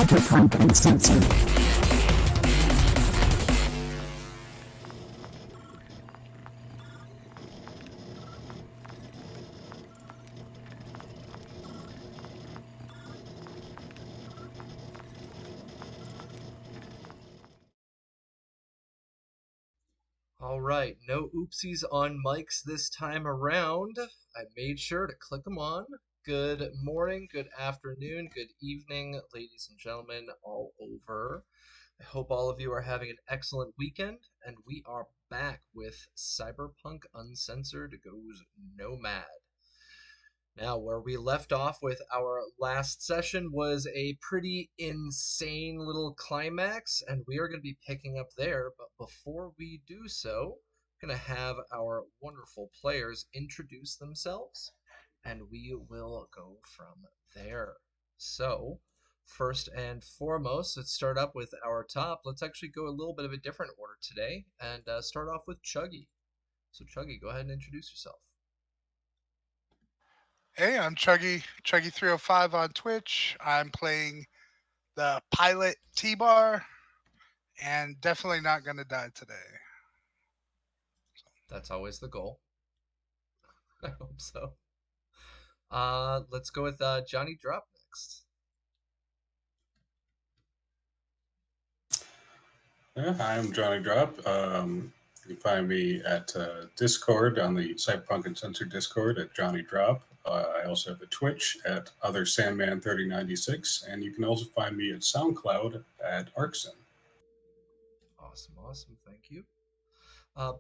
Cyberpunk Uncensored. All right, no oopsies on mics this time around. I made sure to click them on. Good morning, good afternoon, good evening, ladies and gentlemen all over. I hope all of you are having an excellent weekend, and we are back with Cyberpunk Uncensored Goes Nomad. Now, where we left off with our last session was a pretty insane little climax, and we are going to be picking up there. But before we do so, I'm going to have our wonderful players introduce themselves, and we will go from there. So, first and foremost, let's start up with our top. Let's actually go a little bit of a different order today and start off with Chuggy. So, Chuggy, go ahead and introduce yourself. Hey, I'm Chuggy305 on Twitch. I'm playing the pilot T-Bar and definitely not going to die today. That's always the goal. I hope so. Let's go with Johnny Drop next. Yeah, hi, I'm Johnny Drop. You can find me at Discord on the Cyberpunk Uncensored Discord at Johnny Drop. I also have a Twitch at Other Sandman 3096, and you can also find me at SoundCloud at Arcson. Awesome. Thank you.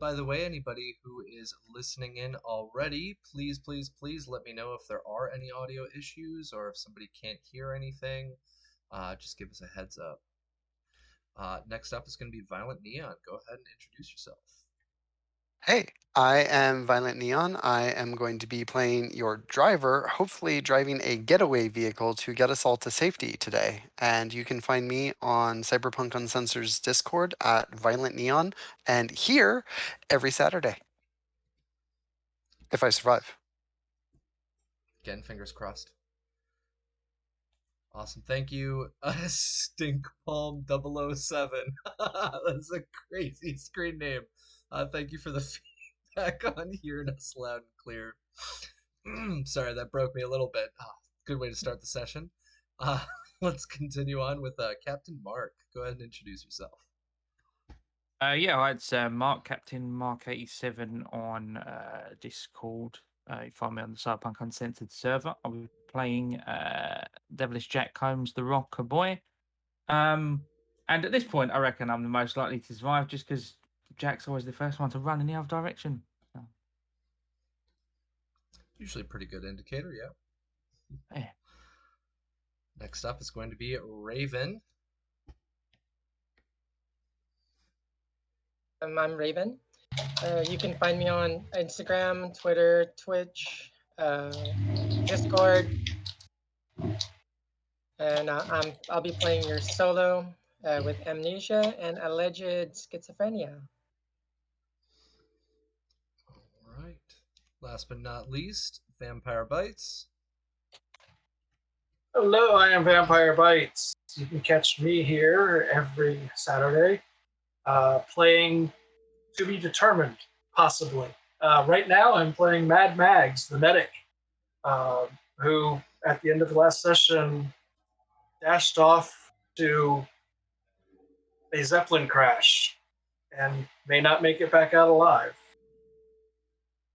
By the way, anybody who is listening in already, please let me know if there are any audio issues or if somebody can't hear anything. Just give us a heads up. Next up is going to be Violent Neon. Go ahead and introduce yourself. Hey, I am Violent Neon. I am going to be playing your driver, hopefully driving a getaway vehicle to get us all to safety today. And you can find me on Cyberpunk Uncensored's Discord at Violent Neon and here every Saturday. If I survive. Again, fingers crossed. Awesome. Thank you, Stinkpalm007. That's a crazy screen name. Thank you for the feedback on hearing us loud and clear. Sorry, that broke me a little bit. Good way to start the session. Let's continue on with Captain Mark. Go ahead and introduce yourself. Yeah, it's Mark, Captain Mark 87 on Discord. You find me on the Cyberpunk Uncensored server. I'll be playing Devilish Jack Combs, the Rocker Boy. And at this point, I reckon I'm the most likely to survive just because Jack's always the first one to run in the other direction. So. Usually a pretty good indicator, yeah. Yeah. Next up is going to be Raven. I'm Raven. You can find me on Instagram, Twitter, Twitch, Discord, and I'll be playing your solo with amnesia and alleged schizophrenia. All right. Last but not least, Vampire Bites. Hello, I am Vampire Bites. You can catch me here every Saturday, playing To Be Determined, possibly. Right now, I'm playing Mad Mags, the medic, who, at the end of the last session, dashed off to a Zeppelin crash and may not make it back out alive.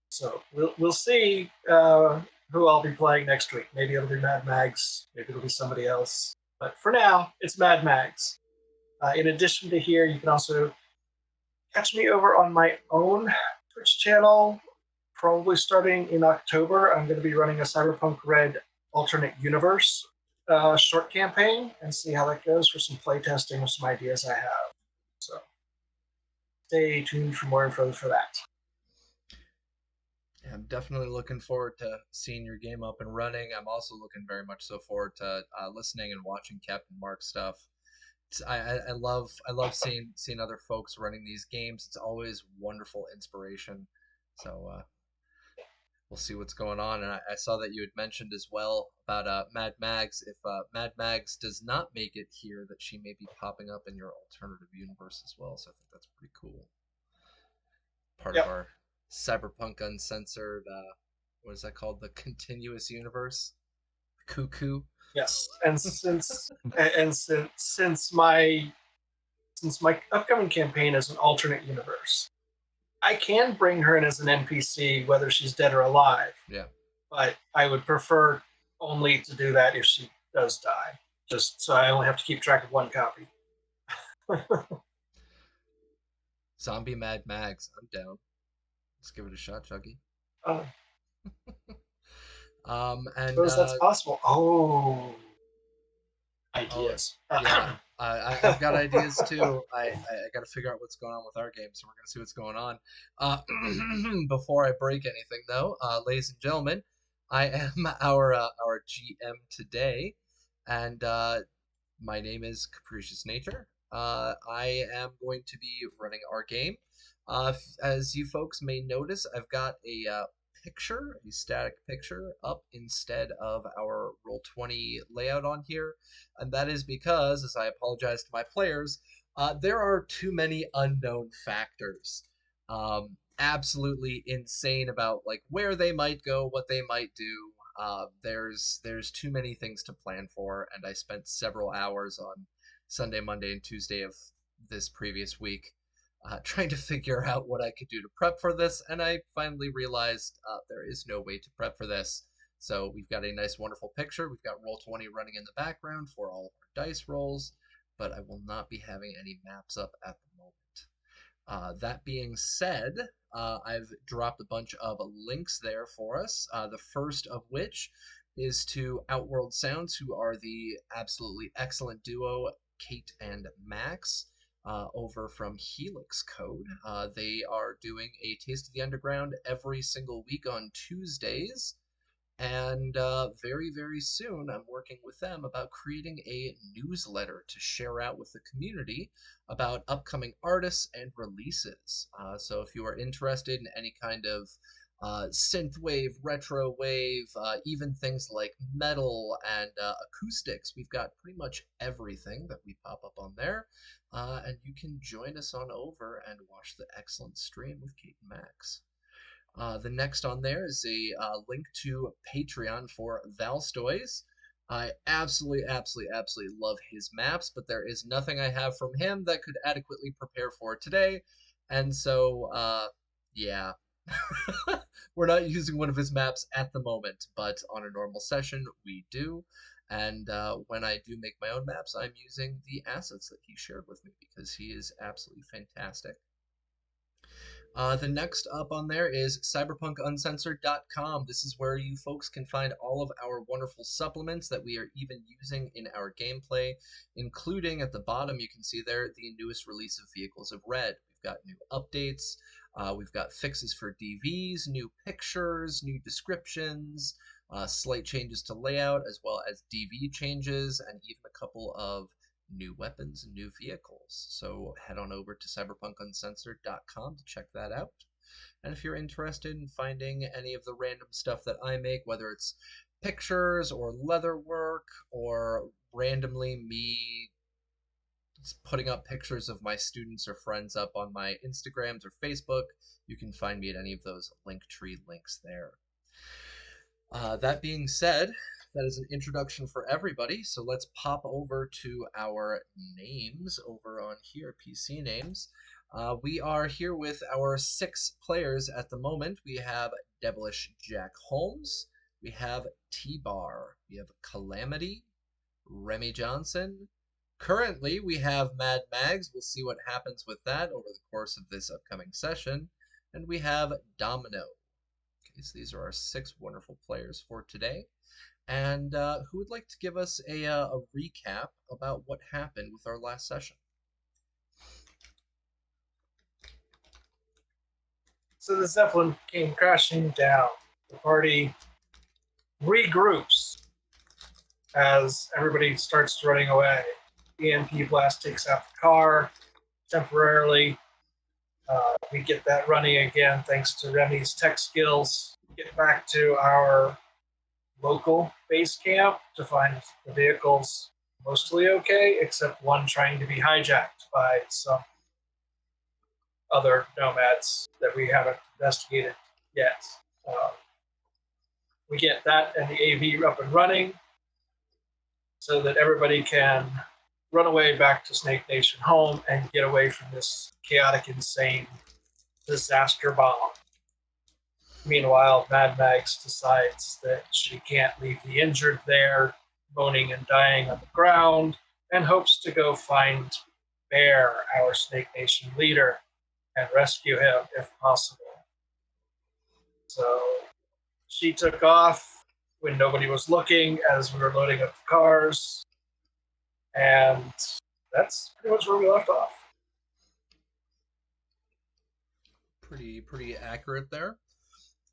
So we'll see who I'll be playing next week. Maybe it'll be Mad Mags. Maybe it'll be somebody else. But for now, it's Mad Mags. In addition to here, you can also catch me over on my own Twitch channel. Probably starting in October, I'm going to be running a Cyberpunk Red alternate universe short campaign and see how that goes for some playtesting of some ideas I have. So stay tuned for more info for that. I'm definitely looking forward to seeing your game up and running. I'm also looking very much so forward to listening and watching Captain Mark stuff. I love seeing other folks running these games. It's always wonderful inspiration. So we'll see what's going on. And I saw that you had mentioned as well about Mad Mags. If Mad Mags does not make it here, that she may be popping up in your alternative universe as well. So I think that's pretty cool. Part of Yep. our Cyberpunk Uncensored, what is that called? The continuous universe? Cuckoo? Yes, and since my upcoming campaign is an alternate universe, I can bring her in as an NPC whether she's dead or alive. Yeah. But I would prefer only to do that if she does die, just so I only have to keep track of one copy. Zombie Mad Mags. I'm down. Let's give it a shot, Chuggy. Uh, And suppose that's possible. Oh, ideas. yeah, I've got ideas too. I got to figure out what's going on with our game, so we're gonna see what's going on. Before I break anything, though, ladies and gentlemen, I am our GM today, and my name is Capricious Nature. I am going to be running our game. As you folks may notice, I've got a static picture up instead of our Roll20 layout on here. And that is because, as I apologize to my players, there are too many unknown factors. Absolutely insane about like where they might go, what they might do. There's too many things to plan for, and I spent several hours on Sunday, Monday, and Tuesday of this previous week trying to figure out what I could do to prep for this, and I finally realized there is no way to prep for this. So we've got a nice, wonderful picture. We've got Roll20 running in the background for all of our dice rolls, but I will not be having any maps up at the moment. That being said, I've dropped a bunch of links there for us. The first of which is to Outworld Sounds, who are the absolutely excellent duo, Kate and Max, over from Helix Code. They are doing a Taste of the Underground every single week on Tuesdays. And very, very soon, I'm working with them about creating a newsletter to share out with the community about upcoming artists and releases. So if you are interested in any kind of synthwave, retro wave, even things like metal and acoustics, we've got pretty much everything that we pop up on there. And you can join us on over and watch the excellent stream with Kate and Max. The next on there is a link to Patreon for Valstoys. I absolutely, absolutely, absolutely love his maps, but there is nothing I have from him that could adequately prepare for today. And so, yeah. We're not using one of his maps at the moment, but on a normal session, we do. And when I do make my own maps, I'm using the assets that he shared with me because he is absolutely fantastic. The next up on there is cyberpunkuncensored.com. This is where you folks can find all of our wonderful supplements that we are even using in our gameplay, including at the bottom, you can see there the newest release of Vehicles of Red. We've got new updates, we've got fixes for DVs, new pictures, new descriptions, slight changes to layout, as well as DV changes, and even a couple of new weapons and new vehicles. So head on over to cyberpunkuncensored.com to check that out. And if you're interested in finding any of the random stuff that I make, whether it's pictures or leather work or randomly me putting up pictures of my students or friends up on my Instagrams or Facebook, you can find me at any of those Linktree links there. That being said, that is an introduction for everybody, so let's pop over to our names over on here, PC names. We are here with our 6 players at the moment. We have Devilish Jack Holmes, we have T-Bar, we have Calamity, Remy Johnson. Currently, we have Mad Mags. We'll see what happens with that over the course of this upcoming session. And we have Domino. Okay, so these are our 6 wonderful players for today. And who would like to give us a recap about what happened with our last session? So the Zeppelin came crashing down. The party regroups as everybody starts running away. EMP blast takes out the car temporarily. We get that running again thanks to Remy's tech skills. get back to our local base camp to find the vehicles mostly okay, except one trying to be hijacked by some other nomads that we haven't investigated yet. We get that and the AV up and running so that everybody can run away back to Snake Nation home and get away from this chaotic, insane disaster bomb. Meanwhile, Mad Max decides that she can't leave the injured there, moaning and dying on the ground, and hopes to go find Bear, our Snake Nation leader, and rescue him if possible. So she took off when nobody was looking as we were loading up the cars, and that's pretty much where we left off. Pretty accurate there.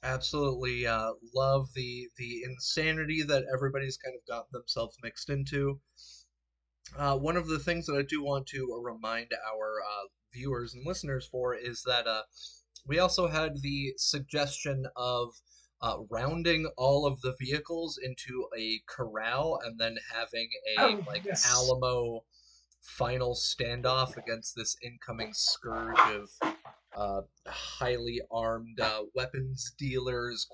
Absolutely love the insanity that everybody's kind of gotten themselves mixed into. One of the things that I do want to remind our viewers and listeners for is that we also had the suggestion of rounding all of the vehicles into a corral and then having a Yes. Alamo final standoff against this incoming scourge of highly armed weapons dealers ?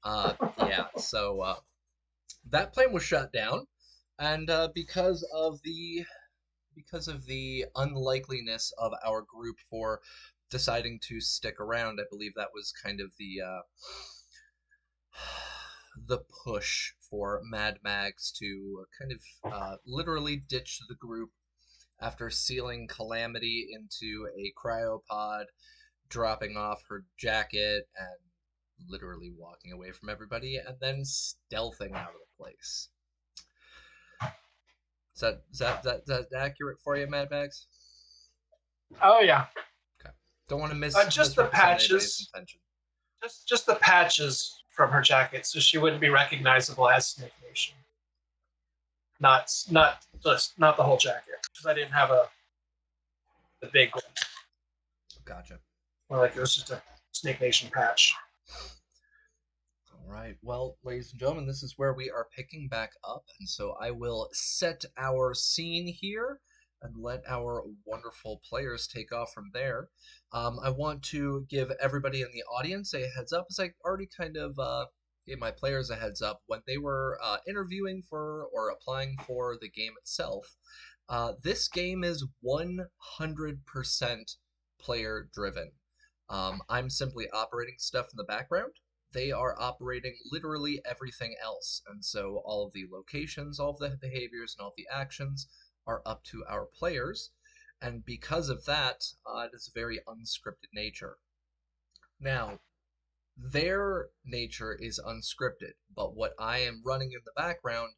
Yeah, so that plan was shut down, and because of the unlikeliness of our group for deciding to stick around, I believe that was kind of the push for Mad Mags to kind of literally ditch the group after sealing Calamity into a cryopod, dropping off her jacket, and literally walking away from everybody, and then stealthing out of the place. Is that accurate for you, Mad Mags? Oh yeah. Okay. Don't want to miss just the misrepresent patches. anybody's intention. Just the patches from her jacket, so she wouldn't be recognizable as Snake Nation. Not the whole jacket, because I didn't have the big one. Gotcha. Or like it was just a Snake Nation patch. All right. Well, ladies and gentlemen, this is where we are picking back up, and so I will set our scene here and let our wonderful players take off from there. I want to give everybody in the audience a heads up, as I already kind of gave my players a heads up when they were interviewing for or applying for the game itself. This game is 100% player driven. I'm simply operating stuff in the background. They are operating literally everything else, and so all of the locations, all of the behaviors, and all the actions are up to our players, and because of that, it is a very unscripted nature. Now, their nature is unscripted, but what I am running in the background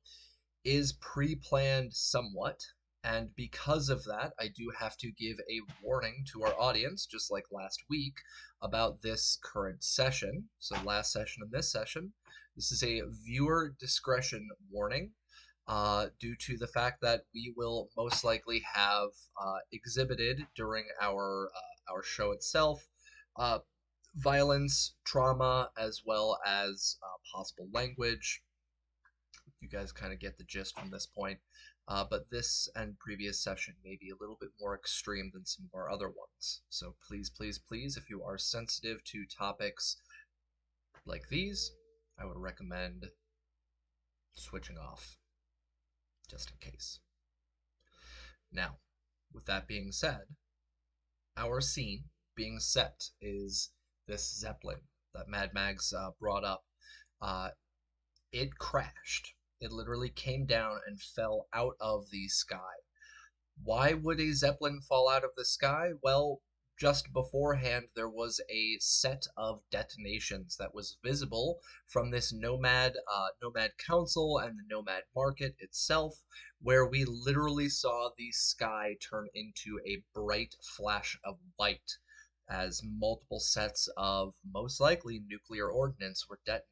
is pre-planned somewhat, and because of that, I do have to give a warning to our audience, just like last week, about this current session. So last session and this session, this is a viewer discretion warning, due to the fact that we will most likely have exhibited during our show itself violence, trauma, as well as possible language. You guys kind of get the gist from this point. But this and previous session may be a little bit more extreme than some of our other ones. So please, please, please, if you are sensitive to topics like these, I would recommend switching off, just in case. Now, with that being said, our scene being set is this Zeppelin that Mad Mags brought up. It crashed. It literally came down and fell out of the sky. Why would a Zeppelin fall out of the sky? Well, just beforehand, there was a set of detonations that was visible from this Nomad Council and the Nomad Market itself, where we literally saw the sky turn into a bright flash of light as multiple sets of, most likely, nuclear ordnance were detonated.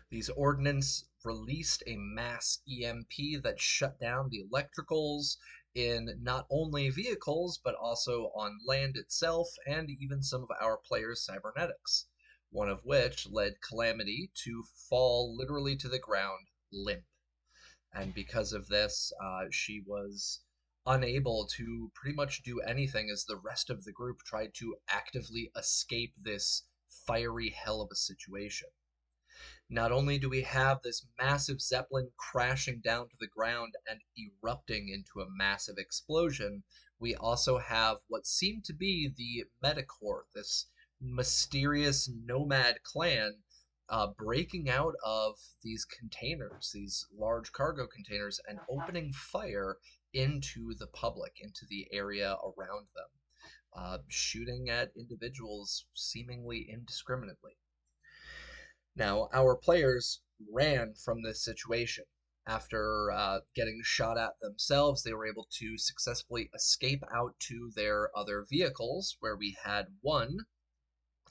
These ordnance released a mass EMP that shut down the electricals in not only vehicles, but also on land itself, and even some of our players' cybernetics. one of which led Calamity to fall literally to the ground limp. And because of this, she was unable to pretty much do anything as the rest of the group tried to actively escape this fiery hell of a situation. Not only do we have this massive Zeppelin crashing down to the ground and erupting into a massive explosion, we also have what seemed to be the Metacore, this mysterious nomad clan, breaking out of these containers, these large cargo containers, and opening fire into the public, into the area around them, shooting at individuals seemingly indiscriminately. Now, our players ran from this situation. After getting shot at themselves, they were able to successfully escape out to their other vehicles, where we had one,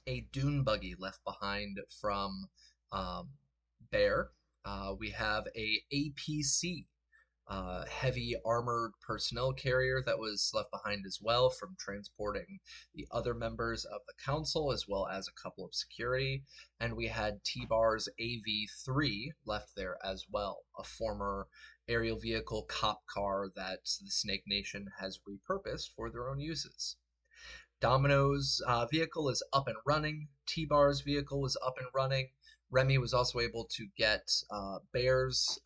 a dune buggy left behind from um, Bear. We have a APC, heavy armored personnel carrier that was left behind as well from transporting the other members of the council as well as a couple of security. And we had T-Bar's AV3 left there as well, a former aerial vehicle cop car that the Snake Nation has repurposed for their own uses. Domino's vehicle is up and running. T-Bar's vehicle was up and running. Remy was also able to get Bear's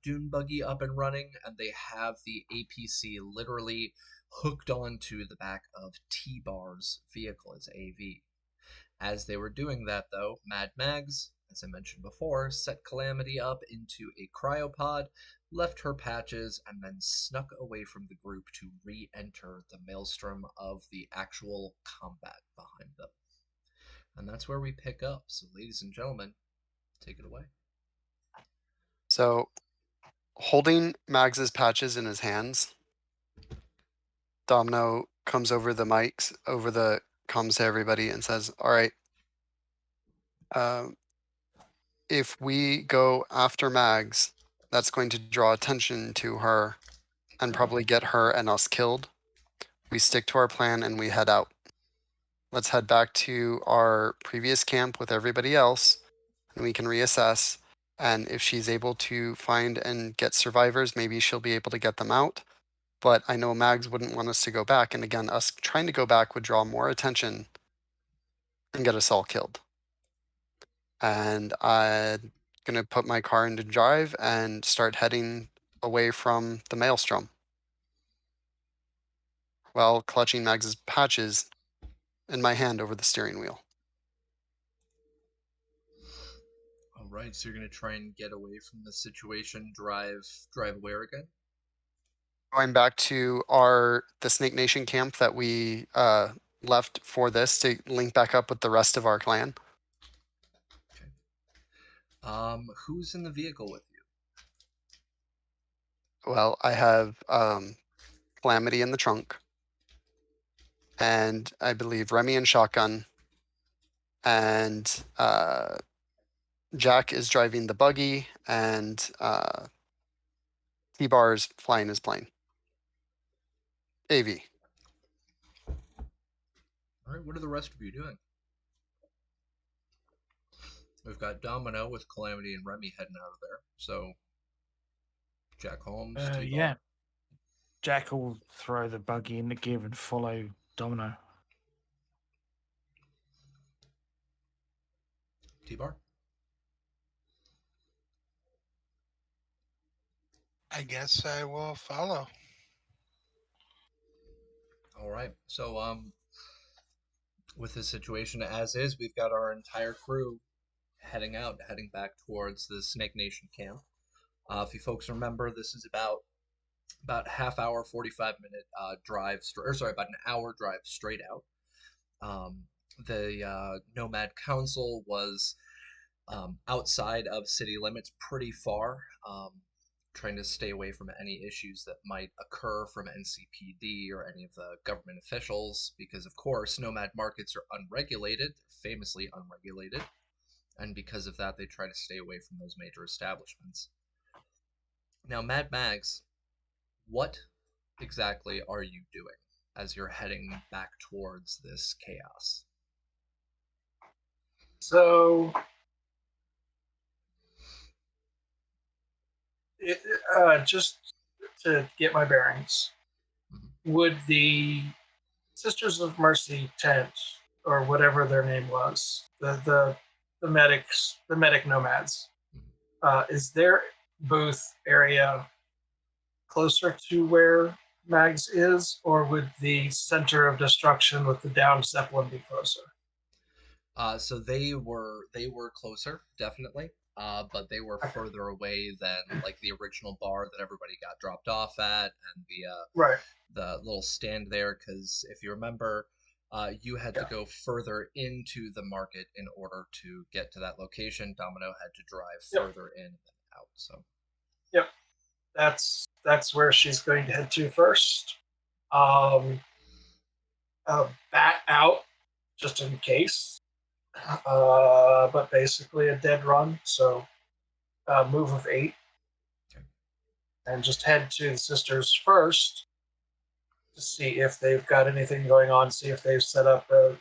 dune buggy up and running, and they have the APC literally hooked onto the back of T-Bar's vehicle as AV. As they were doing that, though, Mad Mags, as I mentioned before, set Calamity up into a cryopod, left her patches, and then snuck away from the group to re-enter the maelstrom of the actual combat behind them. And that's where we pick up. So, ladies and gentlemen, take it away. So, holding Mags's patches in his hands, Domino comes over the mics, over the comms to everybody, and says, "All right, if we go after Mags, that's going to draw attention to her and probably get her and us killed. We stick to our plan and we head out. Let's head back to our previous camp with everybody else, and we can reassess. And if she's able to find and get survivors, maybe she'll be able to get them out. But I know Mags wouldn't want us to go back. And again, us trying to go back would draw more attention and get us all killed. And I'm going to put my car into drive and start heading away from the maelstrom while clutching Mags's patches in my hand over the steering wheel." All right, so you're going to try and get away from the situation, drive where again? Going back to the Snake Nation camp that we left for this to link back up with the rest of our clan. Okay. Who's in the vehicle with you? Well, I have Calamity in the trunk, and I believe Remy in shotgun, and Jack is driving the buggy, and T-Bar is flying his plane. AV. All right, what are the rest of you doing? We've got Domino with Calamity and Remy heading out of there. So, Jack Holmes, T-Bar. Yeah. Jack will throw the buggy in the gear and follow Domino. T-Bar? I guess I will follow. All right. So, with this situation as is, we've got our entire crew heading back towards the Snake Nation camp. If you folks remember, this is about half hour, 45-minute drive, about an hour drive straight out. The Nomad Council was outside of city limits pretty far, trying to stay away from any issues that might occur from NCPD or any of the government officials, because of course nomad markets are unregulated, famously unregulated, and because of that they try to stay away from those major establishments. Now, Mad Mags, what exactly are you doing as you're heading back towards this chaos? So, just to get my bearings, would the Sisters of Mercy tent, or whatever their name was, the medic nomads, is their booth area closer to where Mags is, or would the center of destruction with the downed Zeppelin be closer? So they were closer, definitely. But they were further away than like the original bar that everybody got dropped off at, and Right. the little stand there. Because if you remember, you had to go further into the market in order to get to that location. Domino had to drive further in and then out. So. Yep. That's where she's going to head to first. Um, bat out just in case. But basically a dead run. So move of 8. Okay. And just head to the sisters first to see if they've got anything going on, see if they've set up a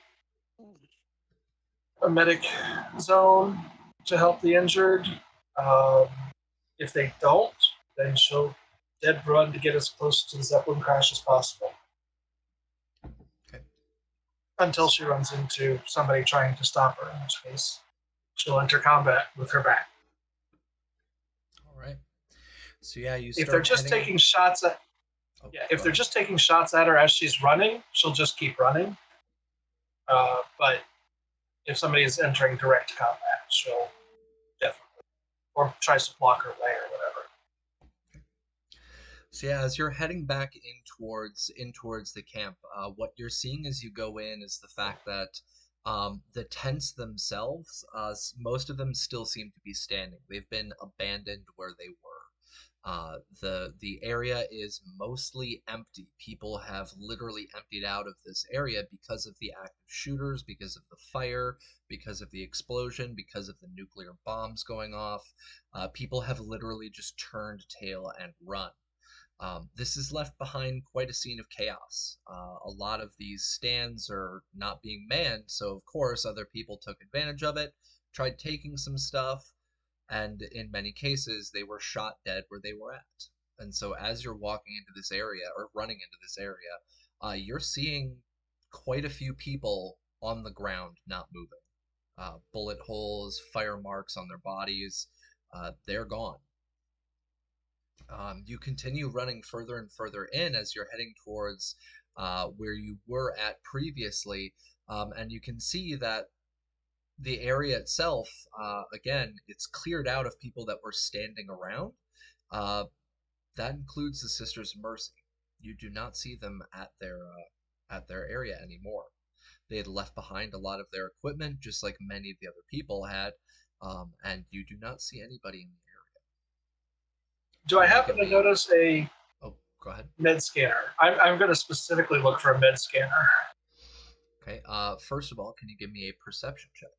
medic zone to help the injured. Um, if they don't, then she'll dead run to get as close to the Zeppelin crash as possible. Okay. Until she runs into somebody trying to stop her, in which case she'll enter combat with her back. All right. So yeah, you If start they're just heading. taking shots at if they're just taking shots at her as she's running, she'll just keep running. But if somebody is entering direct combat, she'll definitely, or tries to block her way or whatever. So yeah, as you're heading back in towards the camp, what you're seeing as you go in is the fact that the tents themselves, most of them still seem to be standing. They've been abandoned where they were. The area is mostly empty. People have literally emptied out of this area because of the active shooters, because of the fire, because of the explosion, because of the nuclear bombs going off. People have literally just turned tail and run. This has left behind quite a scene of chaos. A lot of these stands are not being manned, so of course other people took advantage of it, tried taking some stuff, and in many cases they were shot dead where they were at. And so as you're walking into this area or running into this area, you're seeing quite a few people on the ground not moving. Bullet holes, fire marks on their bodies, they're gone. You continue running further and further in as you're heading towards where you were at previously, and you can see that the area itself, again, it's cleared out of people that were standing around. Uh, that includes the Sisters of Mercy. You do not see them at their area anymore. They had left behind a lot of their equipment, just like many of the other people had, and you do not see anybody in the area. Do I happen to notice a Oh, go ahead. med scanner? I'm going to specifically look for a med scanner. Okay. First of all, can you give me a perception check?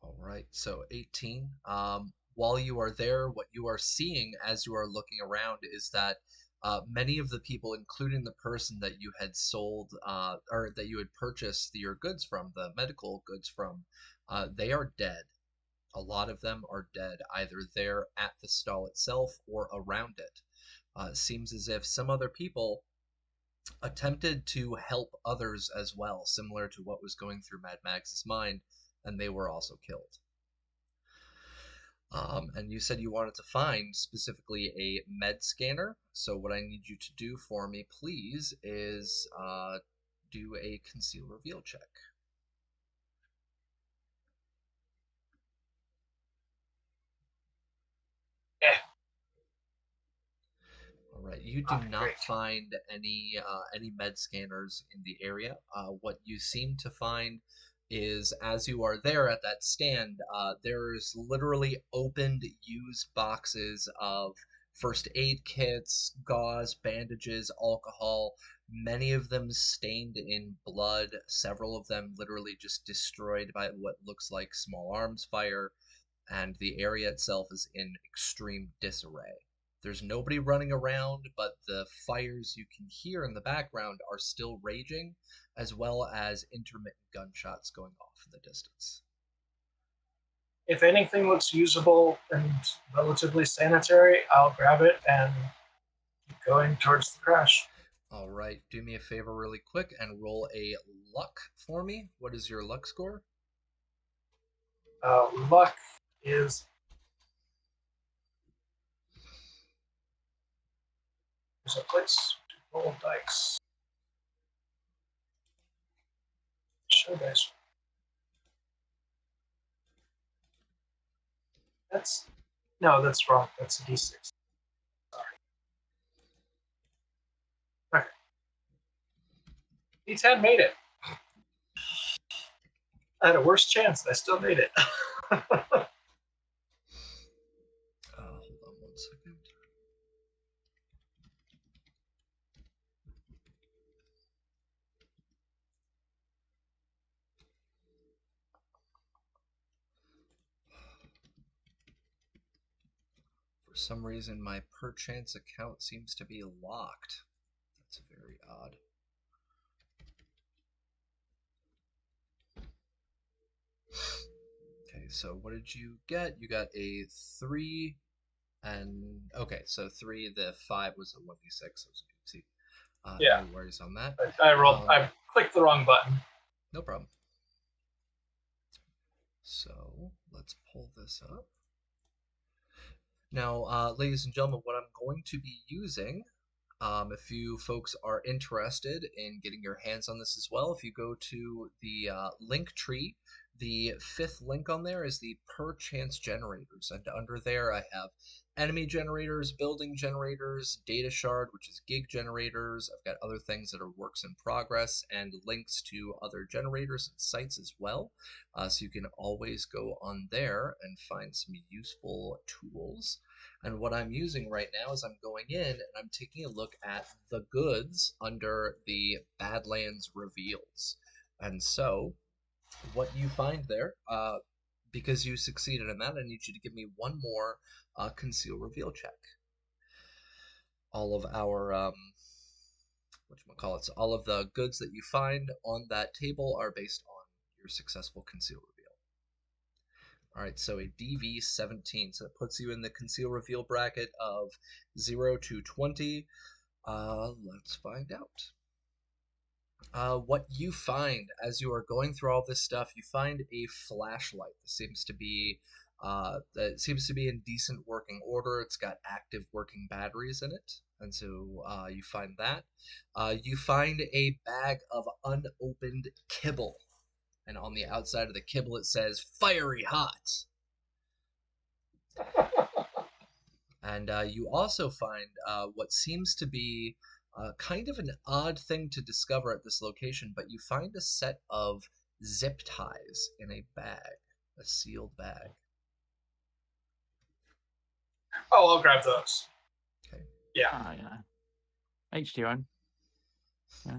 All right. So 18. While you are there, what you are seeing as you are looking around is that many of the people, including the person that you had sold or that you had purchased your goods from, the medical goods from, they are dead. A lot of them are dead, either there at the stall itself or around it. It seems as if some other people attempted to help others as well, similar to what was going through Mad Max's mind, and they were also killed. And you said you wanted to find specifically a med scanner. So what I need you to do for me, please, is do a conceal reveal check. Yeah. All right, you do not find any med scanners in the area. What you seem to find is as you are there at that stand, there's literally opened used boxes of first aid kits, gauze, bandages, alcohol, many of them stained in blood, several of them literally just destroyed by what looks like small arms fire, and the area itself is in extreme disarray. There's nobody running around, but the fires you can hear in the background are still raging, as well as intermittent gunshots going off in the distance. If anything looks usable and relatively sanitary, I'll grab it and keep going towards the crash. All right, do me a favor really quick and roll a luck for me. What is your luck score? Luck is there's a place to roll dice. Show dice. That's wrong. That's a D6. Sorry. Okay. D10 made it. I had a worse chance. I still made it. Hold on 1 second. For some reason, my perchance account seems to be locked. That's very odd. Okay, so what did you get? You got a 3 and okay, so 3, the 5 was a 1d6, so it's oopsie. Yeah. No worries on that. I rolled. I clicked the wrong button. No problem. So let's pull this up. Now, ladies and gentlemen, what I'm going to be using, if you folks are interested in getting your hands on this as well, if you go to the link tree, the 5th link on there is the perchance generators, and under there I have enemy generators, building generators, data shard, which is gig generators. I've got other things that are works in progress and links to other generators and sites as well. So you can always go on there and find some useful tools. And what I'm using right now is I'm going in and I'm taking a look at the goods under the Badlands reveals. And so what you find there, because you succeeded in that, I need you to give me one more conceal reveal check. All of our whatchamacallits, all of the goods that you find on that table are based on your successful conceal reveal. All right, so a DV17, so that puts you in the conceal reveal bracket of 0 to 20. Let's find out. What you find as you are going through all this stuff, you find a flashlight that seems to be in decent working order. It's got active working batteries in it, and so you find that. You find a bag of unopened kibble, and on the outside of the kibble it says "Fiery Hot." And you also find what seems to be kind of an odd thing to discover at this location, but you find a set of zip ties in a bag, a sealed bag. Oh, I'll grab those. Okay. Yeah. Oh, yeah. H2O. Yeah.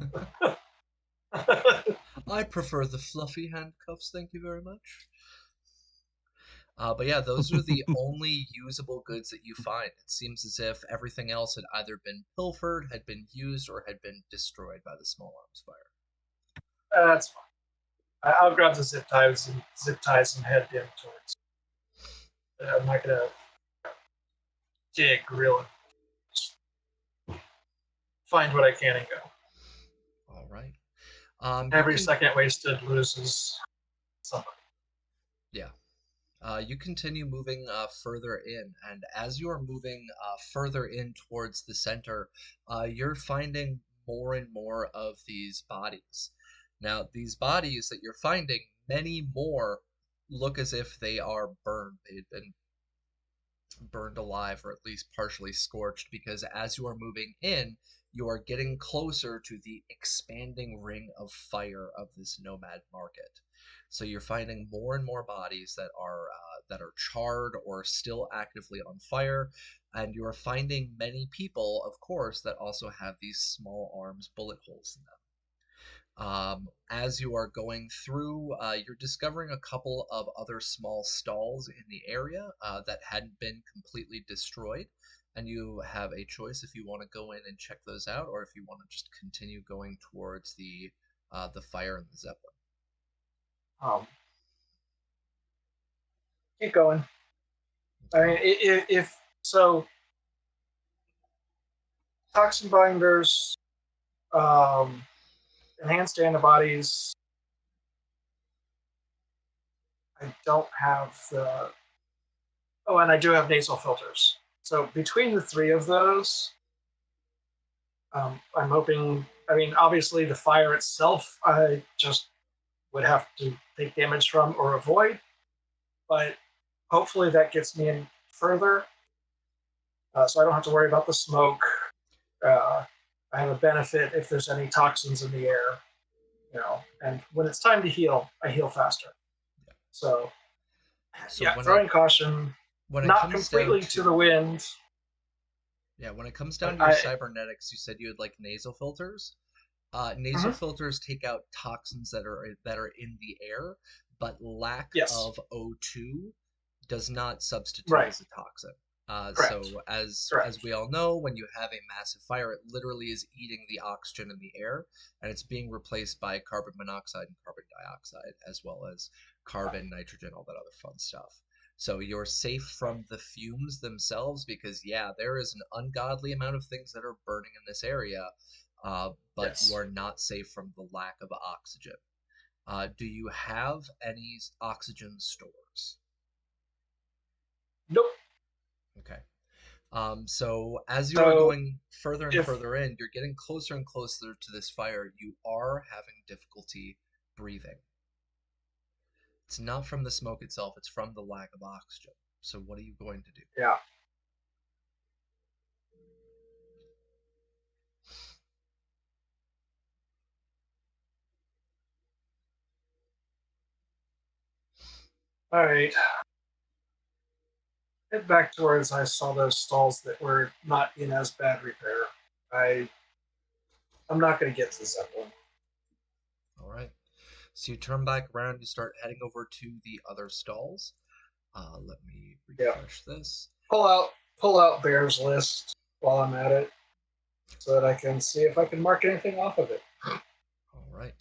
I prefer the fluffy handcuffs, thank you very much. But yeah, those are the only usable goods that you find. It seems as if everything else had either been pilfered, had been used, or had been destroyed by the small arms fire. That's fine. I'll grab the zip ties and head in towards. I'm not gonna dig really. Just find what I can and go. All right. Every second wasted loses somebody. Yeah. You continue moving further in, and as you are moving further in towards the center, you're finding more and more of these bodies. Now, these bodies that you're finding, many more look as if they are burned. They've been burned alive or at least partially scorched, because as you are moving in, you are getting closer to the expanding ring of fire of this Nomad market. So you're finding more and more bodies that are charred or still actively on fire, and you are finding many people, of course, that also have these small arms bullet holes in them. As you are going through, you're discovering a couple of other small stalls in the area that hadn't been completely destroyed, and you have a choice if you want to go in and check those out, or if you want to just continue going towards the fire and the zeppelin. Keep going. I mean, if so, toxin binders, enhanced antibodies. I don't have the. Oh, and I do have nasal filters. So between the three of those, I'm hoping. I mean, obviously, the fire itself, I just would have to take damage from or avoid. But hopefully, that gets me in further, so I don't have to worry about the smoke. Uh, I have a benefit if there's any toxins in the air, And when it's time to heal, I heal faster. So yeah, throwing caution, when it not comes down completely to the wind. Yeah, when it comes down to your cybernetics, you said you had like nasal filters. Nasal filters take out toxins that are in the air, but lack of O2 does not substitute as a toxin. So as we all know, when you have a massive fire, it literally is eating the oxygen in the air, and it's being replaced by carbon monoxide and carbon dioxide, as well as carbon, nitrogen, all that other fun stuff. So you're safe from the fumes themselves because, yeah, there is an ungodly amount of things that are burning in this area, but you are not safe from the lack of oxygen. Do you have any oxygen stores? Nope. Okay. So as you are going further and further in, you're getting closer and closer to this fire. You are having difficulty breathing. It's not from the smoke itself, it's from the lack of oxygen. So what are you going to do? Yeah. All right. Head back towards I saw those stalls that were not in as bad repair. I'm not going to get to the zeppelin. All right. So you turn back around, you start heading over to the other stalls. Let me refresh this. Pull out Bear's list while I'm at it, so that I can see if I can mark anything off of it. All right.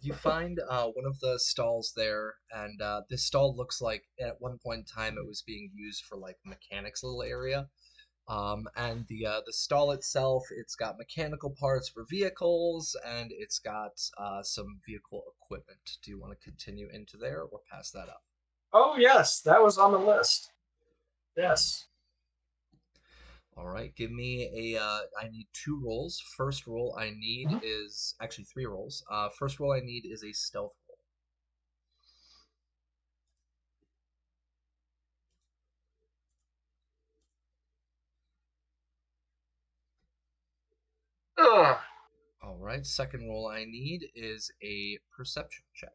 You find one of the stalls there, and this stall looks like at one point in time it was being used for like mechanics little area. And the stall itself, it's got mechanical parts for vehicles, and it's got some vehicle equipment. Do you want to continue into there or pass that up? Oh yes, that was on the list. Yes. All right, give me I need 2 rolls. First roll I need is actually 3 rolls. First roll I need is a stealth roll. Ugh. All right, second roll I need is a perception check.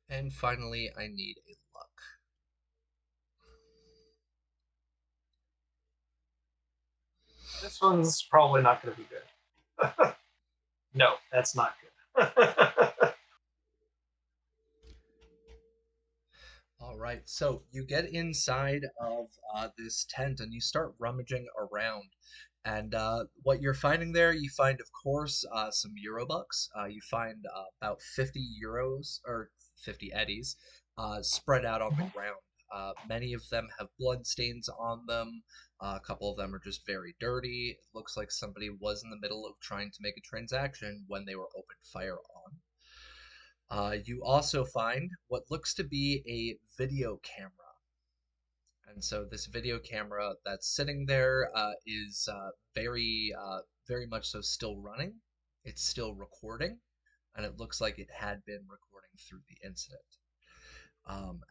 And finally, I need a luck. This one's probably not going to be good. No, that's not good. All right, so you get inside of this tent and you start rummaging around. And what you're finding there, you find, of course, some Eurobucks. You find about 50 euros or 50 eddies spread out on the ground. Many of them have blood stains on them. A couple of them are just very dirty. It looks like somebody was in the middle of trying to make a transaction when they were opened fire on. You also find what looks to be a video camera. And so this video camera that's sitting there is very much so still running. It's still recording, and it looks like it had been recording through the incident.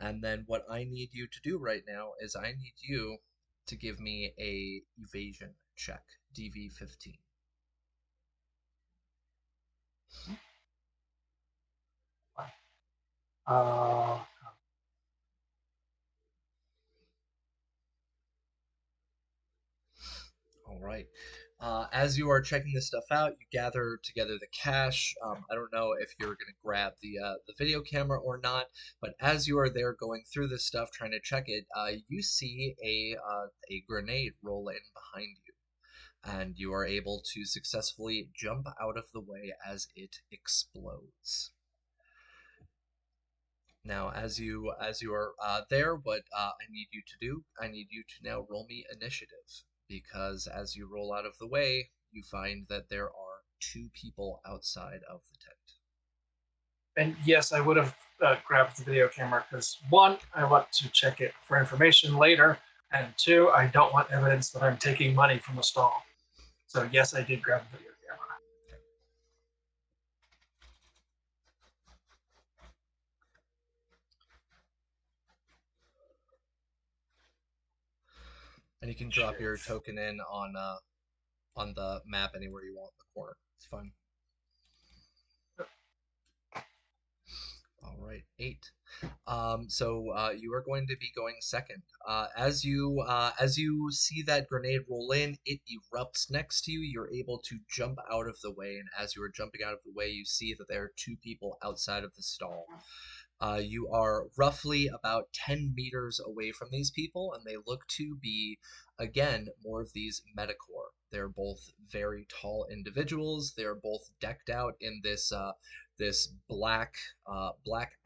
And then what I need you to do right now is I need you to give me a evasion check, DV15. Uh, All right. As you are checking this stuff out, you gather together the cash. I don't know if you're going to grab the video camera or not, but as you are there going through this stuff, trying to check it, you see a grenade roll in behind you, and you are able to successfully jump out of the way as it explodes. Now, as you are there, what I need you to do, I need you to now roll me initiative, because as you roll out of the way, you find that there are 2 people outside of the tent. And yes, I would have grabbed the video camera because 1, I want to check it for information later, and 2, I don't want evidence that I'm taking money from a stall. So yes, I did grab the video camera. And you can drop your token in on the map anywhere you want in the corner. It's fine. All right, 8. So you are going to be going second. As you see that grenade roll in, it erupts next to you. You're able to jump out of the way, and as you are jumping out of the way, you see that there are 2 people outside of the stall. You are roughly about 10 meters away from these people, and they look to be, again, more of these metacore. They're both very tall individuals. They're both decked out in this black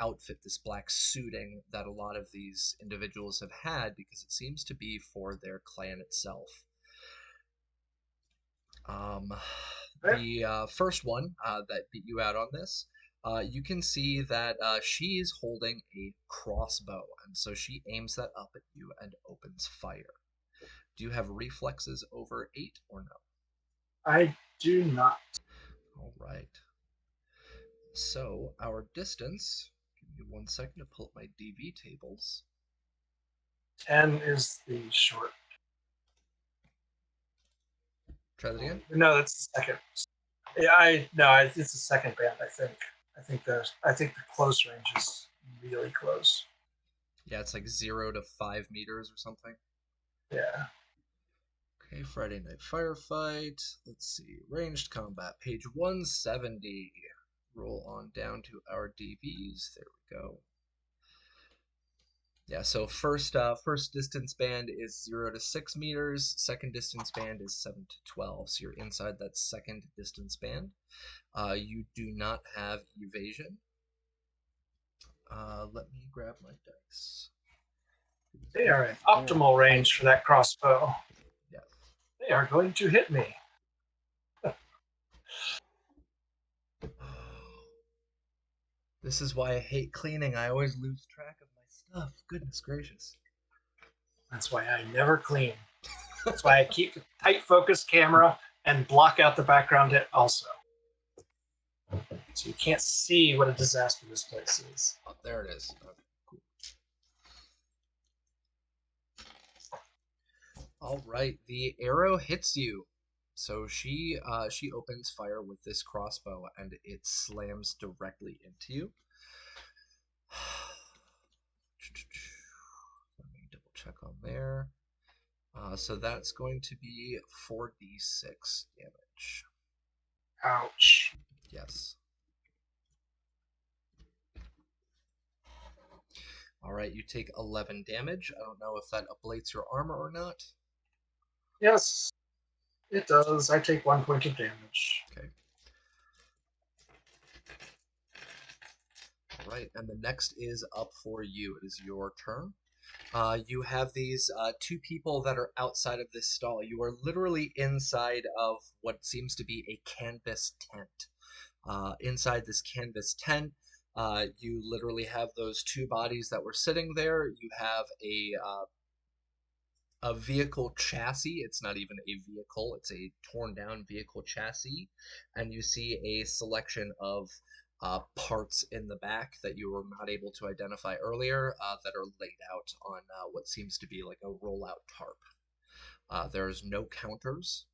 outfit, this black suiting that a lot of these individuals have had because it seems to be for their clan itself. The first one that beat you out on this, you can see that she is holding a crossbow, and so she aims that up at you and opens fire. Do you have reflexes over 8 or no? I do not. All right. So our distance, give me 1 second to pull up my DV tables. 10 is the short. Try that again. No, that's the second. Yeah, it's the second band. I think the close range is really close. Yeah, it's like 0 to 5 meters or something. Yeah. Okay, Friday Night Firefight. Let's see, ranged combat, page 170. Roll on down to our DVs. There we go. Yeah, so first distance band is 0 to 6 meters. Second distance band is 7 to 12. So you're inside that second distance band. You do not have evasion. Let me grab my dice. They are in optimal range for that crossbow. Yeah. They are going to hit me. This is why I hate cleaning. I always lose track of my stuff. Goodness gracious. That's why I never clean. That's why I keep a tight focus camera and block out the background also. So you can't see what a disaster this place is. Oh, there it is. Okay, cool. All right, the arrow hits you. So she opens fire with this crossbow, and it slams directly into you. Let me double check on there. So that's going to be 4d6 damage. Ouch. Yes. All right, you take 11 damage. I don't know if that ablates your armor or not. Yes, it does. I take 1 point of damage. Okay. All right, and the next is up for you. It is your turn. You have these 2 people that are outside of this stall. You are literally inside of what seems to be a canvas tent. Inside this canvas tent, you literally have those 2 bodies that were sitting there. You have a vehicle chassis. It's not even a vehicle. It's a torn down vehicle chassis. And you see a selection of parts in the back that you were not able to identify earlier that are laid out on what seems to be like a rollout tarp. There's no counters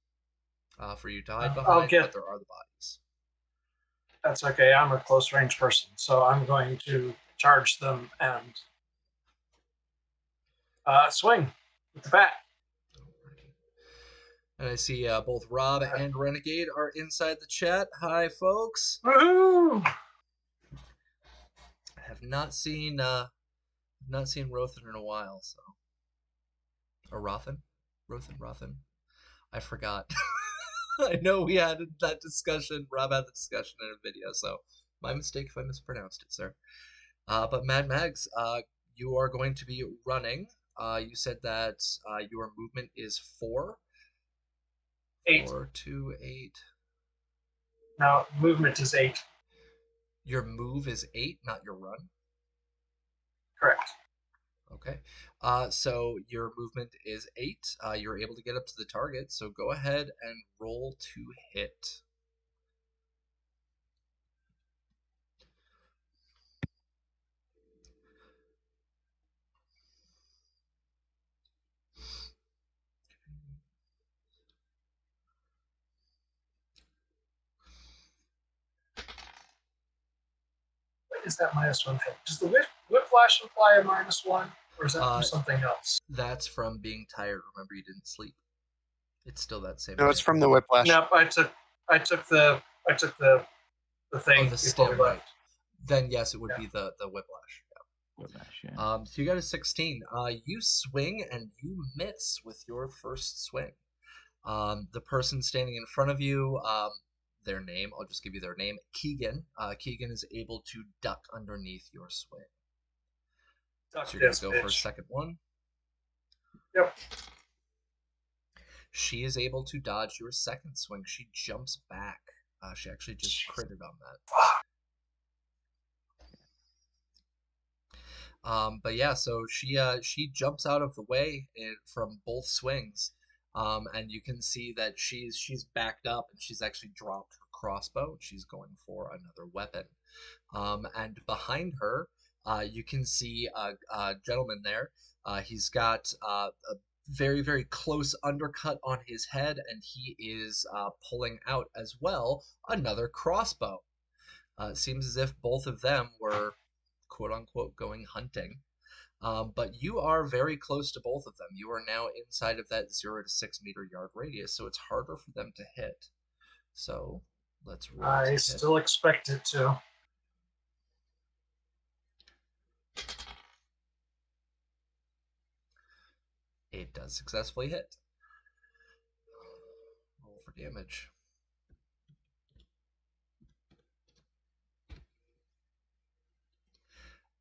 for you to hide behind, but there are the bodies. That's okay. I'm a close range person, so I'm going to charge them and swing with the bat. And I see both Rob and Renegade are inside the chat. Hi, folks. Woohoo! I have not seen Rothan in a while, so. Or Rothan? Rothan. I forgot. I know we had that discussion. Rob had the discussion in a video, so my mistake if I mispronounced it, sir. But Mad Mags, you are going to be running. You said that your movement is 4. 8. 4 to 8. No, movement is 8. Your move is 8, not your run. Correct. Okay. So your movement is 8. You're able to get up to the target, so go ahead and roll to hit. What is that -1 thing? Does the whiplash imply a -1, or is that from something else? That's from being tired. Remember, you didn't sleep. It's still that same. No, it's from the whiplash. Nope, I took the thing the before stem, we right? left. Then yes, it would be the whiplash. Whiplash, yeah. So you got a 16. You swing and you miss with your first swing. The person standing in front of you, their name, I'll just give you their name, Keegan. Keegan is able to duck underneath your swing. Duck So you're this, gonna go for a bitch. second one. Yep. She is able to dodge your second swing. She jumps back. She actually just critted on that. But yeah, so she jumps out of the way from both swings, and you can see that she's backed up and she's actually dropped her crossbow. She's going for another weapon, and behind her, you can see a gentleman there. He's got a very, very close undercut on his head, and he is pulling out as well another crossbow. It seems as if both of them were quote unquote going hunting. But you are very close to both of them. You are now inside of that 0 to 6 meter yard radius, so it's harder for them to hit. So let's roll. I still expect it to. It does successfully hit. Roll for damage.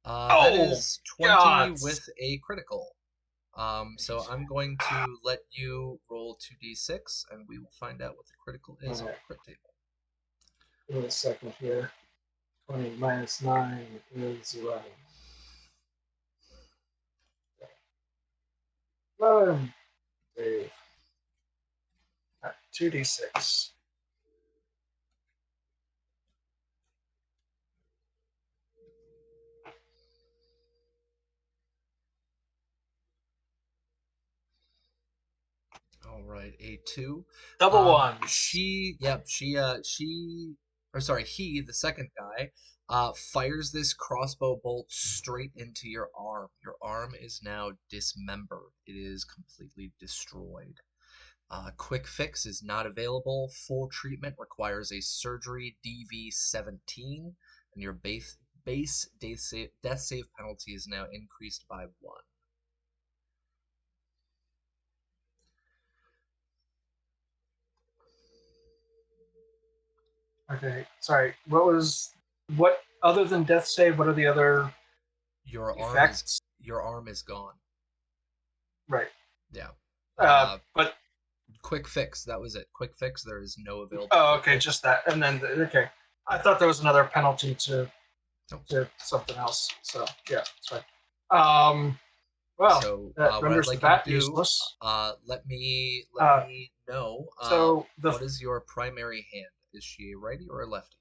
That is 20 God. with a critical. So I'm going to let you roll 2d6, and we will find out what the critical is on the crit table. Give me a second here. 20 minus 9 is 11. 11. Save. 2d6. All right, a 2. Double ones. He, the second guy, fires this crossbow bolt straight into your arm. Your arm is now dismembered. It is completely destroyed. Quick fix is not available. Full treatment requires a surgery DV17, and your base death save penalty is now increased by 1. Okay, sorry. What other than death save? What are the other Your effects? arm is gone. Right. Yeah. But quick fix. That was it. Quick fix. There is no available. Oh, okay, just that, and then okay. I thought there was another penalty to something else. So yeah, that's right. Well, so that renders the bat useless. Let me know. So what is your primary hand? Is she a righty or a lefty?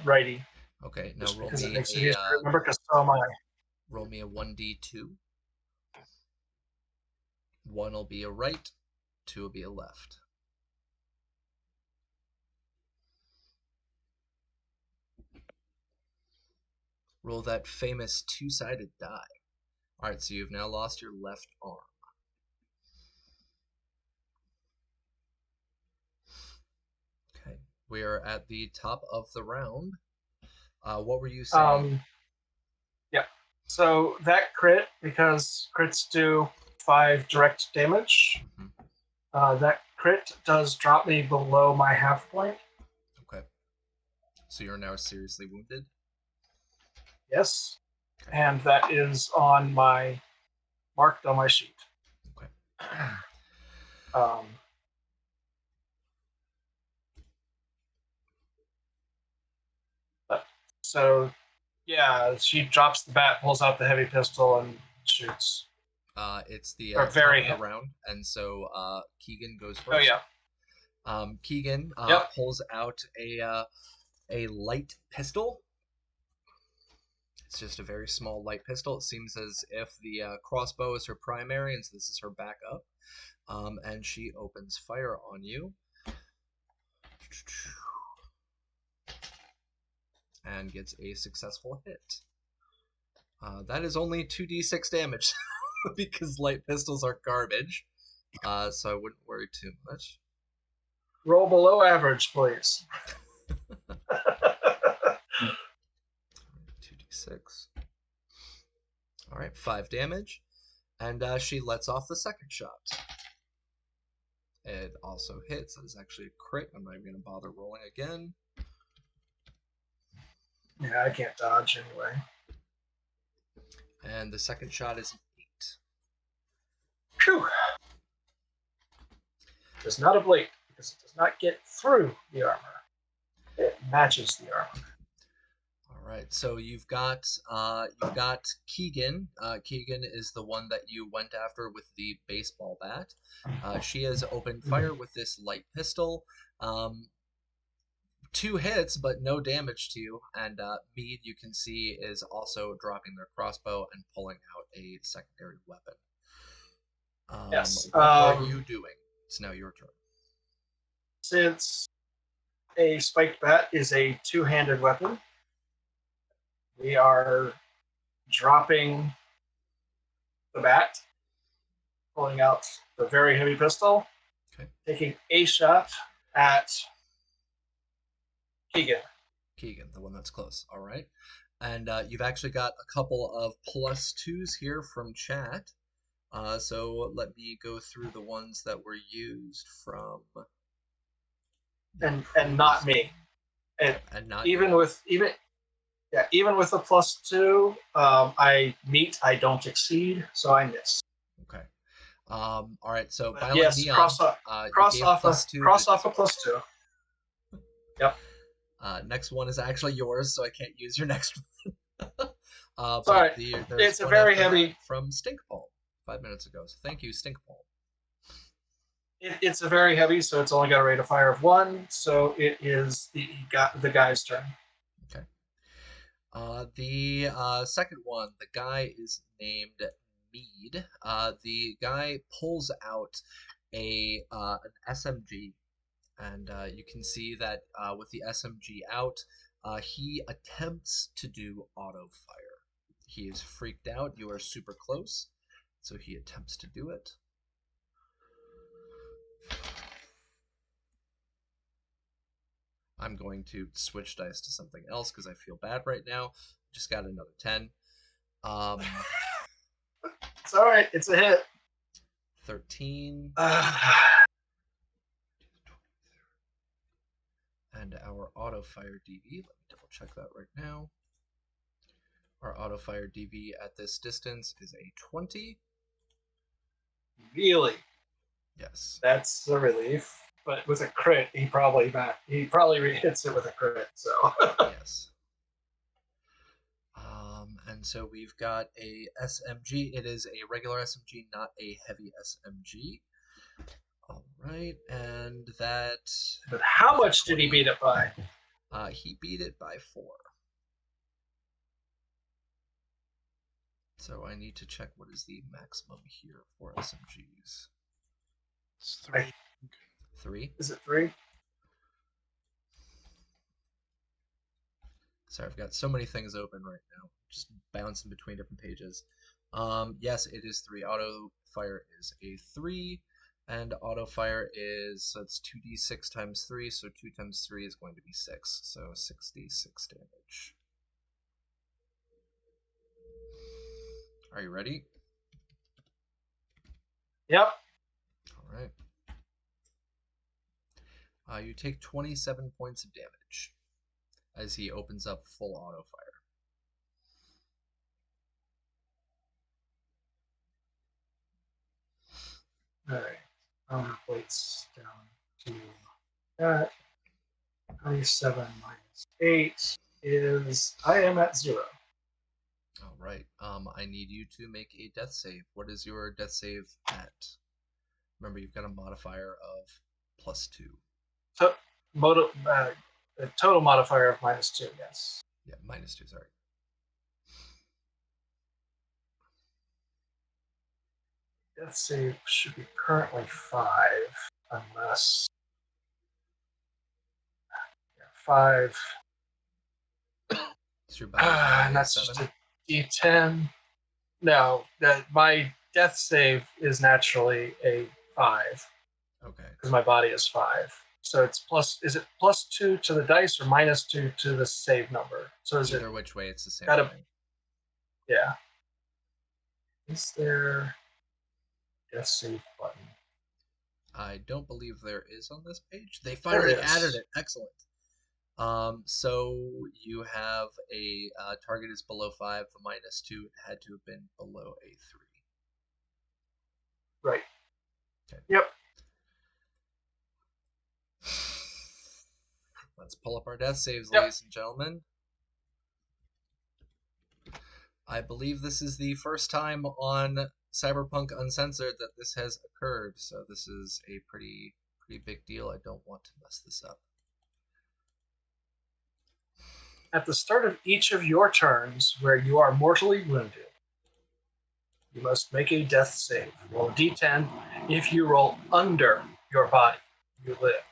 Righty. Okay, now Just roll because me it makes it easier to remember, because so am I. Roll me a 1d2. 1 will be a right, 2 will be a left. Roll that famous 2-sided die. Alright, so you've now lost your left arm. We are at the top of the round. What were you saying? Yeah. So that crit, because crits do 5 direct damage, that crit does drop me below my half point. Okay. So you're now seriously wounded? Yes. Okay. And that is marked on my sheet. Okay. So, yeah, she drops the bat, pulls out the heavy pistol, and shoots. It's the Or top very of the he- round, and so Keegan goes first. Oh, yeah. Keegan Yep. pulls out a light pistol. It's just a very small light pistol. It seems as if the crossbow is her primary, and so this is her backup. And she opens fire on you. And gets a successful hit. That is only 2d6 damage, because light pistols are garbage. So I wouldn't worry too much. Roll below average, please. 2d6. Alright, 5 damage. And she lets off the second shot. It also hits. That is actually a crit. I'm not even going to bother rolling again. Yeah, I can't dodge anyway. And the second shot is an 8. Phew. Does not ablate because it does not get through the armor. It matches the armor. All right, so you've got Keegan. Keegan is the one that you went after with the baseball bat. She has opened fire with this light pistol. 2 hits, but no damage to you. And Mead, you can see, is also dropping their crossbow and pulling out a secondary weapon. Yes. What are you doing? It's now your turn. Since a spiked bat is a two-handed weapon, we are dropping the bat, pulling out the very heavy pistol, taking a shot at Keegan. Keegan, the one that's close. All right. And you've actually got a couple of +2s here from chat. So let me go through the ones that were used from. And not me. And not even you. with the +2, I meet, I don't exceed, so I miss. Okay. All right. So But yes, Neon, cross off a +2. Yep. Next one is actually yours, so I can't use your next one. Sorry, there's it's a one very after heavy that from Stinkpalm 5 minutes ago. So thank you, Stinkpalm. It's a very heavy, so it's only got a rate of fire of 1. So it is the guy's turn. Okay. The second one, the guy is named Mead. The guy pulls out an SMG, and you can see that with the SMG out, he attempts to do auto fire. He is freaked out. You are super close, so he attempts to do it. I'm going to switch dice to something else because I feel bad right now. Just got another 10. It's all right. It's a hit. 13. And our auto fire DV. Let me double check that right now. Our auto fire DV at this distance is a 20. Really? Yes. That's a relief. But with a crit, he probably hits it with a crit. So yes. And so we've got a SMG. It is a regular SMG, not a heavy SMG. All right, and that. But how much did he beat it by? He beat it by 4. So I need to check what is the maximum here for SMGs. It's 3. 3? Is it 3? Sorry, I've got so many things open right now. Just bouncing between different pages. Yes, it is 3. Auto fire is a 3. And auto fire is, so it's 2d6 times 3, so 2 times 3 is going to be 6, so 6d6 damage. Are you ready? Yep. All right. You take 27 points of damage as he opens up full auto fire. All right. Plates down to that. 27 minus 8 is, I am at 0. All right. I need you to make a death save. What is your death save at? Remember, you've got a modifier of +2. So, a total modifier of -2, yes. Yeah, -2, sorry. Death save should be currently 5, unless 5. Is your body And that's just a D10. No, my death save is naturally a 5 Okay. because my body is 5. So it's plus. Is it +2 to the dice or -2 to the save number? So is Either it? which way, it's the same Gotta, thing. yeah. Is there death save button? I don't believe there is on this page. They There finally is. added it. Excellent. So you have a target is below 5, the -2. It had to have been below a 3. Right. Okay. Yep. Let's pull up our death saves, Yep. ladies and gentlemen. I believe this is the first time on Cyberpunk Uncensored that this has occurred, so this is a pretty big deal. I don't want to mess this up. At the start of each of your turns where you are mortally wounded, you must make a death save. Roll a d10. If you roll under your body, you live.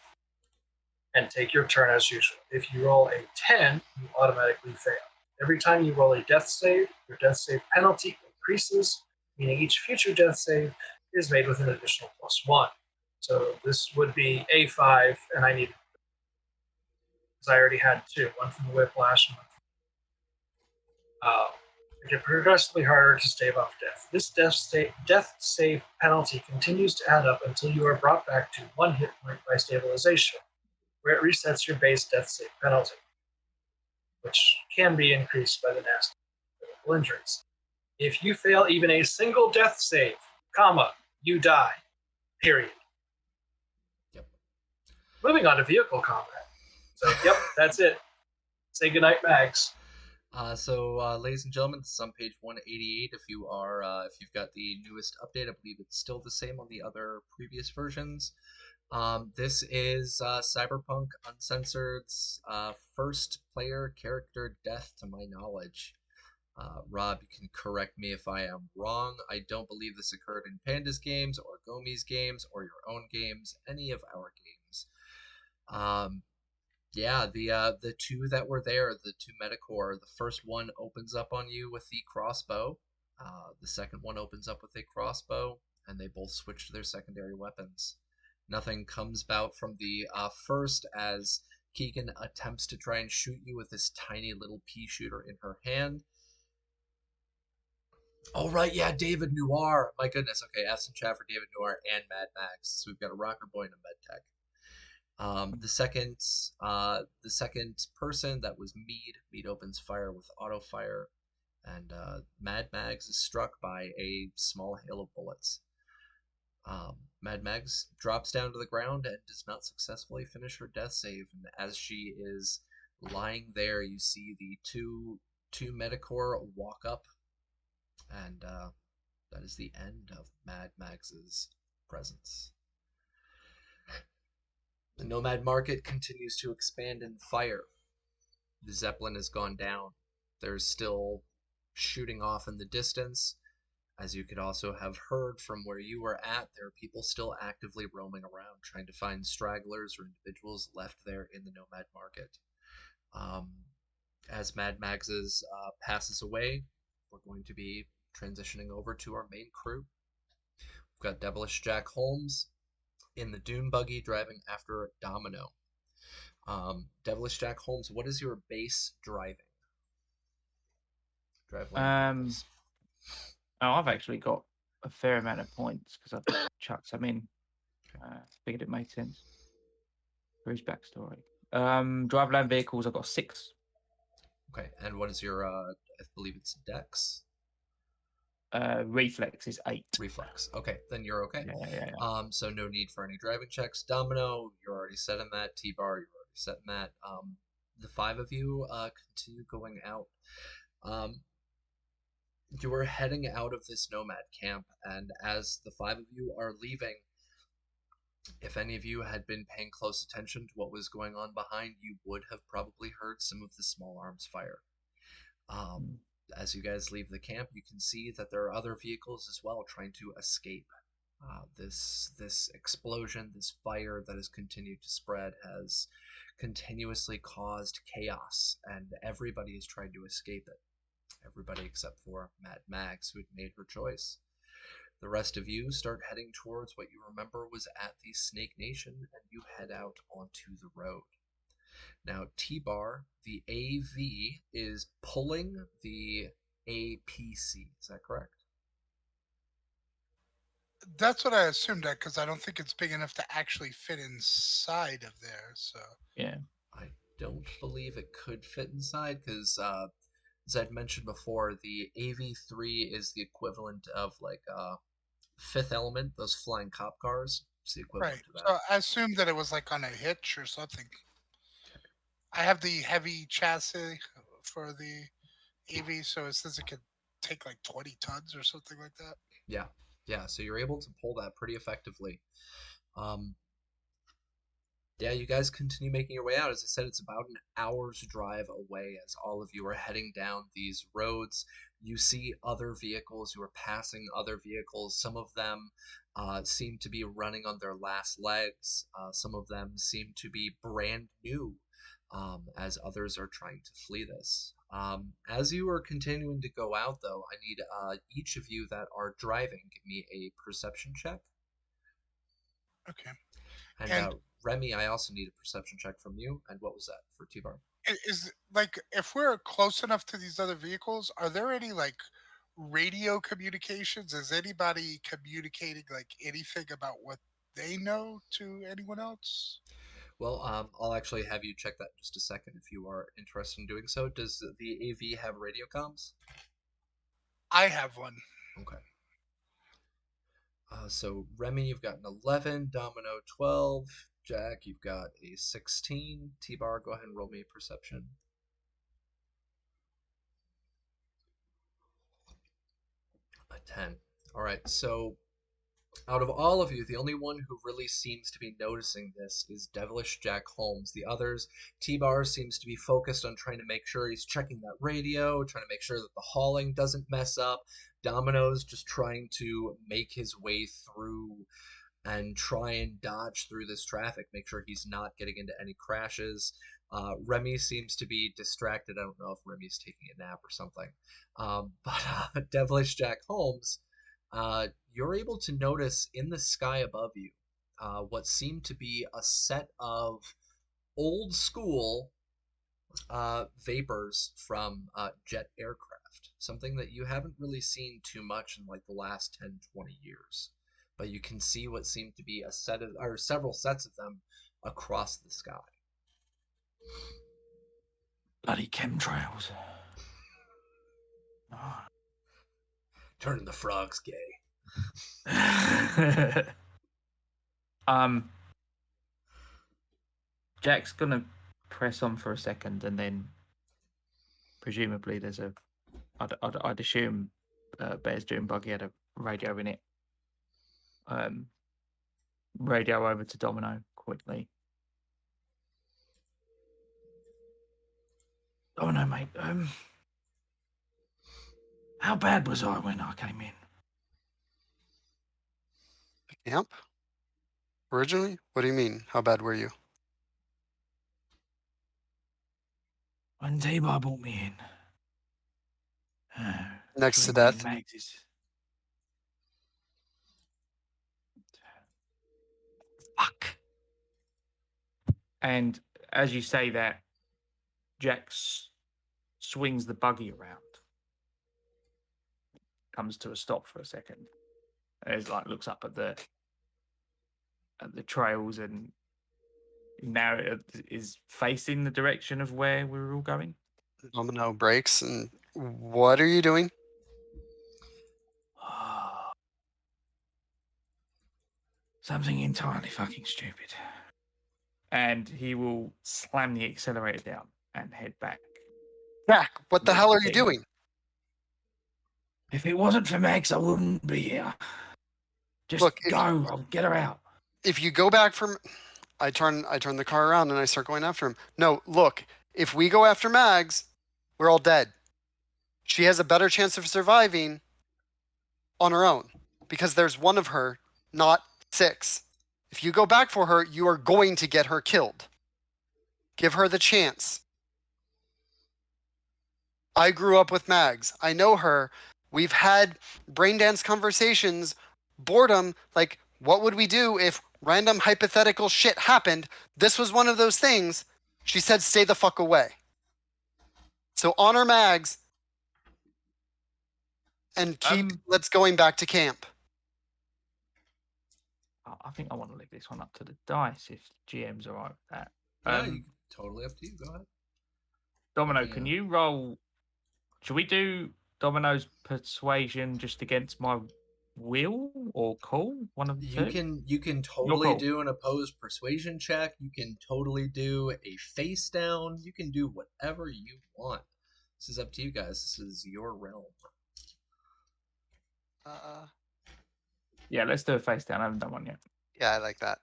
And take your turn as usual. If you roll a 10, you automatically fail. Every time you roll a death save, your death save penalty increases, meaning each future death save is made with an additional +1. So this would be a5, and I needed, because I already had 2, one from the whiplash and one from it gets progressively harder to stave off death. This death save penalty continues to add up until you are brought back to 1 hit point by stabilization, where it resets your base death save penalty, which can be increased by the nasty critical injuries. If you fail even a single death save, you die. Period. Yep. Moving on to vehicle combat. So, yep, that's it. Say goodnight, Mags. Ladies and gentlemen, this is on page 188. If you've got the newest update, I believe it's still the same on the other previous versions. This is Cyberpunk Uncensored's first player character death, to my knowledge. Rob, you can correct me if I am wrong. I don't believe this occurred in Panda's games or Gomi's games or your own games, any of our games. Yeah, the two that were there, the 2 Metacore, the first one opens up on you with the crossbow. The second one opens up with a crossbow, and they both switch to their secondary weapons. Nothing comes about from the first as Keegan attempts to try and shoot you with this tiny little pea shooter in her hand. Oh, right, yeah, David Noir. My goodness, okay, F some chat for David Noir and Mad Max. So we've got a rocker boy and a med tech. The second person, that was Mead. Mead opens fire with auto fire, and Mad Mags is struck by a small hail of bullets. Mad Mags drops down to the ground and does not successfully finish her death save. And as she is lying there, you see the two Metacore walk up, and that is the end of Mad Mags's presence. The Nomad market continues to expand and fire. The Zeppelin has gone down. There's still shooting off in the distance. As you could also have heard from where you were at, there are people still actively roaming around, trying to find stragglers or individuals left there in the Nomad market. As Mad Max's passes away, we're going to be transitioning over to our main crew. We've got Devilish Jack Holmes, in the dune buggy driving after Domino. Devilish Jack Holmes, what is your base driving? Drive land vehicles. I've actually got a fair amount of points because I've chucked some in. Figured it made sense for his backstory. Drive land vehicles, I've got 6. Okay, and what is your, I believe it's Dex? Reflex is 8. Reflex. Okay, then you're okay. Yeah. So no need for any driving checks. Domino, you're already set in that. T-Bar, you're already set in that. The 5 of you continue going out. You are heading out of this Nomad camp, and as the 5 of you are leaving, if any of you had been paying close attention to what was going on behind, you would have probably heard some of the small arms fire. As you guys leave the camp, you can see that there are other vehicles as well trying to escape. This explosion, this fire that has continued to spread, has continuously caused chaos, and everybody is trying to escape it. Everybody except for Mad Max, who had made her choice. The rest of you start heading towards what you remember was at the Snake Nation, and you head out onto the road. Now, T-Bar, the AV, is pulling the APC. Is that correct? That's what I assumed, that because I don't think it's big enough to actually fit inside of there. So Yeah. I don't believe it could fit inside because, as I'd mentioned before, the AV3 is the equivalent of like Fifth Element, those flying cop cars. It's the equivalent right. to that. So I assumed that it was like on a hitch or something. I have the heavy chassis for the AV, so it says it could take like 20 tons or something like that. Yeah. So you're able to pull that pretty effectively. Yeah, you guys continue making your way out. As I said, it's about an hour's drive away as all of you are heading down these roads. You see other vehicles, you are passing other vehicles. Some of them seem to be running on their last legs. Some of them seem to be brand new, as others are trying to flee this. As you are continuing to go out, though, I need each of you that are driving, give me a perception check. Okay. And Remy, I also need a perception check from you. And what was that for T-Bar? Is like, if we're close enough to these other vehicles, are there any like radio communications? Is anybody communicating like anything about what they know to anyone else? Well, I'll actually have you check that in just a second if you are interested in doing so. Does the AV have radio comms? I have one. Okay. So Remy, you've got an 11, Domino 12, Jack, you've got a 16. T-Bar, go ahead and roll me a perception. A 10. All right, so out of all of you, the only one who really seems to be noticing this is Devilish Jack Holmes. The others, T-Bar seems to be focused on trying to make sure he's checking that radio, trying to make sure that the hauling doesn't mess up. Domino's just trying to make his way through and try and dodge through this traffic, make sure he's not getting into any crashes. Remy seems to be distracted. I don't know if Remy's taking a nap or something. But Devilish Jack Holmes, you're able to notice in the sky above you what seem to be a set of old school vapors from jet aircraft, something that you haven't really seen too much in like the last 10, 20 years. But you can see what seem to be a set of, or several sets of them across the sky. Bloody chemtrails. Oh. Turning the frogs gay. Jack's gonna press on for a second, and then presumably there's a. I'd assume Bear's Doom Buggy had a radio in it. Radio over to Domino quickly. Domino, mate. How bad was I when I came in? Camp? Originally? What do you mean? How bad were you? When T-Bar brought me in. Next to between me death? and Mags is... fuck. And as you say that, Jack swings the buggy around. Comes to a stop for a second. And looks up at the trails and now is facing the direction of where we were all going. Domino breaks. And what are you doing? Something entirely fucking stupid. And he will slam the accelerator down and head back. Jack, what the hell are you Thing. doing? If it wasn't for Max, I wouldn't be here. Just Look, go. I'll get her out. If you go back from... I turn the car around and I start going after him. No, look, if we go after Mags, we're all dead. She has a better chance of surviving on her own because there's one of her, not 6. If you go back for her, you are going to get her killed. Give her the chance. I grew up with Mags. I know her. We've had brain dance conversations, boredom, like what would we do if random hypothetical shit happened? This was one of those things. She said, stay the fuck away. So honor Mags and keep let's going back to camp. I think I want to leave this one up to the dice if GM's all right with that. Yeah, totally up to you. Go ahead. Domino, can you roll? Should we do Domino's persuasion just against my will or call? One of the two? You can totally do an opposed persuasion check. You can totally do a face down. You can do whatever you want. This is up to you guys. This is your realm. Yeah, let's do a face down. I haven't done one yet. Yeah, I like that.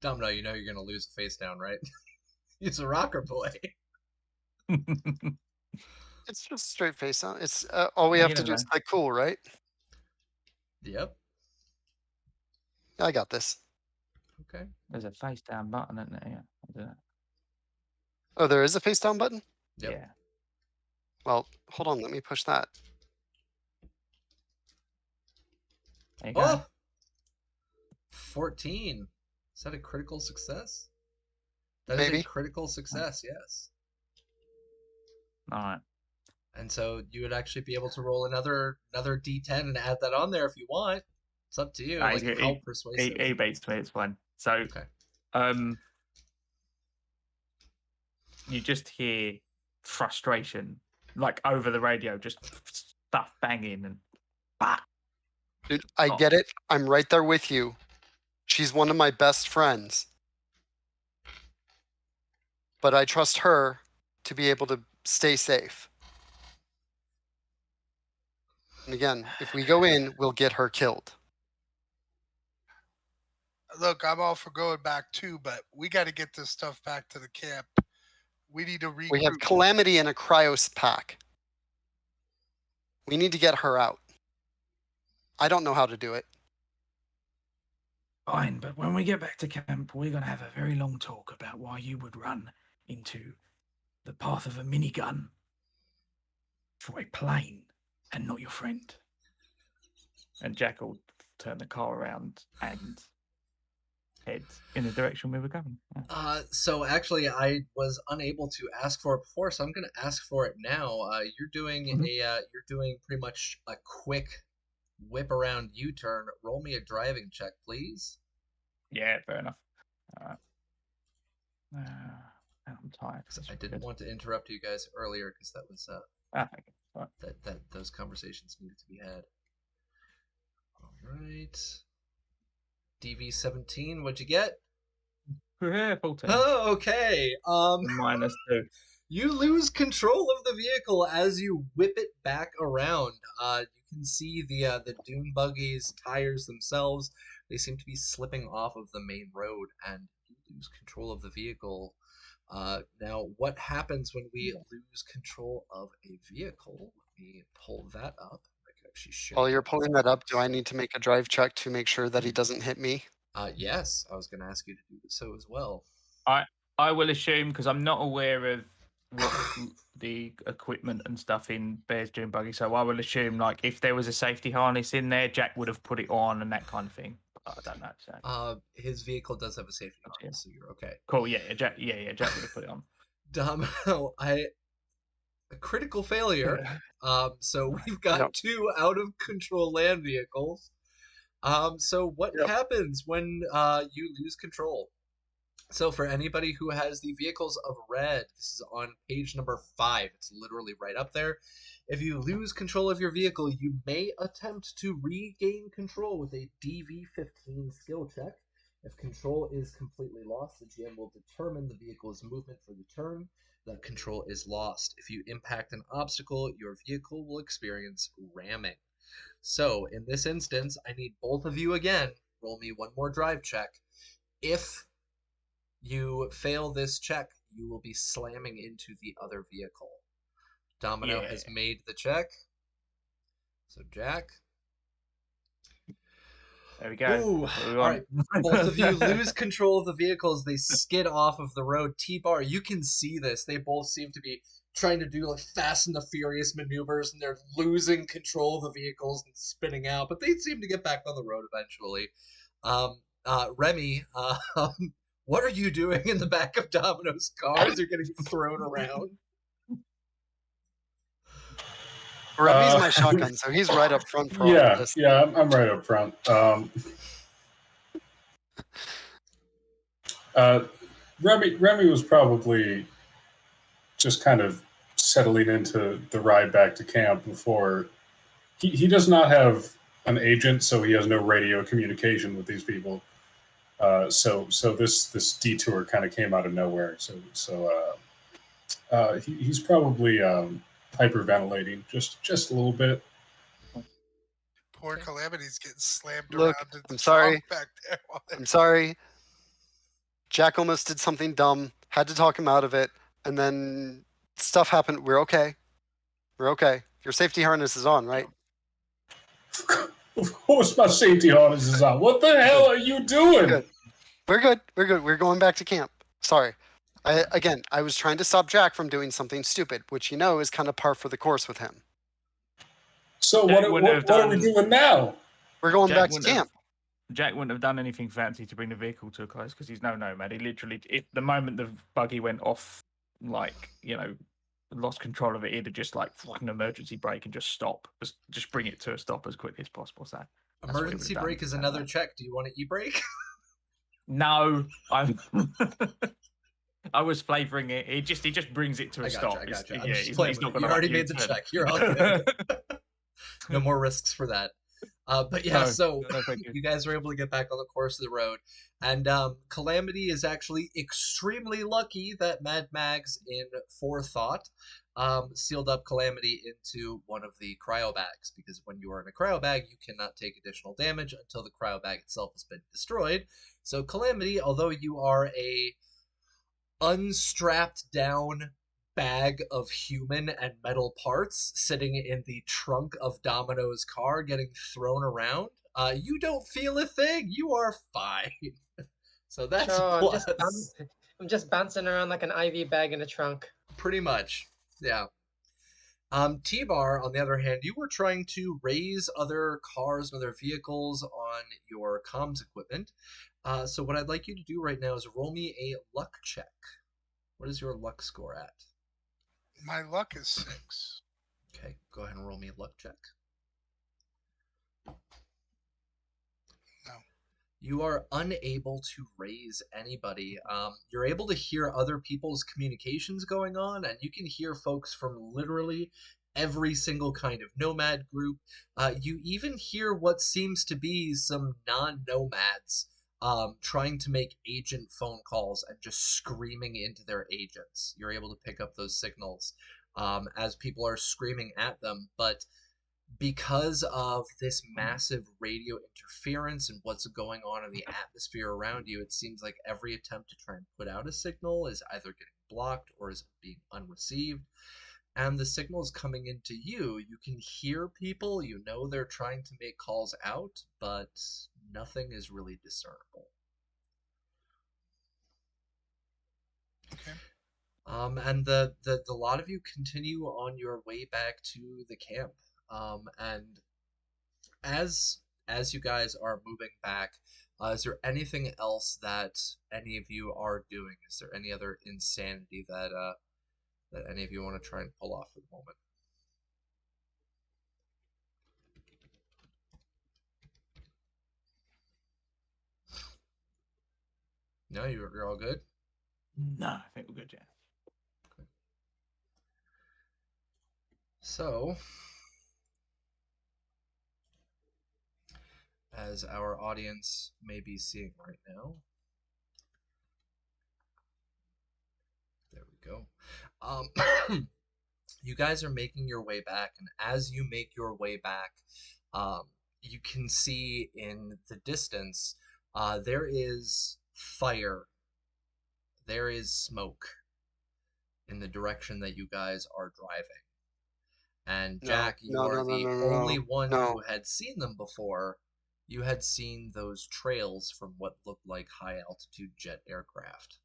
Domino, you know you're gonna lose a face down, right? He's a rocker boy. It's just straight face down. It's all we have to do is click cool, right? Yep. I got this. Okay. There's a face down button, isn't there? Yeah, I'll do that. Oh, there is a face down button? Yep. Yeah. Well, hold on. Let me push that. There you go. 14. Is that a critical success? That Maybe. is a critical success, yes. All right. And so you would actually be able to roll another D10 and add that on there if you want. It's up to you. Like how persuasive. He beats me. It's fine. So, you just hear frustration, like over the radio, just stuff banging and. Bah! Dude, I get it. I'm right there with you. She's one of my best friends. But I trust her to be able to stay safe. And again, if we go in, we'll get her killed. Look, I'm all for going back too, but we got to get this stuff back to the camp. We need to regroup. We have Calamity in a cryos pack. We need to get her out. I don't know how to do it. Fine, but when we get back to camp, we're going to have a very long talk about why you would run into the path of a minigun for a plane and not your friend. And Jack will turn the car around and head in the direction we were going. Yeah. So actually, I was unable to ask for it before, so I'm going to ask for it now. You're doing you're doing pretty much a quick whip around U-turn. Roll me a driving check, please. Yeah, fair enough. I'm tired. I didn't want to interrupt you guys earlier because that was that those conversations needed to be had. All right. DV17, what'd you get? Yeah, 14. Oh, okay. -2. You lose control of the vehicle as you whip it back around. You can see the dune buggy's tires themselves. They seem to be slipping off of the main road, and you lose control of the vehicle. Now, what happens when we lose control of a vehicle? Let me pull that up. I can actually show While you you're pulling that up, do I need to make a drive check to make sure that he doesn't hit me? Yes, I was going to ask you to do so as well. I will assume, because I'm not aware of what the equipment and stuff in Bear's dune buggy, so I will assume, like, if there was a safety harness in there, Jack would have put it on and that kind of thing. I don't know. So. His vehicle does have a safety That's harness, him. so you're okay. Cool. Yeah. Jack would have put it on. Domino, a critical failure. So we've got Yep. 2 out of control land vehicles. So what Yep. happens when you lose control? So for anybody who has the vehicles of red, this is on page number 5. It's literally right up there. If you lose control of your vehicle, you may attempt to regain control with a DV15 skill check. If control is completely lost, the GM will determine the vehicle's movement for the turn that control is lost. If you impact an obstacle, your vehicle will experience ramming. So in this instance, I need both of you again. Roll me one more drive check. If you fail this check, you will be slamming into the other vehicle. Domino has made the check. So Jack. There we go. Ooh, all right. Both of you lose control of the vehicles. They skid off of the road. T-Bar, you can see this. They both seem to be trying to do like Fast and the Furious maneuvers, and they're losing control of the vehicles and spinning out. But they seem to get back on the road eventually. Remy, what are you doing in the back of Domino's car as you're getting thrown around? Remy's my shotgun, so he's right up front for all of this. Yeah, I'm right up front. Remy was probably just kind of settling into the ride back to camp before. He does not have an agent, so he has no radio communication with these people. So this detour kind of came out of nowhere. He's probably hyperventilating just a little bit. Poor Calamity's getting slammed Look, around in the I'm sorry. trunk back there. I'm sorry. Jack almost did something dumb. Had to talk him out of it, and then stuff happened. We're okay. We're okay. Your safety harness is on, right? Of course, my safety harness is on. What the hell are you doing? Good. We're good. We're good. We're going back to camp. Sorry. I was trying to stop Jack from doing something stupid, which you know is kind of par for the course with him. So what are we doing now? We're going back to camp. Jack wouldn't have done anything fancy to bring the vehicle to a close because he's no nomad. He literally, the moment the buggy went off, like, lost control of it, he'd have just like fucking emergency brake and just stop. Just bring it to a stop as quickly as possible. So emergency brake is another check. Do you want to e-brake? No, I was flavoring it. He just brings it to a stop. I got you. He's not you already made the check. You're all good. No more risks for that. But yeah, so you guys were able to get back on the course of the road. And Calamity is actually extremely lucky that Mad Mags, in forethought, sealed up Calamity into one of the cryo bags. Because when you are in a cryo bag, you cannot take additional damage until the cryo bag itself has been destroyed. So Calamity, although you are a unstrapped down bag of human and metal parts sitting in the trunk of Domino's car getting thrown around, you don't feel a thing. You are fine. So that's a plus. I'm just bouncing around like an IV bag in a trunk. Pretty much, yeah. T-Bar, on the other hand, you were trying to raise other cars and other vehicles on your comms equipment. So what I'd like you to do right now is roll me a luck check. What is your luck score at? My luck is 6. Okay, go ahead and roll me a luck check. No. You are unable to raise anybody. You're able to hear other people's communications going on, and you can hear folks from literally every single kind of nomad group. You even hear what seems to be some non-nomads trying to make agent phone calls and just screaming into their agents. You're able to pick up those signals as people are screaming at them, but because of this massive radio interference and what's going on in the atmosphere around you, it seems like every attempt to try and put out a signal is either getting blocked or is being unreceived. And the signal is coming into you. You can hear people, you know they're trying to make calls out, but nothing is really discernible. Okay. And the lot of you continue on your way back to the camp. And as as you guys are moving back, is there anything else that any of you are doing? Is there any other insanity that any of you want to try and pull off for the moment? No, you're all good. No, I think we're good, yeah. So, as our audience may be seeing right now, there we go. You guys are making your way back, and as you make your way back, um, you can see in the distance there is fire, there is smoke in the direction that you guys are driving. And No, Jack, you no, are no, no, the no, only no, one who no. had seen them before. You had seen those trails from what looked like high altitude jet aircraft.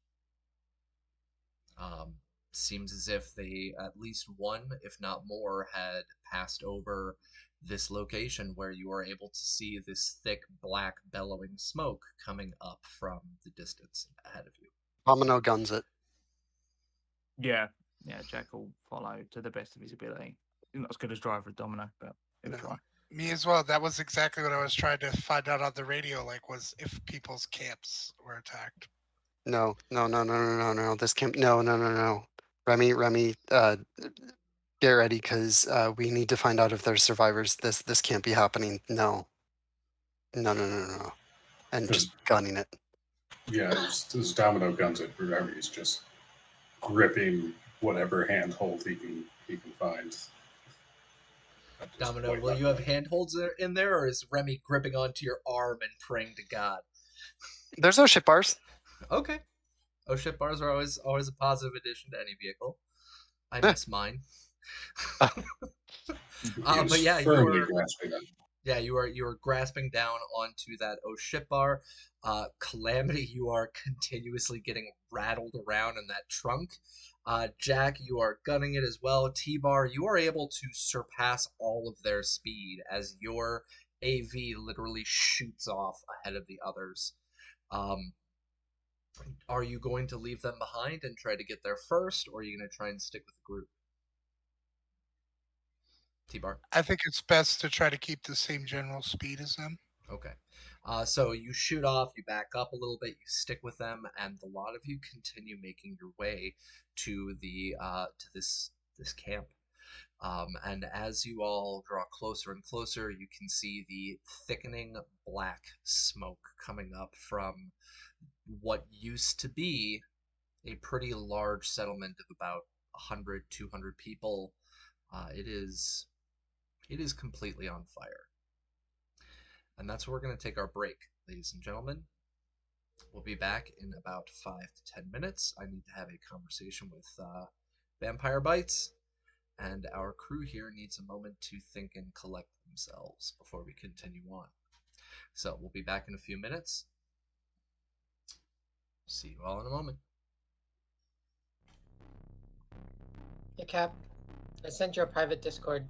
Um, Seems as if they, at least one, if not more, had passed over this location where you are able to see this thick, black, bellowing smoke coming up from the distance ahead of you. Domino guns it. Yeah, Jack will follow to the best of his ability. He's not as good as driver as Domino, but he'll No. try. Me as well. That was exactly what I was trying to find out on the radio. Like, was if people's camps were attacked. No, no, no, no, no, no, no. This can't. No, no, no, no. Remy, get ready, because we need to find out if there's survivors. This can't be happening. No, no, no, no, no. And As, just gunning it. yeah, as Domino guns it, remember he's just gripping whatever handhold he can find. Just Domino, point will you have weapon. handholds in there, or is Remy gripping onto your arm and praying to God? There's no ship bars. Okay. Oh, ship bars are always a positive addition to any vehicle. I Eh. miss mine. He But is yeah, firmly grasping it. you are grasping down onto that ship bar. Calamity, you are continuously getting rattled around in that trunk. Jack, you are gunning it as well. T-Bar, you are able to surpass all of their speed as your AV literally shoots off ahead of the others. Um, are you going to leave them behind and try to get there first, or are you going to try and stick with the group? T-Bar. I think it's best to try to keep the same general speed as them. Okay. So you shoot off, you back up a little bit, you stick with them, and a lot of you continue making your way to the to this camp. And as you all draw closer and closer, you can see the thickening black smoke coming up from what used to be a pretty large settlement of about 100, 200 people. It is completely on fire. And that's where we're going to take our break, ladies and gentlemen. We'll be back in about 5 to 10 minutes. I need to have a conversation with Vampire Bites, and our crew here needs a moment to think and collect themselves before we continue on. So we'll be back in a few minutes. See you all in a moment. Hey, Cap. I sent you a private Discord.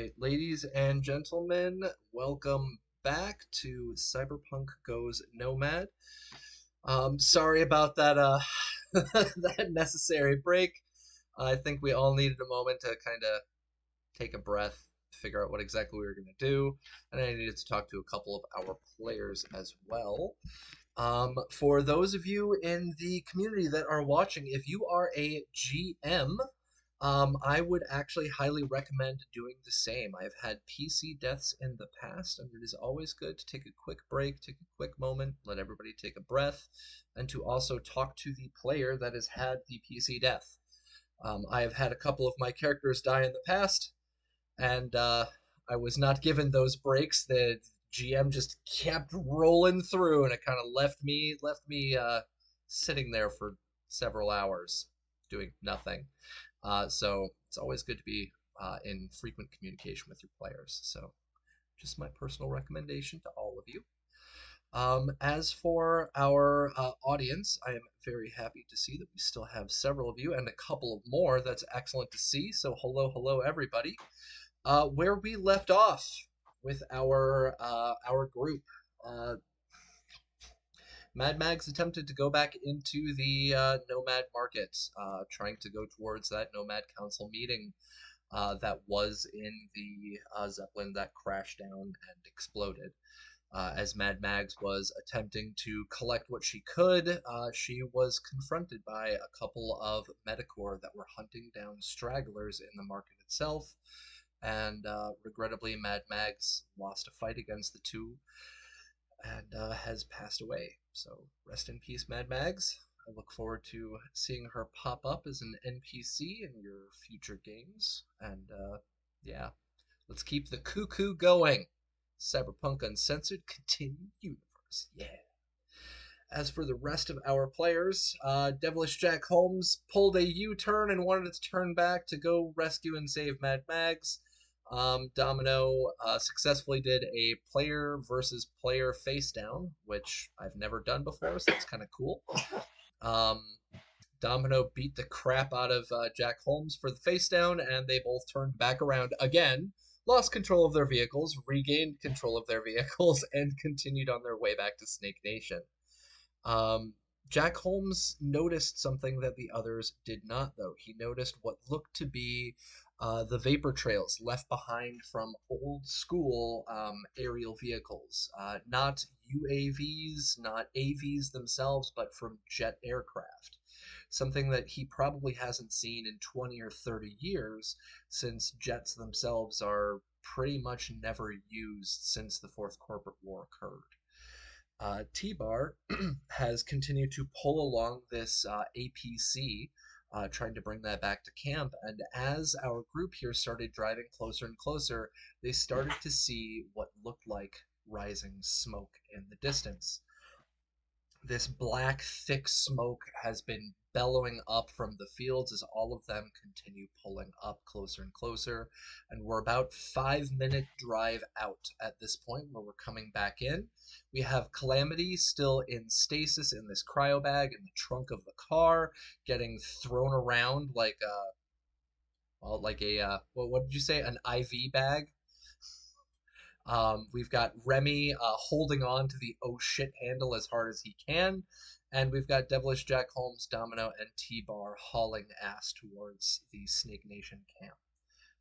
right, ladies and gentlemen, welcome back to Cyberpunk Goes Nomad. Sorry about that that necessary break. I think we all needed a moment to kind of take a breath, figure out what exactly we were going to do, and I needed to talk to a couple of our players as well. For those of you in the community that are watching, if you are a GM, I would actually highly recommend doing the same. I've had PC deaths in the past, and it is always good to take a quick break, take a quick moment, let everybody take a breath, and to also talk to the player that has had the PC death. I have had a couple of my characters die in the past, and I was not given those breaks. The GM just kept rolling through, and it kind of left me sitting there for several hours doing nothing. So it's always good to be in frequent communication with your players. So just my personal recommendation to all of you. As for our audience, I am very happy to see that we still have several of you and a couple of more. That's excellent to see. So hello, everybody. Where we left off with our group, uh, Mad Mags attempted to go back into the Nomad market, trying to go towards that Nomad Council meeting that was in the Zeppelin that crashed down and exploded. As Mad Mags was attempting to collect what she could, she was confronted by a couple of Medicorps that were hunting down stragglers in the market itself, and regrettably, Mad Mags lost a fight against the two and has passed away. So rest in peace, Mad Mags. I look forward to seeing her pop up as an NPC in your future games. And yeah, let's keep the cuckoo going. Cyberpunk Uncensored Continued Universe. Yeah. As for the rest of our players, Devilish Jack Holmes pulled a U-turn and wanted to turn back to go rescue and save Mad Mags. Domino successfully did a player versus player face down, which I've never done before, so that's kind of cool. Domino beat the crap out of Jack Holmes for the face down, and they both turned back around again, lost control of their vehicles, regained control of their vehicles, and continued on their way back to Snake Nation. Jack Holmes noticed something that the others did not, though. He noticed what looked to be the vapor trails left behind from old school aerial vehicles. Not UAVs, not AVs themselves, but from jet aircraft. Something that he probably hasn't seen in 20 or 30 years, since jets themselves are pretty much never used since the Fourth Corporate War occurred. T-Bar has continued to pull along this APC, trying to bring that back to camp. And as our group here started driving closer and closer, they started to see what looked like rising smoke in the distance. This black, thick smoke has been bellowing up from the fields as all of them continue pulling up closer and closer. And we're about 5-minute drive out at this point where we're coming back in. We have Calamity still in stasis in this cryo bag in the trunk of the car, getting thrown around like what did you say? An IV bag? We've got Remy holding on to the oh shit handle as hard as he can. And we've got Devilish Jack Holmes, Domino, and T-Bar hauling ass towards the Snake Nation camp.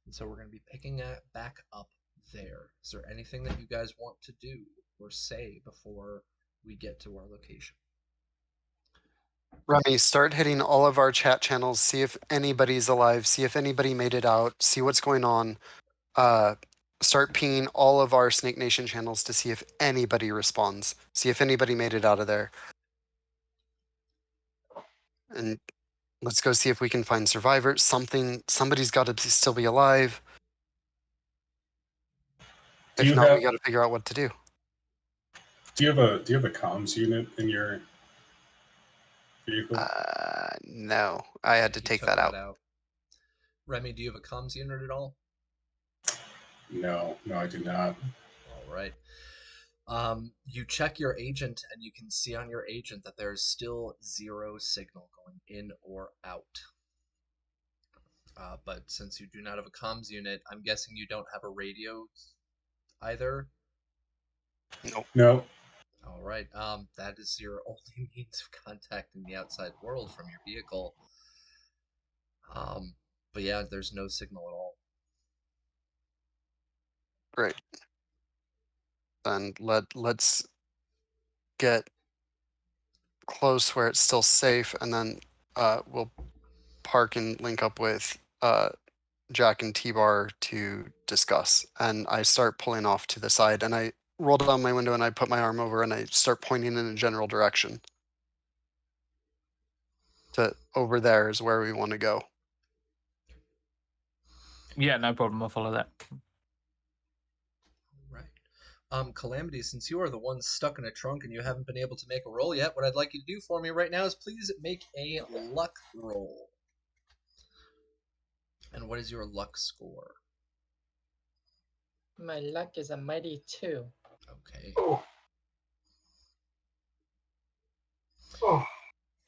And so we're going to be picking it back up there. Is there anything that you guys want to do or say before we get to our location? Remy, start hitting all of our chat channels, see if anybody's alive, see if anybody made it out, see what's going on. Start pinging all of our Snake Nation channels to see if anybody responds. See if anybody made it out of there. And let's go see if we can find survivors. Somebody's got to still be alive. If not, we got to figure out what to do. Do you have a comms unit in your vehicle? No, I had to take that out. Remy, do you have a comms unit at all? No, I do not. All right. You check your agent, and you can see on your agent that there's still 0 signal going in or out. But since you do not have a comms unit, I'm guessing you don't have a radio either. Nope. No. All right. That is your only means of contacting the outside world from your vehicle. But yeah, there's no signal at all. Great. Then let's get close where it's still safe, and then we'll park and link up with Jack and T-Bar to discuss. And I start pulling off to the side, and I roll down my window and I put my arm over and I start pointing in a general direction. To over there is where we want to go. Yeah, no problem. I'll follow that. Right. Calamity, since you are the one stuck in a trunk and you haven't been able to make a roll yet, what I'd like you to do for me right now is please make a luck roll. And what is your luck score? My luck is a mighty 2. Okay. Oh. Oh.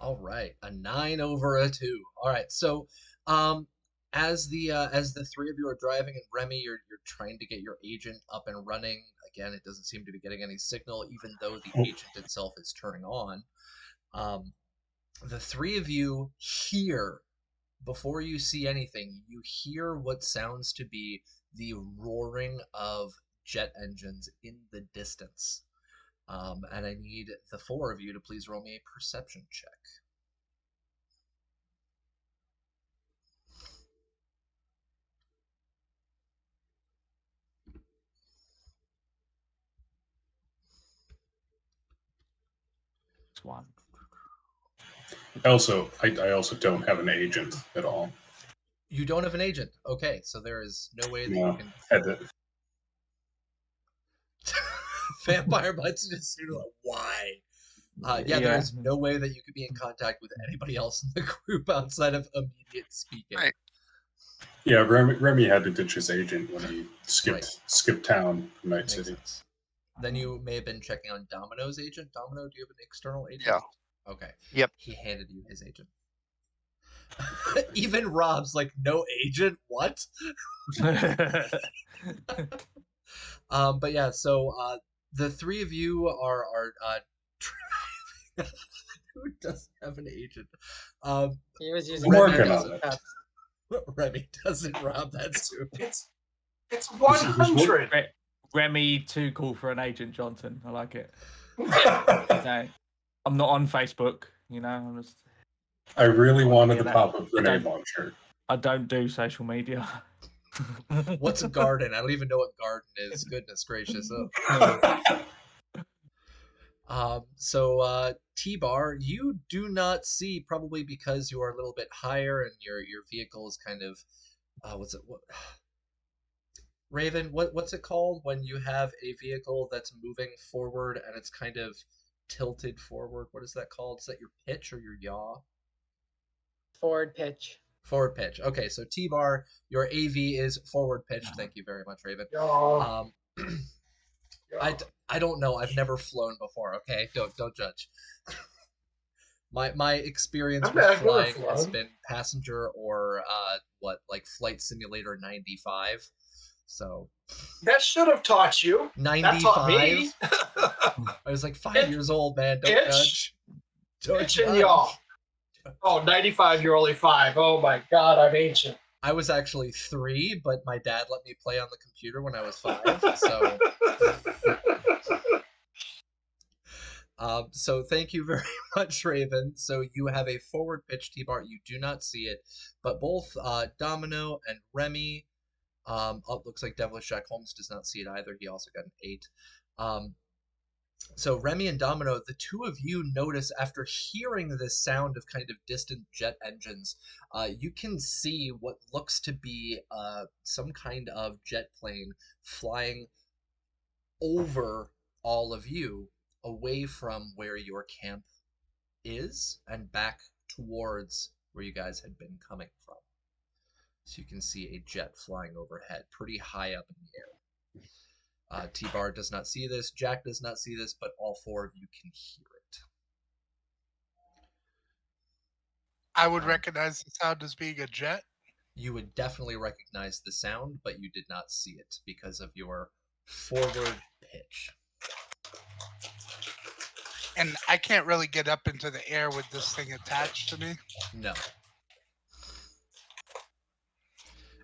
All right, a 9 over a 2. All right, so as the three of you are driving, and Remy, you're trying to get your agent up and running. Again, it doesn't seem to be getting any signal, even though the agent itself is turning on. The three of you hear, before you see anything, you hear what sounds to be the roaring of jet engines in the distance. And I need the four of you to please roll me a perception check. It's 1. I also don't have an agent at all. You don't have an agent. Okay, so there is no way that you No, can. had to. Vampire Butts just sort of like, why? Yeah, there is no way that you could be in contact with anybody else in the group outside of immediate speaking. Right. Yeah, Remy had to ditch his agent when he skipped town from Night Makes City. sense. Then you may have been checking on Domino's agent. Domino, do you have an external agent? Yeah. Okay. Yep. He handed you his agent. Even Rob's like, no agent? What? But yeah, so the three of you are who doesn't have an agent? He was using I'm Remy working doesn't. on it. Remy doesn't, Rob. That's true. It's 100. Remy, too cool for an agent, Johnson. I like it. I'm not on Facebook, you know. I'm just. I really wanted to pop a grenade launcher. I don't do social media. What's a garden? I don't even know what garden is. Goodness gracious. So T-Bar, you do not see, probably because you are a little bit higher and your vehicle is kind of Raven, what's it called when you have a vehicle that's moving forward and it's kind of tilted forward? What is that called? Is that your pitch or your yaw? Forward pitch. Forward pitch. Okay, so T-Bar, your AV is forward pitch. Thank you very much, Raven. I don't know. I've never flown before. Okay, don't judge. My experience with flying has been passenger or like Flight Simulator 95. So that should have taught you. 95. That taught me. I was like 5 years old, man. Don't judge. Don't judge. Y'all. Oh, 95, you're only 5. Oh my God, I'm ancient. I was actually 3, but my dad let me play on the computer when I was 5. So. So thank you very much, Raven. So you have a forward pitch T-bar. You do not see it, but both Domino and Remy. Looks like Devilish Jack Holmes does not see it either. He also got an 8. So Remy and Domino, the two of you notice after hearing this sound of kind of distant jet engines, you can see what looks to be some kind of jet plane flying over all of you, away from where your camp is and back towards where you guys had been coming from. So you can see a jet flying overhead, pretty high up in the air. T-Bar does not see this, Jack does not see this, but all four of you can hear it. I would recognize the sound as being a jet. You would definitely recognize the sound, but you did not see it because of your forward pitch. And I can't really get up into the air with this thing attached to me. No.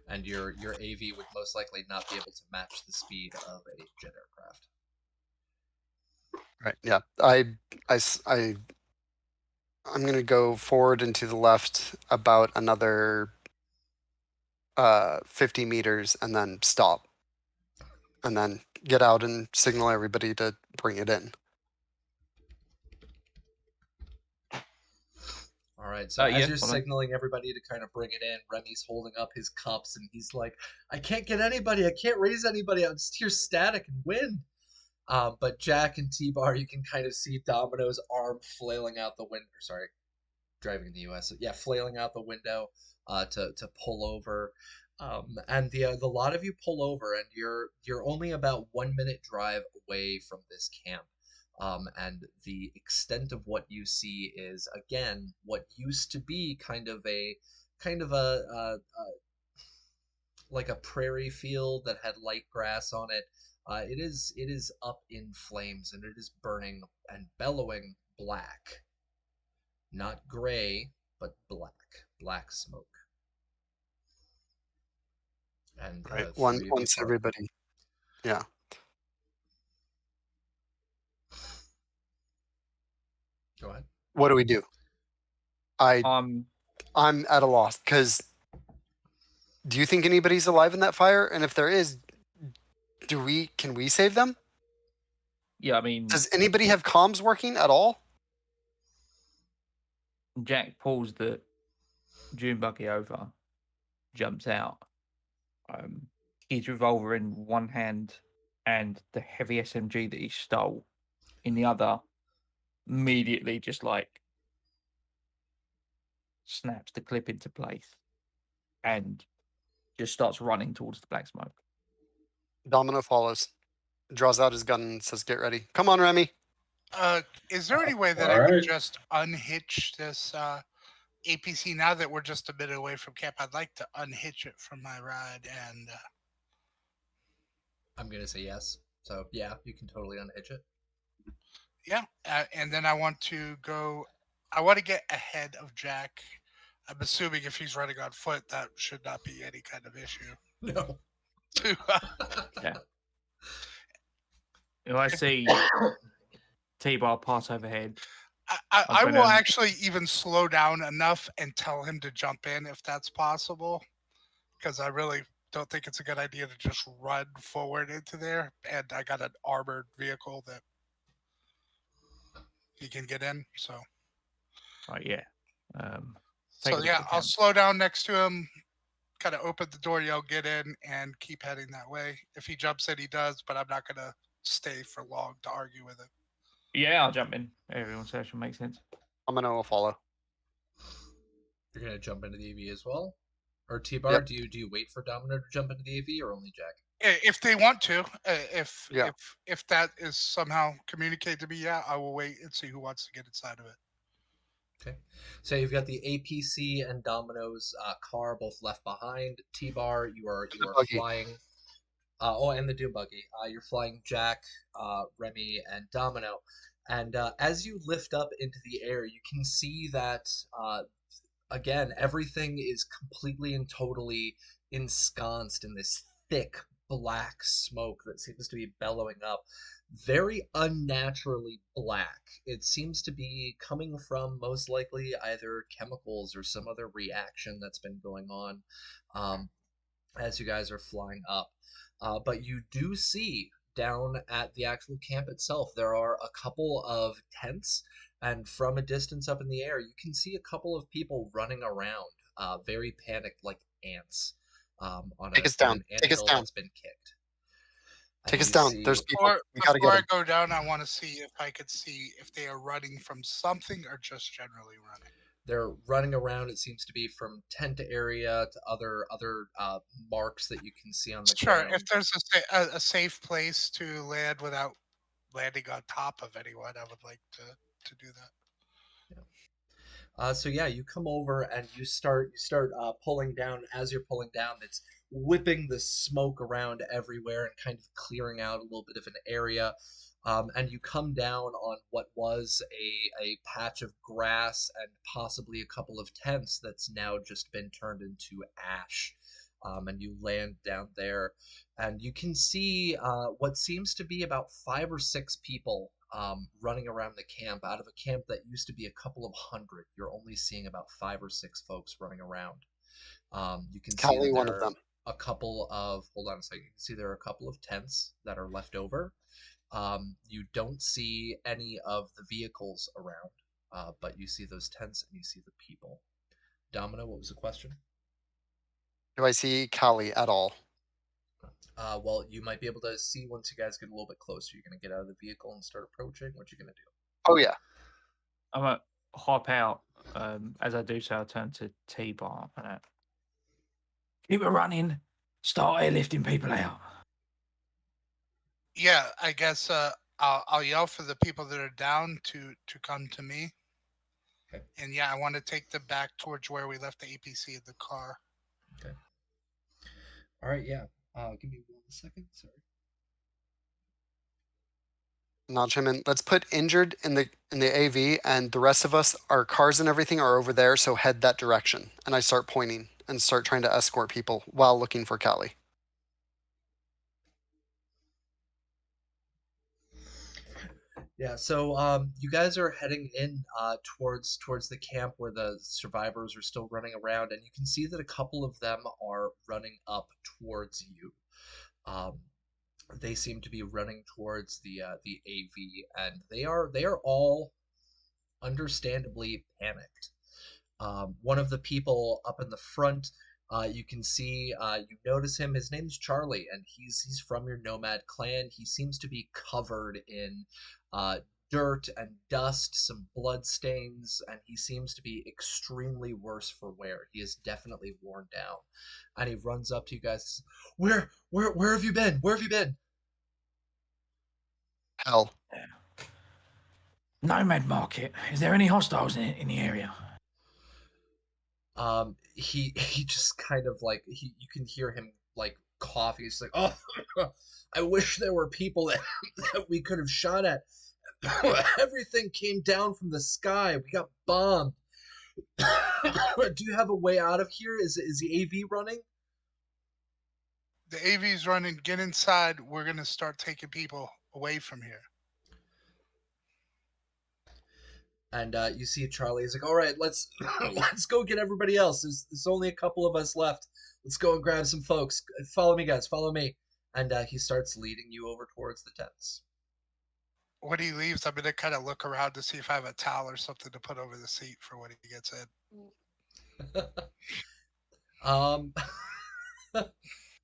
And your AV would most likely not be able to match the speed of a jet aircraft. Right. Yeah. I'm going to go forward and to the left about another 50 meters and then stop. And then get out and signal everybody to bring it in. All right, so Yeah, as you're follow. signaling everybody to kind of bring it in, Remy's holding up his cups and he's like, I can't get anybody, I can't raise anybody, I'm just hear static and wind. But Jack and T-Bar, you can kind of see Domino's arm flailing out the window. Sorry, driving in the U.S. Yeah, flailing out the window to pull over. And the lot of you pull over, and you're only about 1 minute drive away from this camp. And the extent of what you see is again what used to be kind of a like a prairie field that had light grass on it. It is up in flames and it is burning and bellowing black, not gray, but black smoke. And Right. three of you Once park. everybody. Yeah. Go ahead. What do we do? I'm at a loss because do you think anybody's alive in that fire? And if there is, can we save them? Yeah, I mean, Does anybody have comms working at all? Jack pulls the dune buggy over, jumps out, his revolver in one hand and the heavy SMG that he stole in the other, immediately just like snaps the clip into place and just starts running towards the black smoke. Domino follows, draws out his gun and says, "Get ready. Come on, Remy." Is there any way that All I could right. just unhitch this APC now that we're just a bit away from camp? I'd like to unhitch it from my ride and. I'm gonna say yes. So yeah, you can totally unhitch it. Yeah, and then I want to go. I want to get ahead of Jack. I'm assuming if he's running on foot, that should not be any kind of issue. No. To, Yeah. If I see T-Bar pass overhead, I will actually even slow down enough and tell him to jump in if that's possible, because I really don't think it's a good idea to just run forward into there. And I got an armored vehicle that he can get in. So. Right. Yeah. So yeah, I'll slow down next to him, kind of open the door, yell, "Get in," and keep heading that way. If he jumps in, he does, but I'm not gonna stay for long to argue with him. Yeah, I'll jump in. Everyone's session makes sense. I'm gonna follow. You're gonna jump into the AV as well, or T-Bar? Yep. Do you wait for Domino to jump into the AV, or only Jack? If they want to, if that is somehow communicated to me, yeah, I will wait and see who wants to get inside of it. Okay, so you've got the APC and Domino's car both left behind. T-Bar, you are flying. And the Doom Buggy. You're flying Jack, Remy, and Domino. And as you lift up into the air, you can see that, again, everything is completely and totally ensconced in this thick black smoke that seems to be bellowing up. Very unnaturally black. It seems to be coming from most likely either chemicals or some other reaction that's been going on as you guys are flying up. But you do see down at the actual camp itself, there are a couple of tents, and from a distance up in the air, you can see a couple of people running around, very panicked like ants, on Take us down. Take us down. That's been kicked. Take us down. There's people. We gotta Before get I go down, I want to see if I could see if they are running from something or just generally running. They're running around. It seems to be from tent area to other marks that you can see on the ground. Sure, if there's a safe place to land without landing on top of anyone, I would like to do that. So yeah, you come over and you start pulling down. As you're pulling down, it's whipping the smoke around everywhere and kind of clearing out a little bit of an area. And you come down on what was a patch of grass and possibly a couple of tents that's now just been turned into ash. And you land down there, and you can see what seems to be about 5 or 6 people running around the camp. Out of a camp that used to be a couple of hundred, you're only seeing about 5 or 6 folks running around. You can see Callie, that one there of are them. a couple of, hold on a second, you can see there are a couple of tents that are left over. You don't see any of the vehicles around, but you see those tents and you see the people. Domino, what was the question? Do I see Callie at all? Well, you might be able to see once you guys get a little bit closer. You're gonna get out of the vehicle and start approaching. What you gonna do? Oh yeah. I'm gonna hop out. As I do so, I turn to T-Bar and keep it running. Start airlifting people out. Yeah, I guess I'll yell for the people that are down to come to me. Okay. And yeah, I want to take them back towards where we left the APC in the car. Okay. All right. Yeah. Give me 1 second. Sorry. And I'll chime in. Let's put injured in the AV, and the rest of us, our cars and everything are over there. So head that direction. And I start pointing and start trying to escort people while looking for Callie. Yeah. So you guys are heading in towards the camp where the survivors are still running around, and you can see that a couple of them are running up towards you. Um, they seem to be running towards the AV, and they are all understandably panicked. One of the people up in the front, you can see, you notice him. His name's Charlie, and he's from your Nomad clan. He seems to be covered in uh, dirt and dust, some blood stains, and he seems to be extremely worse for wear. He is definitely worn down, and he runs up to you guys. Where have you been? Where have you been? Hell. Nomad market. Is there any hostiles in the area? He just kind of like you can hear him like coughing. He's like, oh, I wish there were people that, that we could have shot at. Everything came down from the sky. We got bombed. Do you have a way out of here? Is the AV running? The AV's running. Get inside. We're gonna start taking people away from here. And you see Charlie. He's like, all right, let's let's go get everybody else. There's only a couple of us left. Let's go and grab some folks. Follow me, guys. Follow me. And he starts leading you over towards the tents. When he leaves, I'm gonna kind of look around to see if I have a towel or something to put over the seat for when he gets in. um,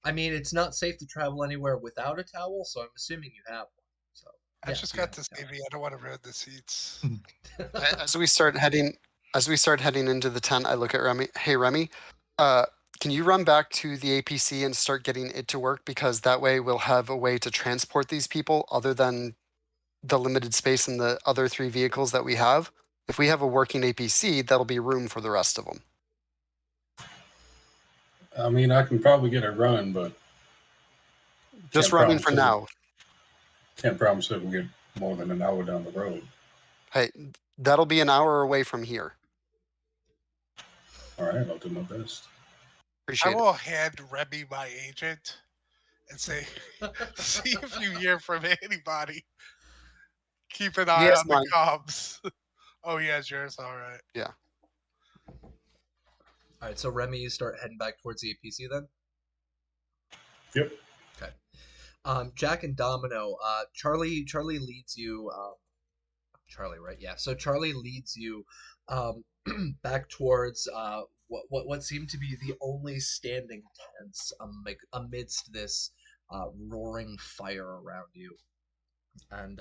I mean, it's not safe to travel anywhere without a towel, so I'm assuming you have one. So I yes, just you got have this a towel. AV. I don't want to ruin the seats. As we start heading into the tent, I look at Remy. Hey Remy, uh, can you run back to the APC and start getting it to work? Because that way we'll have a way to transport these people other than the limited space in the other 3 vehicles that we have. If we have a working APC, that'll be room for the rest of them. I mean, I can probably get it running, but Just can't running for promise it. now. Can't promise it will get more than an hour down the road. Hey, that'll be an hour away from here. All right, I'll do my best. I Appreciate it. will hand Remy my agent and say, see if you hear from anybody. Keep an He eye has on the mine. comms. Oh, yeah, it's yours. All right. Yeah. All right, so Remy, you start heading back towards the APC then. Yep. Okay. Jack and Domino. Charlie leads you. Charlie, right? Yeah. So Charlie leads you um, back towards what seemed to be the only standing tents like amidst this roaring fire around you. And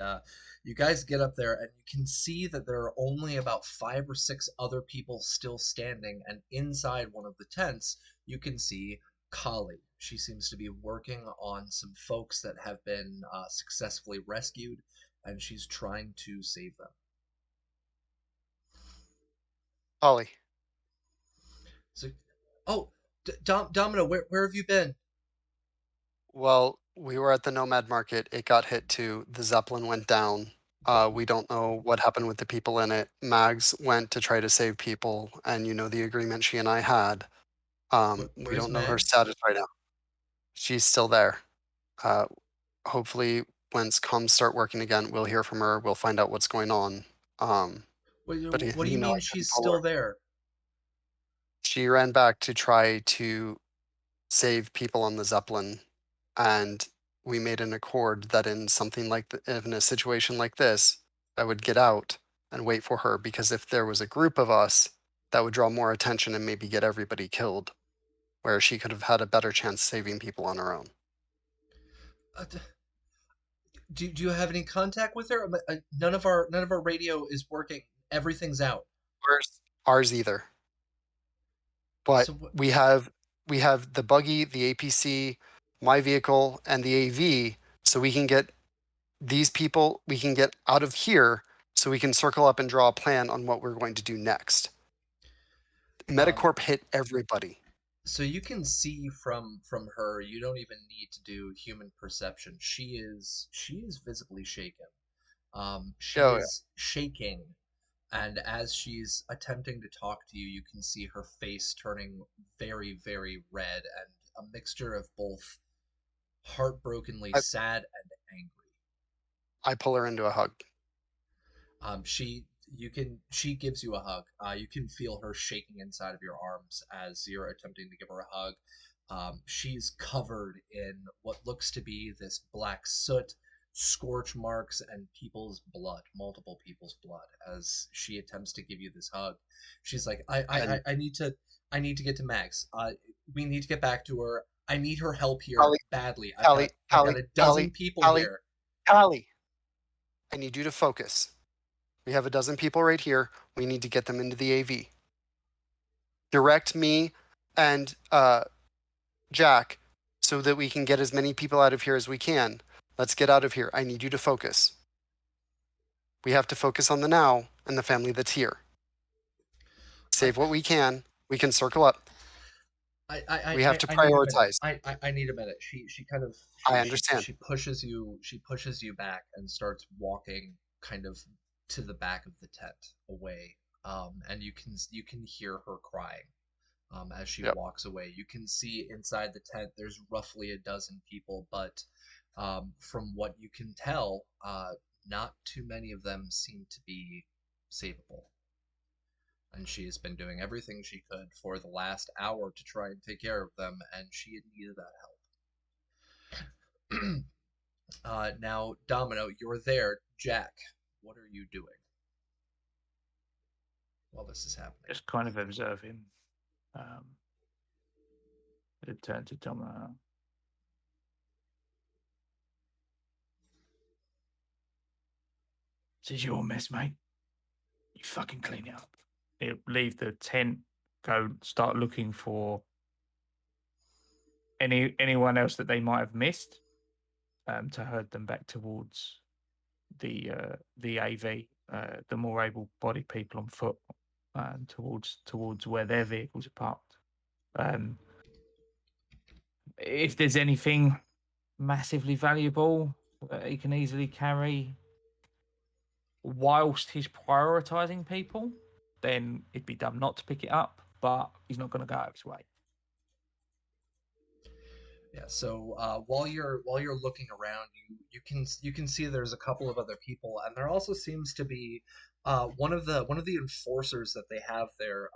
you guys get up there, and you can see that there are only about 5 or 6 other people still standing. And inside one of the tents, you can see Kali. She seems to be working on some folks that have been successfully rescued, and she's trying to save them. Ollie. So, oh, Domino, where have you been? Well, we were at the Nomad market. It got hit too. The Zeppelin went down. We don't know what happened with the people in it. Mags went to try to save people, and you know the agreement she and I had. We Where's don't know her Mags? status right now. She's still there. Uh, Hopefully, once comms start working again, we'll hear from her. We'll find out what's going on. But What do you I mean couldn't she's follow her. still there? She ran back to try to save people on the Zeppelin, and we made an accord that in something like in a situation like this, I would get out and wait for her because if there was a group of us, that would draw more attention and maybe get everybody killed, where she could have had a better chance saving people on her own. Do you have any contact with her? None of our radio is working. Everything's out. Ours either. But So what? we have the buggy, the APC, my vehicle, and the AV, so we can get these people, we can get out of here, so we can circle up and draw a plan on what we're going to do next. Um, Metacorp hit everybody. so you can see from her. You don't even need to do human perception. She is visibly shaken. She Oh yeah. is shaking, and as she's attempting to talk to you, you can see her face turning very, very red and a mixture of both heartbrokenly I, sad and angry. I pull her into a hug. She you can she gives you a hug. You can feel her shaking inside of your arms as you're attempting to give her a hug. She's covered in what looks to be this black soot, scorch marks, and people's blood, multiple people's blood, as she attempts to give you this hug. She's like, And I need to get to Max. We need to get back to her. I need her help here Callie, badly. Callie, I've got Callie, a dozen Callie, people Callie, here. Callie, I need you to focus. We have a dozen people right here. We need to get them into the AV. Direct me and Jack so that we can get as many people out of here as we can. Let's get out of here. I need you to focus. We have to focus on the now and the family that's here. I, Save what we can. We can circle up. We have to I need a minute. prioritize. I need a minute. She kind of I understand. she pushes you back and starts walking kind of to the back of the tent away. And you can hear her crying as she Yep. walks away. You can see inside the tent there's roughly a dozen people, but from what you can tell, not too many of them seem to be savable, and she has been doing everything she could for the last hour to try and take care of them, and she needed that help. Now, Domino, you're there. Jack, what are you doing while this is happening? Just kind of observing. It turned to Domino. This is your mess, mate. You fucking clean it up. He'll leave the tent, go start looking for anyone else that they might have missed, to herd them back towards the AV, the more able-bodied people on foot, towards where their vehicles are parked. If there's anything massively valuable that he can easily carry whilst he's prioritizing people, then it'd be dumb not to pick it up, but he's not going to go out of his way. Yeah. So while you're looking around, you can see there's a couple of other people, and there also seems to be one of the enforcers that they have there.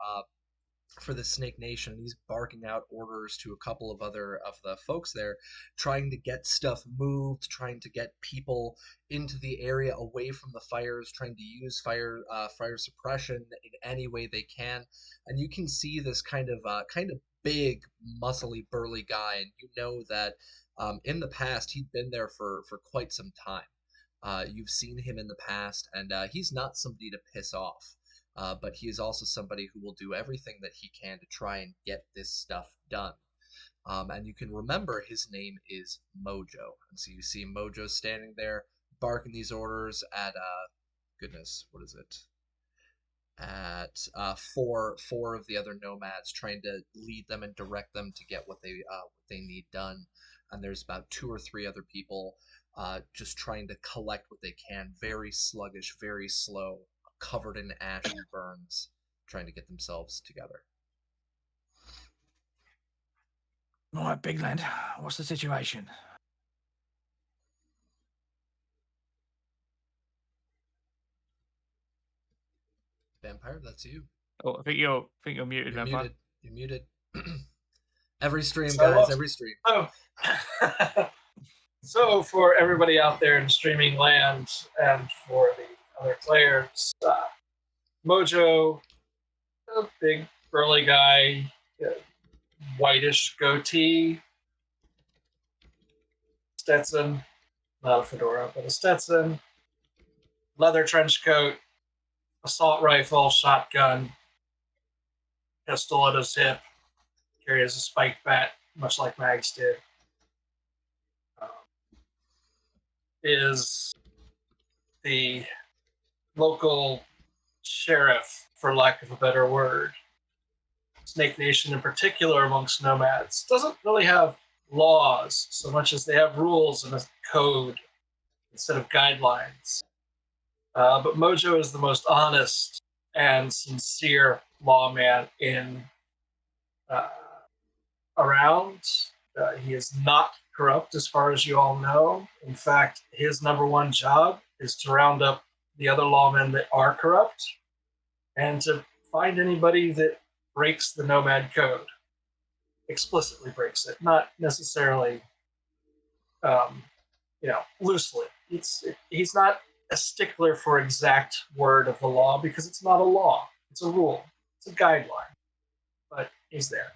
For the Snake Nation. He's barking out orders to a couple of other of the folks there, trying to get stuff moved, trying to get people into the area away from the fires, trying to use fire suppression in any way they can. And you can see this kind of big, muscly, burly guy, and you know that in the past he'd been there for quite some time. You've seen him in the past, and he's not somebody to piss off. But he is also somebody who will do everything that he can to try and get this stuff done. And you can remember his name is Mojo. And so you see Mojo standing there barking these orders at, goodness, what is it? at four of the other nomads, trying to lead them and direct them to get what they need done. And there's about 2 or 3 other people just trying to collect what they can, very sluggish, very slow, covered in ash and burns, trying to get themselves together. All right, Big Land, what's the situation? Vampire, that's you. Oh, I think you're muted, You're Vampire. muted. You're muted. Every stream, So guys. Every stream. So for everybody out there in streaming land and for the other players, Mojo, a big burly guy, whitish goatee, Stetson, not a fedora, but a Stetson, leather trench coat, assault rifle, shotgun, pistol at his hip, carries a spiked bat, much like Mags did. Is the local sheriff, for lack of a better word. Snake Nation, in particular, amongst nomads, doesn't really have laws so much as they have rules and a code instead of guidelines. But Mojo is the most honest and sincere lawman in around. He is not corrupt, as far as you all know. In fact, his number one job is to round up the other lawmen that are corrupt and to find anybody that breaks the Nomad code, explicitly breaks it, not necessarily, loosely. He's not a stickler for exact word of the law because it's not a law. It's a rule. It's a guideline. But he's there.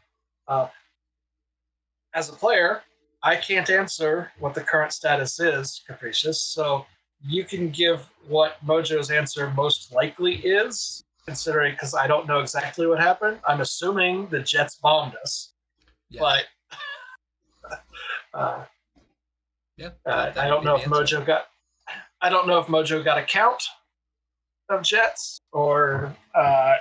As a player, I can't answer what the current status is, Capricious, so you can give what Mojo's answer most likely is, considering, because I don't know exactly what happened. I'm assuming the Jets bombed us, Yes. but I don't know if Mojo got. I don't know if Mojo got a count of Jets, or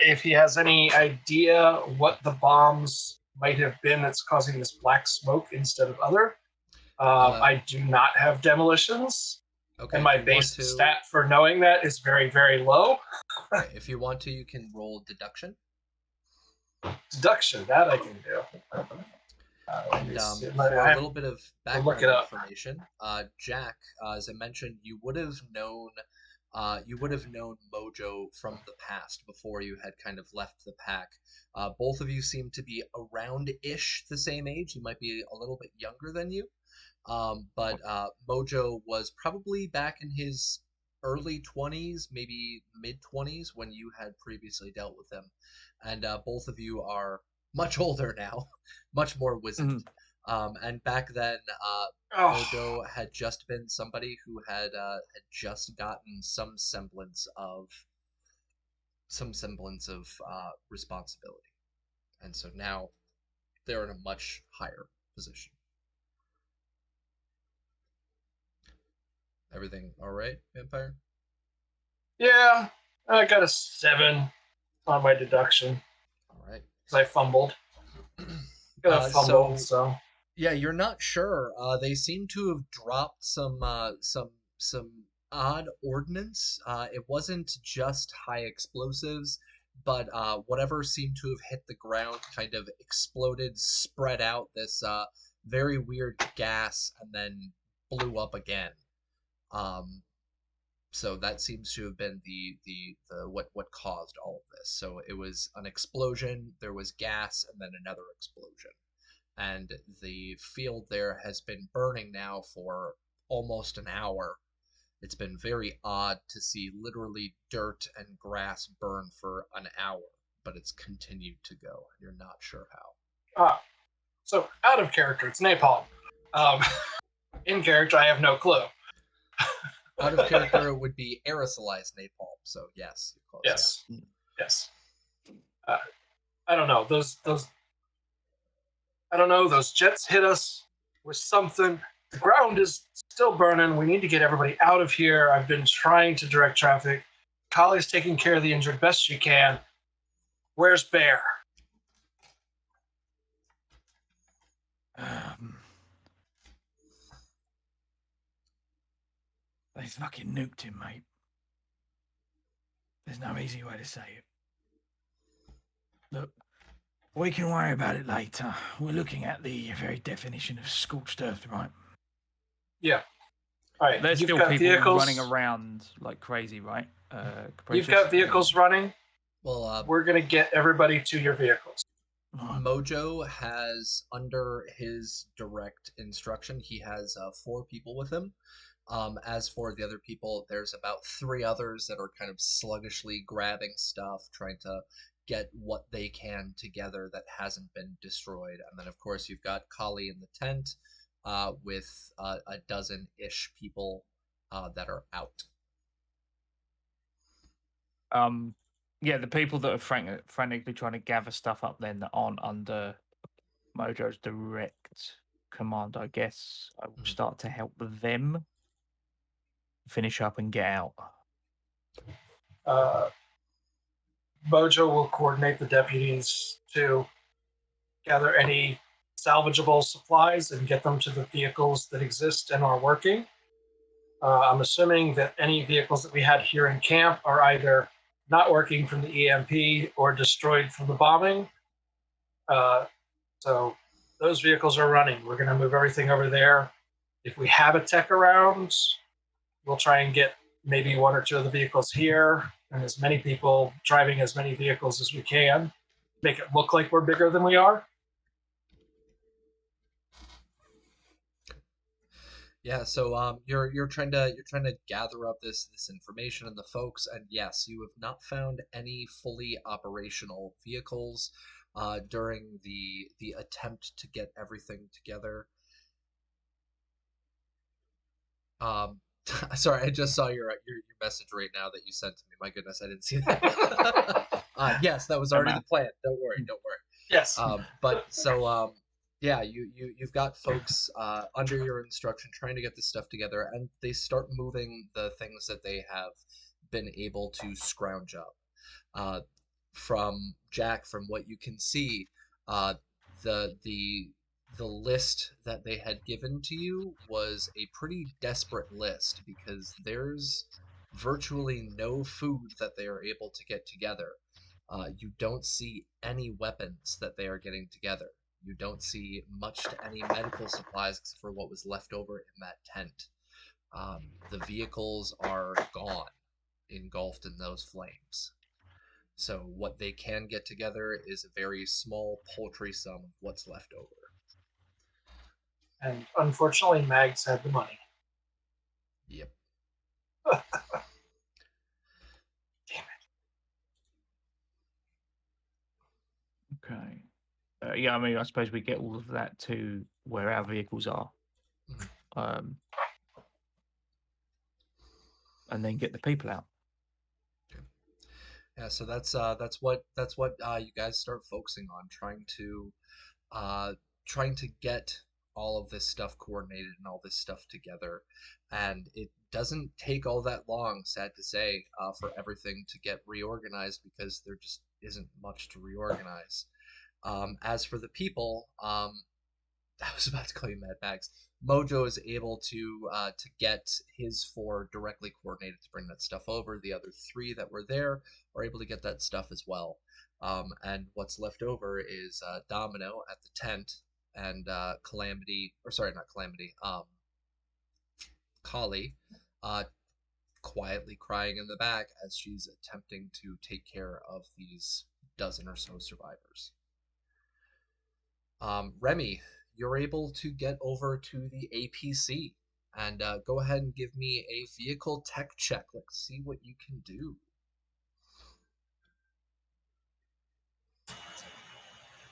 if he has any idea what the bombs might have been that's causing this black smoke instead of other. I do not have demolitions. Okay, and my base stat for knowing that is very, very low. Okay, if you want to, you can roll deduction. Deduction, that I can do. For a little bit of background it up. information, Jack, as I mentioned, you would have known Mojo from the past before you had kind of left the pack. Both of you seem to be around-ish the same age. He might be a little bit younger than you. But Mojo was probably back in his early 20s, maybe mid-20s when you had previously dealt with him. And both of you are much older now, much more wizened. And back then, Mojo had just been somebody who had just gotten some semblance of responsibility. And so now they're in a much higher position. Everything all right, Vampire? Yeah, I got a 7 on my deduction. All right. Because I fumbled. Got a fumble, so. Yeah, you're not sure. They seem to have dropped some odd ordnance. It wasn't just high explosives, but whatever seemed to have hit the ground kind of exploded, spread out this very weird gas, and then blew up again. So that seems to have been the what caused all of this. So it was an explosion, there was gas, and then another explosion. And the field there has been burning now for almost an hour. It's been very odd to see literally dirt and grass burn for an hour, but it's continued to go, and you're not sure how. So out of character, it's napalm. In character, I have no clue. Out of character, it would be aerosolized napalm. So yes, you're close. Yes. I don't know. Those. I don't know. Those jets hit us with something. The ground is still burning. We need to get everybody out of here. I've been trying to direct traffic. Kali's taking care of the injured best she can. Where's Bear? They fucking nuked him, mate. There's no easy way to say it. Look, we can worry about it later. We're looking at the very definition of scorched earth, right? Yeah. All right. There's You've still got people vehicles running around like crazy, right? You've Capricious? got vehicles running. Well, We're going to get everybody to your vehicles. Mojo has, under his direct instruction, he has 4 people with him. As for the other people, there's about 3 others that are kind of sluggishly grabbing stuff, trying to get what they can together that hasn't been destroyed. And then, of course, you've got Kali in the tent with a dozen-ish people that are out. Yeah, the people that are frantically trying to gather stuff up then that aren't under Mojo's direct command, I guess I will start to help them finish up and get out. Mojo will coordinate the deputies to gather any salvageable supplies and get them to the vehicles that exist and are working. I'm assuming that any vehicles that we had here in camp are either not working from the EMP or destroyed from the bombing. So those vehicles are running. We're going to move everything over there. If we have a tech around, we'll try and get maybe 1 or 2 of the vehicles here and as many people driving as many vehicles as we can. Make it look like we're bigger than we are. Yeah, so you're trying to gather up this information and the folks, and yes, you have not found any fully operational vehicles during the attempt to get everything together. Sorry, I just saw your message right now that you sent to me. My goodness, I didn't see that. Yes, that was already the plan. Don't worry. Yes. But so yeah, you've got folks under your instruction trying to get this stuff together, and they start moving the things that they have been able to scrounge up. From Jack, from what you can see, the the the list that they had given to you was a pretty desperate list because there's virtually no food that they are able to get together. You don't see any weapons that they are getting together. You don't see much to any medical supplies except for what was left over in that tent. The vehicles are gone, engulfed in those flames. So what they can get together is a very small, paltry sum of what's left over. And unfortunately, Mags had the money. Yep. Damn it. Okay. Yeah, I mean, I suppose we get all of that to where our vehicles are, and then get the people out. Yeah, so that's what you guys start focusing on, trying to get all of this stuff coordinated and all this stuff together, and it doesn't take all that long, sad to say, for everything to get reorganized because there just isn't much to reorganize. As for the people, I was about to call you Mad Max. Mojo is able to get his 4 directly coordinated to bring that stuff over. The other 3 that were there are able to get that stuff as well. And what's left over is Domino at the tent and Calamity, or sorry, not Calamity, Kali, quietly crying in the back as she's attempting to take care of these dozen or so survivors. Remy, you're able to get over to the APC and go ahead and give me a vehicle tech check. Let's see what you can do.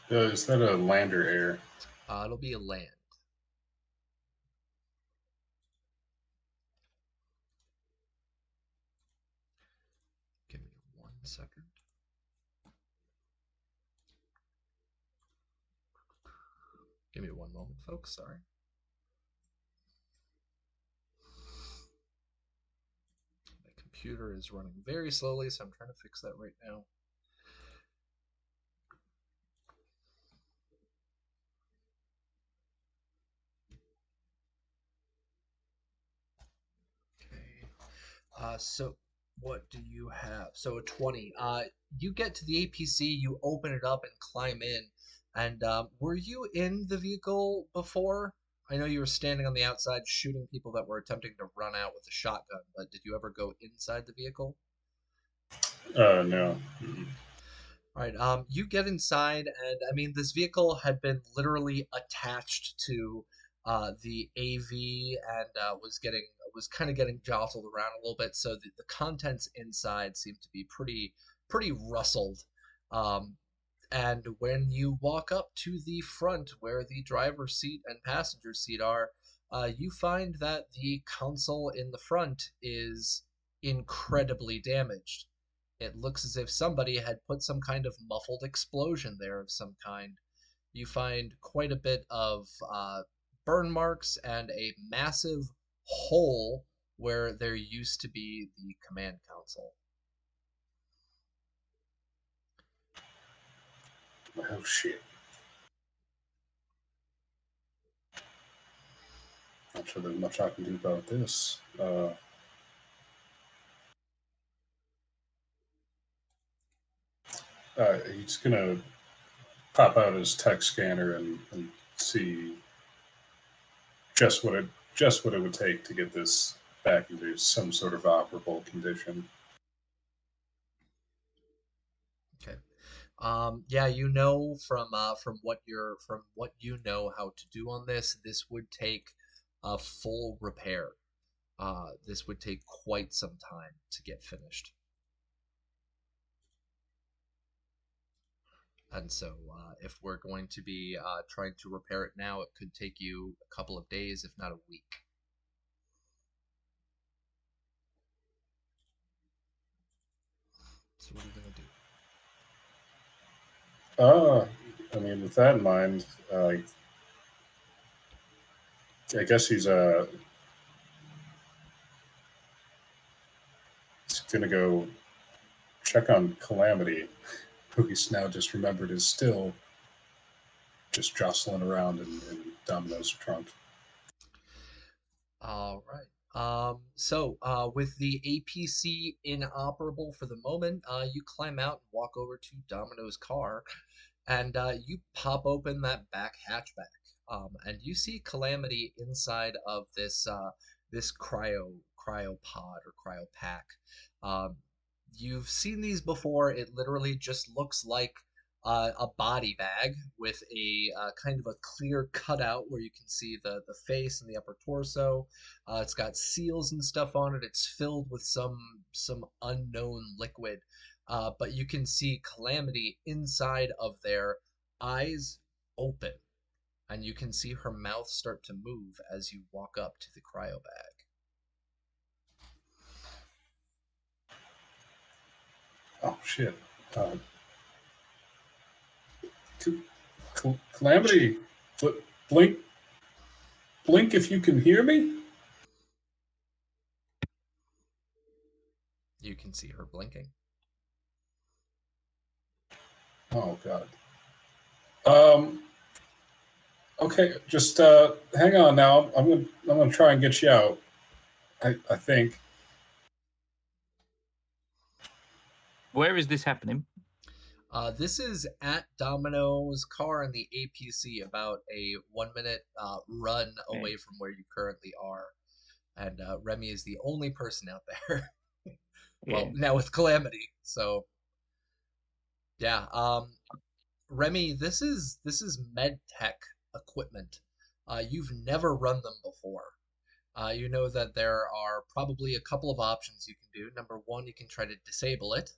Is that a land or air? It'll be a land. Give me 1 second. Give me 1 moment, folks. Sorry. My computer is running very slowly, so I'm trying to fix that right now. Okay. So what do you have? So a 20. You get to the APC, you open it up and climb in. And were you in the vehicle before? I know you were standing on the outside shooting people that were attempting to run out with a shotgun, but did you ever go inside the vehicle? No. Mm-mm. All right. You get inside, and I mean, this vehicle had been literally attached to the AV and was kind of getting jostled around a little bit. So the contents inside seem to be pretty rustled. Um, and when you walk up to the front where the driver's seat and passenger seat are, you find that the console in the front is incredibly damaged. It looks as if somebody had put some kind of muffled explosion there of some kind. You find quite a bit of burn marks and a massive hole where there used to be the command console. Oh shit! Not sure there's much I can do about this. He's gonna pop out his tech scanner and see just what it just what it would take to get this back into some sort of operable condition. Okay. Yeah, you know from what you know how to do on this, this would take a full repair. This would take quite some time to get finished. And so, if we're going to be trying to repair it now, it could take you a couple of days, if not a week. So, what are you gonna do? I mean, with that in mind, I guess he's gonna go check on Calamity, who he's now just remembered is still just jostling around in Domino's trunk. All right. With the APC inoperable for the moment, you climb out and walk over to Domino's car, and you pop open that back hatchback, and you see Calamity inside of this cryopod or cryo pack. Um, you've seen these before. It literally just looks like a body bag with a kind of a clear cutout where you can see the face and the upper torso. It's got seals and stuff on it. It's filled with some unknown liquid, but you can see Calamity inside of there, eyes open, and you can see her mouth start to move as you walk up to the cryo bag. Oh shit! Calamity, blink, blink if you can hear me. You can see her blinking. Oh god. Okay, just hang on now. I'm gonna try and get you out. I think. Where is this happening? This is at Domino's car in the APC, about a 1 minute run away from where you currently are. And Remy is the only person out there. Well, Yeah. now with Calamity. So yeah, Remy, this is med tech equipment. You've never run them before. You know that there are probably a couple of options you can do. Number one, you can try to disable it.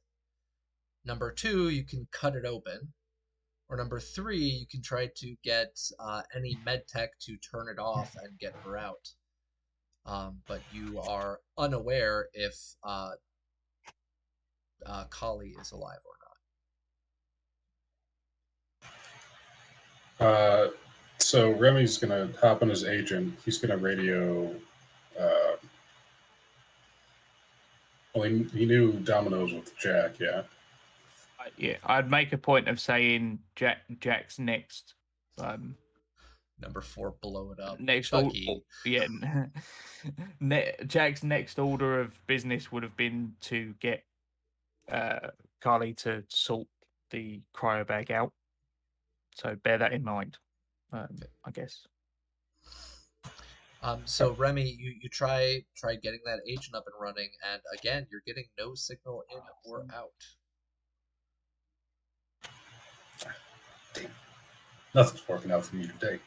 Number two, you can cut it open. Or number three, you can try to get any med tech to turn it off and get her out. But you are unaware if Kali is alive or Uh, so Remy's gonna hop on his agent. He's gonna radio uh, Well, he knew Domino's with Jack, yeah. Yeah, I'd make a point of saying Jack's next. Number 4, blow it up. Next Chucky. yeah. Jack's next order of business would have been to get Carly to sort the cryo bag out. So bear that in mind, I guess. So Remy, you try getting that agent up and running, and again, you're getting no signal in or out. Nothing's working out for me today.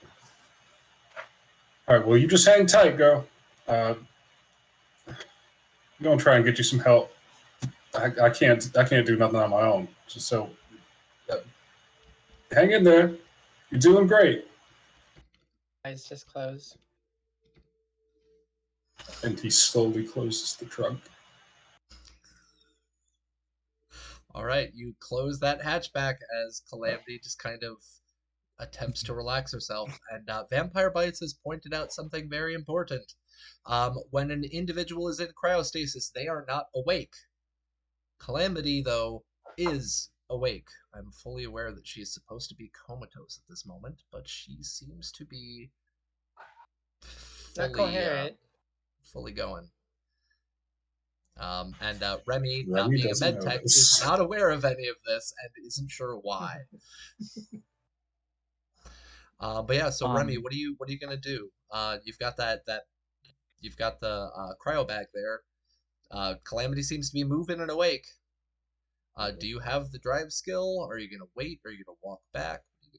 All right, well, you just hang tight, girl. I'm gonna try and get you some help. I can't do nothing on my own. So hang in there. You're doing great. Eyes just close. And he slowly closes the trunk. All right, you close that hatchback as Calamity just kind of attempts to relax herself. And Vampire Bites has pointed out something very important. When an individual is in cryostasis, they are not awake. Calamity, though, is awake. I'm fully aware that she is supposed to be comatose at this moment, but she seems to be Not coherent. fully going. And Remy, not Remy being a doesn't med know tech, this. is not aware of any of this and isn't sure why. But yeah, so Remy, what are you gonna do? You've got you've got the cryo bag there. Calamity seems to be moving and awake. Do you have the drive skill? Are you gonna wait? Are you gonna walk back? What are you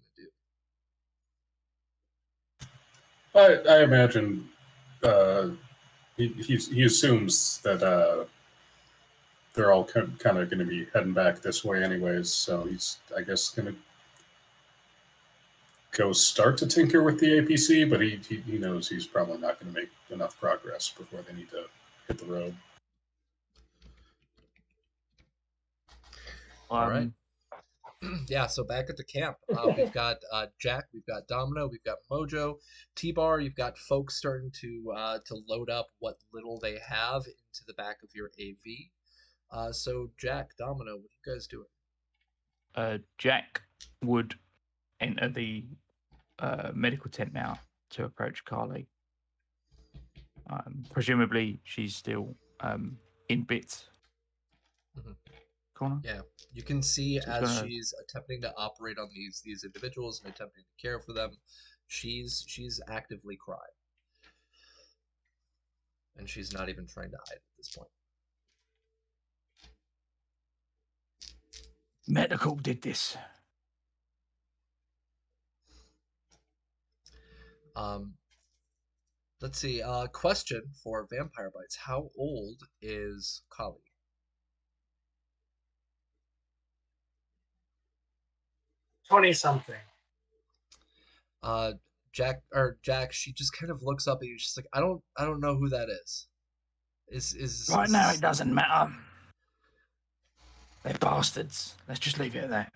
gonna do? I imagine he assumes that they're all kind of going to be heading back this way anyways, so he's, I guess, going to go start to tinker with the APC, but he knows he's probably not going to make enough progress before they need to hit the road. All right. Yeah, so back at the camp, we've got Jack, we've got Domino, we've got Mojo, T-Bar. You've got folks starting to load up what little they have into the back of your AV. So Jack, Domino, what are you guys doing? Jack would enter the medical tent now to approach Carly. Presumably, she's still in bits. Mm-hmm. Corner. Yeah, you can see So as she's attempting to operate on these individuals and attempting to care for them, she's actively crying, and she's not even trying to hide at this point. Medical did this. Let's see. Question for Vampire Bites: how old is Kali? 20-something. Jack, she just kind of looks up at you. She's like, I don't know who that is. Right now it doesn't matter. They're bastards. Let's just leave it at that.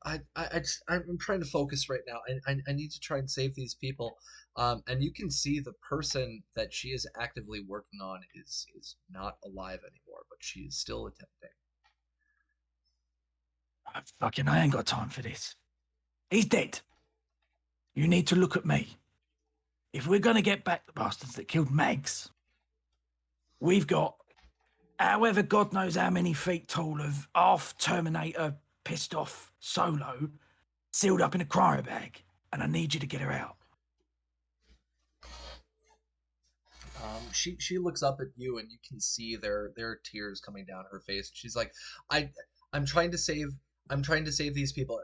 I'm trying to focus right now. I need to try and save these people. And you can see the person that she is actively working on is not alive anymore, but she is still attempting. Fucking, I ain't got time for this. He's dead. You need to look at me. If we're gonna get back the bastards that killed Mags, we've got however God knows how many feet tall of half Terminator pissed off Solo sealed up in a cryo bag, and I need you to get her out. She looks up at you, and you can see there are tears coming down her face. She's like, I'm trying to save these people.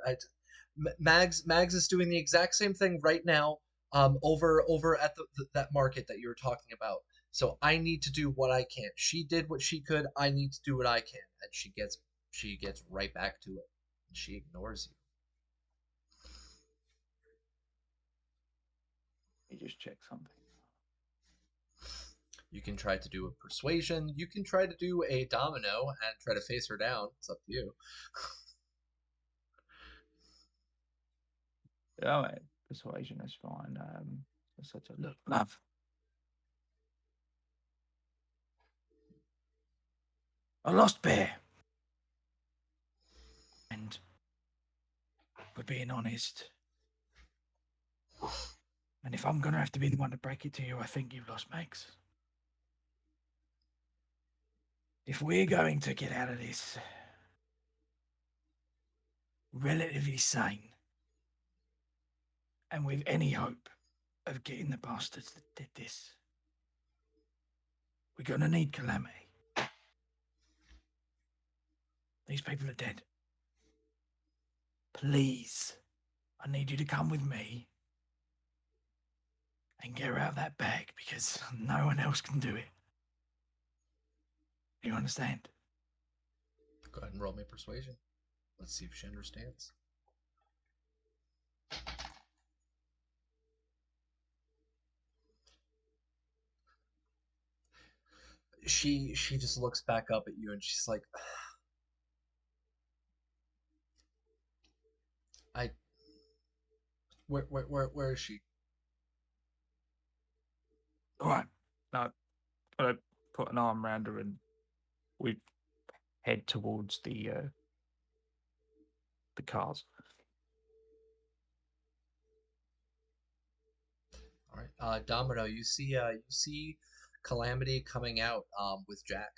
Mags is doing the exact same thing right now. Over at that market that you were talking about. So I need to do what I can. She did what she could. I need to do what I can. And she gets right back to it. And she ignores you. You just check something. You can try to do a persuasion. You can try to do a domino and try to face her down. It's up to you. All right, persuasion is fine. Look, love. a lost bear. And we're being honest. And if I'm going to have to be the one to break it to you, I think you've lost Max. If we're going to get out of this relatively sane and with any hope of getting the bastards that did this, we're going to need Calamity. These people are dead. Please, I need you to come with me and get her out of that bag because no one else can do it. Do you understand? Go ahead and roll me persuasion. Let's see if she understands. She just looks back up at you and she's like, I where is she? All right. Now, I put an arm around her and we head towards the cars. All right, Domino, you see Calamity coming out with Jack.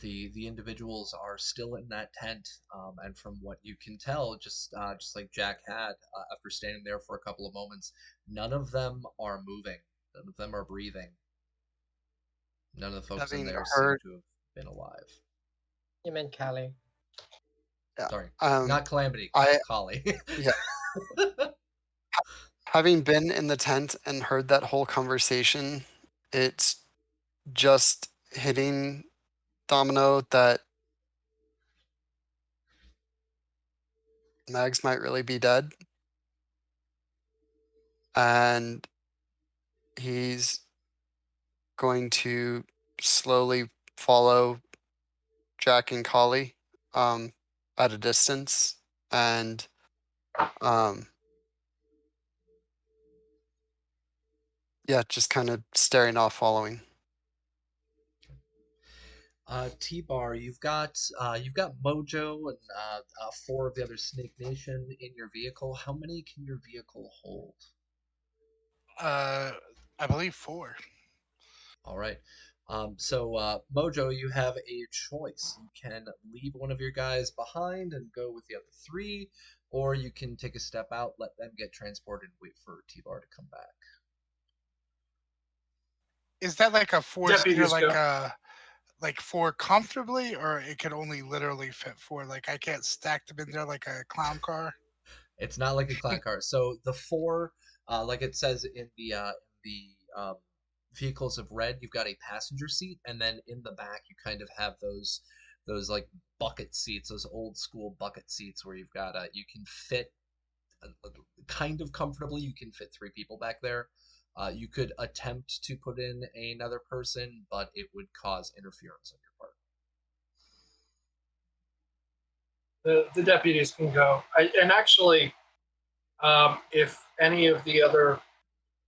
The individuals are still in that tent, and from what you can tell, just like Jack had after standing there for a couple of moments, none of them are moving. None of them are breathing. None of the folks in Having there seem heard, to have been alive. You meant Callie. yeah, Sorry, not Calamity, I Collie. yeah, having been in the tent and heard that whole conversation, it's just hitting Domino that Mags might really be dead, and he's going to slowly follow Jack and Collie at a distance, and um, yeah, just kind of staring off, following. T-Bar, you've got Mojo and four of the other Snake Nation in your vehicle. How many can your vehicle hold? I believe 4. All right. So Mojo, you have a choice. You can leave one of your guys behind and go with the other three, or you can take a step out, let them get transported, and wait for T-Bar to come back. Is that like a 4-seater, Deputies go. like 4 comfortably, or it can only literally fit 4? Like I can't stack them in there like a clown car. It's not like a clown car. So the four, like it says in the vehicles of red, you've got a passenger seat, and then in the back you kind of have those like bucket seats, those old school bucket seats where you've got you can fit kind of comfortably. You can fit 3 people back there. You could attempt to put in another person, but it would cause interference on your part. The deputies can go. And actually, if any of the other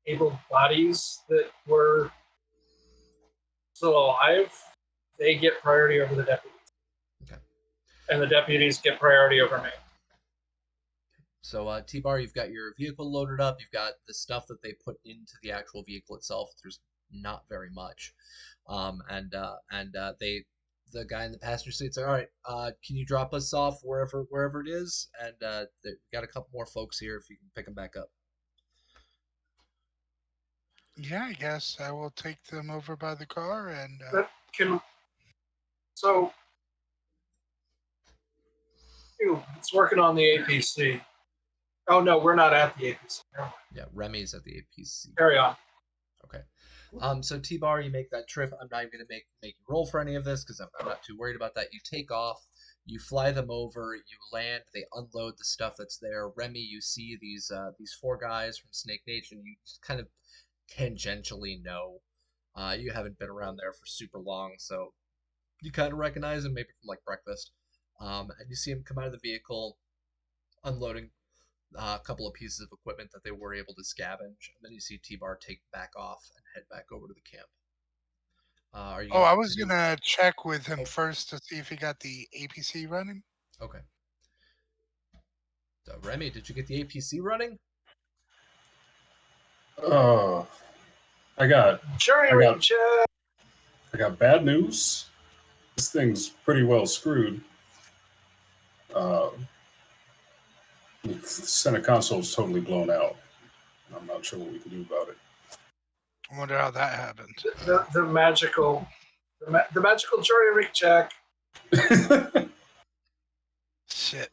able bodies that were still alive, they get priority over the deputies. Okay. And the deputies get priority over me. So T-Bar, you've got your vehicle loaded up. You've got the stuff that they put into the actual vehicle itself. There's not very much, the guy in the passenger seat said, "All right, can you drop us off wherever it is?" And we've got a couple more folks here if you can pick them back up. Yeah, I guess I will take them over by the car and. But so it's working on the APC. Oh no, we're not at the APC. Yeah, Remy's at the APC. Carry on. Okay. So T-Bar, you make that trip. I'm not even gonna make you roll for any of this because I'm not too worried about that. You take off, you fly them over, you land, they unload the stuff that's there. Remy, you see these 4 guys from Snake Nation. You just kind of tangentially know. You haven't been around there for super long, so you kind of recognize them maybe from like breakfast. And you see them come out of the vehicle, unloading a couple of pieces of equipment that they were able to scavenge, and then you see T-Bar take back off and head back over to the camp. Are you Oh, gonna I was continue? gonna check with him first to see if he got the APC running. Okay. So, Remy, did you get the APC running? Oh, I got Jury I rig got check. I got bad news. This thing's pretty well screwed. Uh, the center console is totally blown out. I'm not sure what we can do about I wonder how that happened. The magical the magical jury rig check. it. Shit.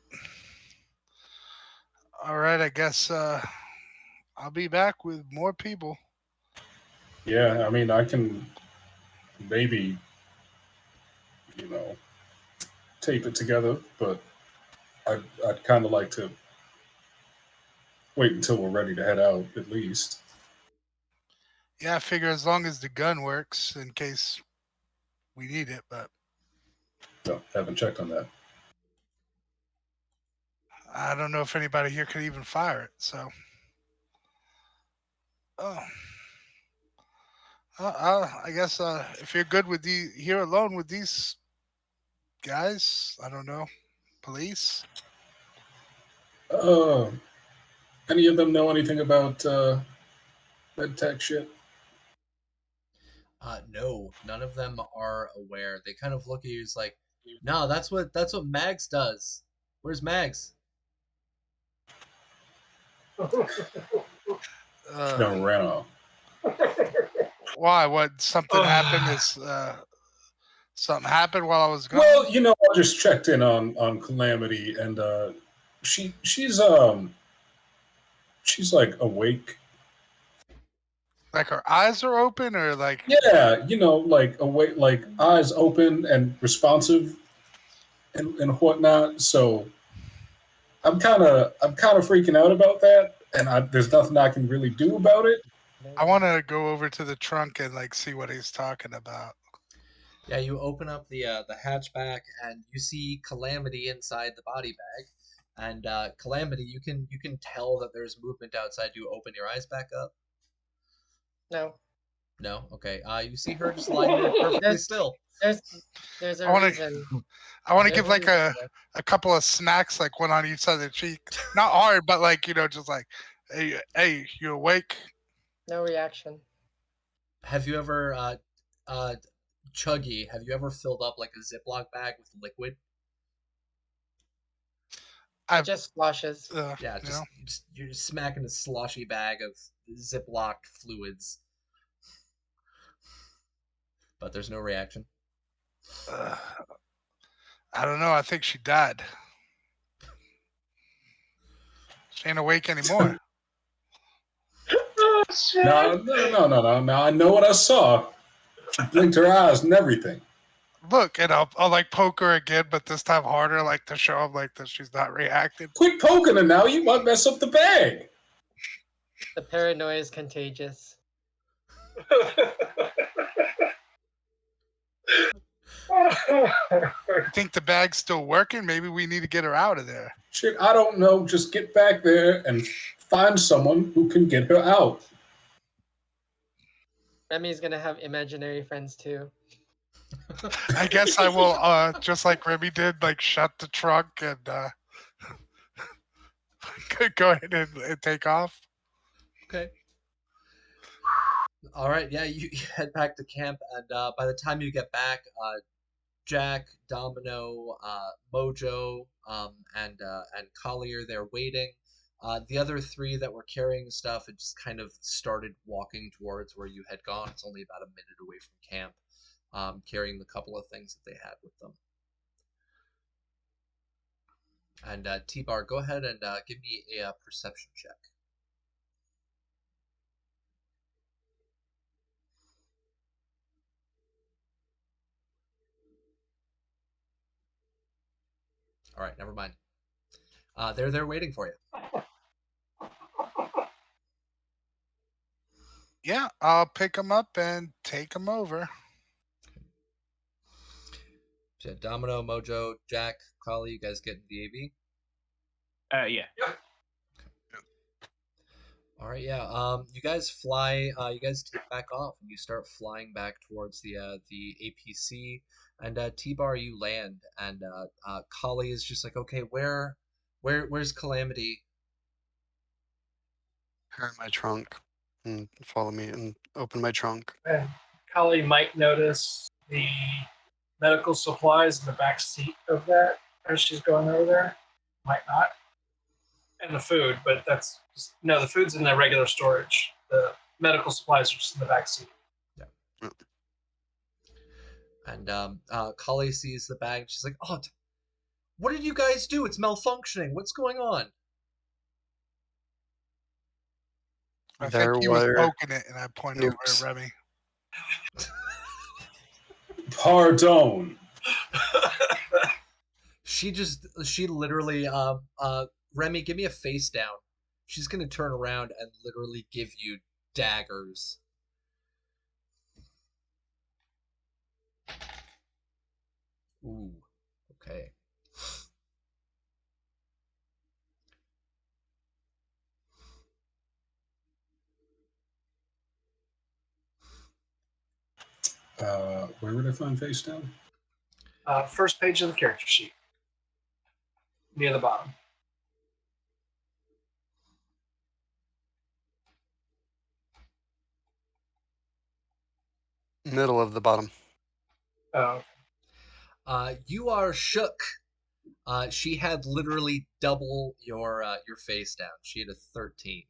All right, I guess I'll be back with more people. Yeah, I mean, I can maybe, tape it together, but I'd kind of like to wait until we're ready to head out, at least. Yeah, I figure as long as the gun works in case we need it, but No, haven't checked on that. I don't know if anybody here could even fire it. So, oh, I guess if you're good with here alone with these guys, I don't know, police. Uh, any of them know anything about med tech shit? No, none of them are aware. They kind of look at you as like, no, that's what Mags does. Where's Mags? No, ran off. Why? What? Something happened? Is something happened while I was gone? Well, I just checked in on Calamity, and she's like awake. Like her eyes are open, or like Yeah, like awake, like eyes open and responsive, and whatnot. So I'm kind of freaking out about that, and there's nothing I can really do about it. I want to go over to the trunk and like see what he's talking about. Yeah, you open up the hatchback and you see Calamity inside the body bag. And Calamity, you can tell that there's movement outside. You open your eyes back up. No, No, okay. You see her just lying there perfectly still. there's a I want reason. to. I want to There's give a like reason for this. a couple of snacks, like one on each side of the cheek. Not hard, but like just like, hey, you awake? No reaction. Have you ever uh Chuggy? Have you ever filled up like a Ziploc bag with liquid? I It just flushes. Yeah, you know. you're just smacking a sloshy bag of Ziploc fluids, but there's no reaction. Uh, I don't know. I think she died. She ain't awake anymore. Oh, shit. No. I know what I saw. She blinked her eyes and everything. Look, and I'll like poke her again, but this time harder, like to show him like that she's not reacting. Quit poking her now. You might mess up the bag. The paranoia is contagious. You think the bag's still working? Maybe we need to get her out of there. Shit, I don't know. Just get back there and find someone who can get her out. Remy's gonna have imaginary friends too. I guess I will, just like Remy did, like shut the trunk and go ahead and take off. Okay. All right. Yeah, you head back to camp, and by the time you get back, Jack, Domino, Mojo, and Collier, they're waiting. The other three that were carrying stuff had just kind of started walking towards where you had gone. It's only about a minute away from camp, carrying the couple of things that they had with them. And T-Bar, go ahead and give me a perception check. All right, never mind. They're there waiting for you. Yeah, I'll pick them up and take them over. So Domino, Mojo, Jack, Collie, you guys get in the AV. Yeah. All right, yeah. You guys fly. You guys take back off, and you start flying back towards the APC. And T-Bar, you land, and Kali is just like, okay, where's Calamity? Her in my trunk and follow me and open my trunk. And Kali might notice the medical supplies in the back seat of that as she's going over there. Might not. And the food, but that's just, no, the food's in the regular storage. The medical supplies are just in the back seat. Yeah. And Kali sees the bag. She's like, oh, what did you guys do? It's malfunctioning. What's going on? I There think he was were poking it, and I pointed over nukes. at Remy. Pardon. She literally Remy, give me a face down. She's gonna turn around and literally give you daggers. Ooh, okay. Where would I find face down? First page of the character sheet, near the bottom. Middle of the bottom. Oh, You are shook. She had literally double your face down. She had a 13.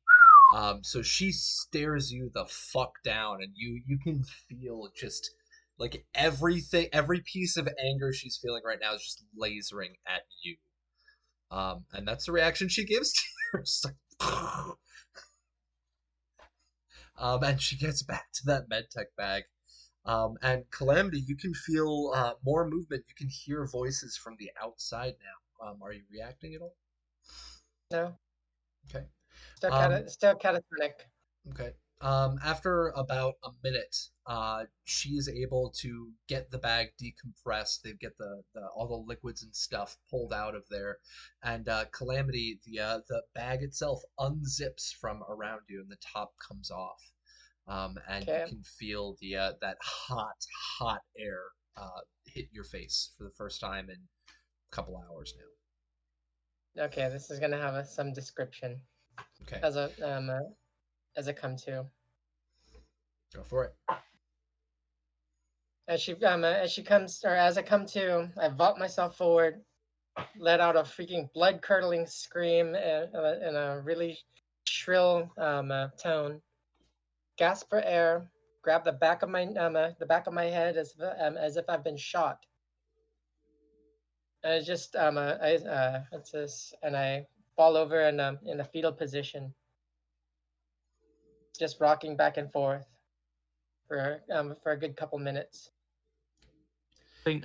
So she stares you the fuck down, and you can feel just like everything, every piece of anger she's feeling right now is just lasering at you. And that's the reaction she gives to you. Just like, and she gets back to that medtech bag. And Calamity, you can feel more movement. You can hear voices from the outside now. Are you reacting at all? No, Okay. still catatonic. Okay. After about a minute, she is able to get the bag decompressed. They get the all the liquids and stuff pulled out of there, and Calamity, the bag itself unzips from around you, and the top comes off. And you Okay. can feel the that hot air hit your face for the first time in a couple hours now. Okay, this is gonna have some description Okay, as a come to. go for it. As she comes, or as I come to, I vault myself forward, let out a freaking blood curdling scream in a really shrill tone, gasp for air, grab the back of my head as if I've been shot. And I just what's this? And I fall over in a fetal position, just rocking back and forth for a good couple minutes. I think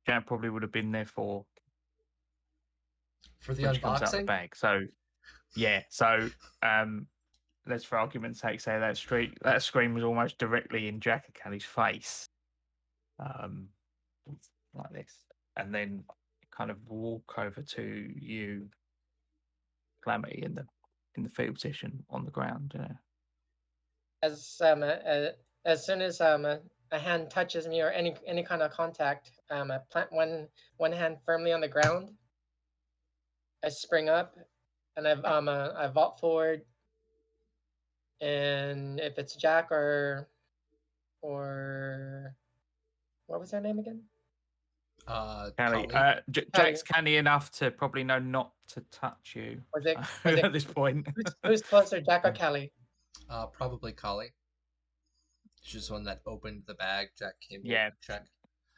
Jack probably would have been there for For the when she comes out of the unboxing, bag. So yeah, so let's for argument's sake say that scream was almost directly in Jack and Kelly's face. Like this. And then kind of walk over to you, Calamity, in the fetal position on the ground. As soon as a hand touches me or any kind of contact, I plant one hand firmly on the ground. I spring up, and I vault forward. And if it's Jack or what was her name again? Callie, Kali. Jack's canny enough to probably know not to touch you Was it at this point. who's closer, Jack or Callie? Probably Kali. She's the one that opened the bag. Jack came Yeah. over to check.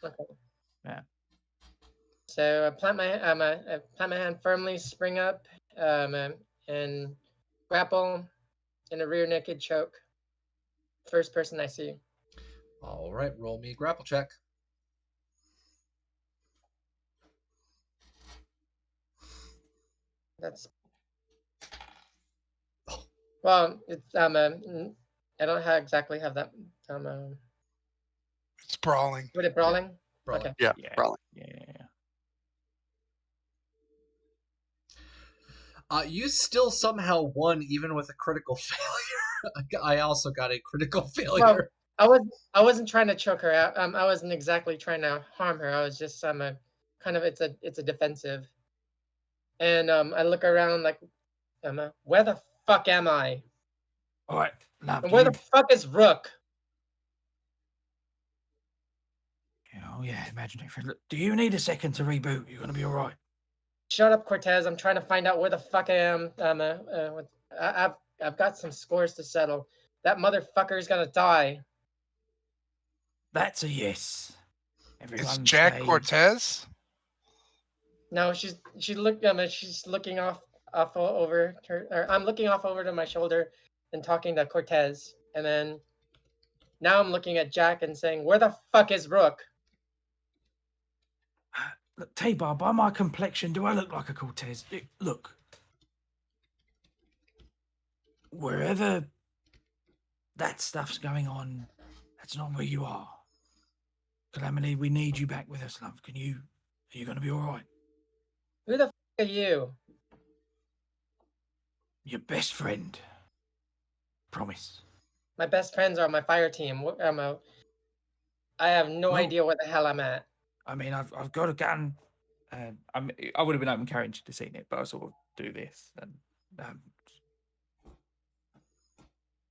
Okay. Yeah. So I plant my hand firmly, spring up, and grapple in a rear naked choke. First person I see. All right, roll me a grapple check. That's well, it's I don't exactly have that It's brawling. With it brawling? Brawling. Okay. Yeah, Yeah. probably. Yeah. You still somehow won, even with a critical failure. I also got a critical Well, failure. I wasn't trying to choke her out. I wasn't exactly trying to harm her. I was just a kind of it's a defensive. And I look around like, where the fuck am I? All right, love. And where the fuck is Rook? Oh yeah, imaginary friend. Look, do you need a second to reboot? You're gonna be all right. Shut up, Cortez. I'm trying to find out where the fuck I am. I've got some scores to settle. That motherfucker's gonna die. That's a yes. It's Everyone Jack stays. Cortez. No, she's looking off over her. Or I'm looking off over to my shoulder and talking to Cortez, and then now I'm looking at Jack and saying, "Where the fuck is Rook?" Look, T-Bar, by my complexion, do I look like a Cortez? Look, wherever that stuff's going on, that's not where you are. Calamity, we need you back with us, love. Are you going to be all right? Who the fuck are you? Your best friend. Promise. My best friends are on my fire team. I have no idea where the hell I'm at. I mean, I've got a gun. I would have been open carrying to seen it, but I sort of do this and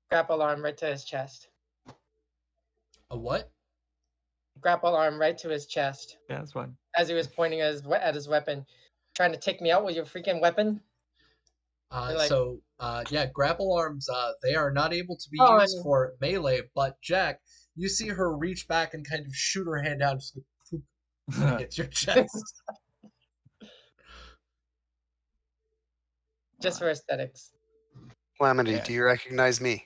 grapple arm right to his chest. A what? Grapple arm right to his chest. Yeah, that's fine. As he was pointing at his weapon, trying to take me out with your freaking weapon. Yeah, grapple arms. They are not able to be Oh, used for melee. But Jack, you see her reach back and kind of shoot her hand down, just hits your chest. Just for aesthetics. Calamity, Yeah. do you recognize me?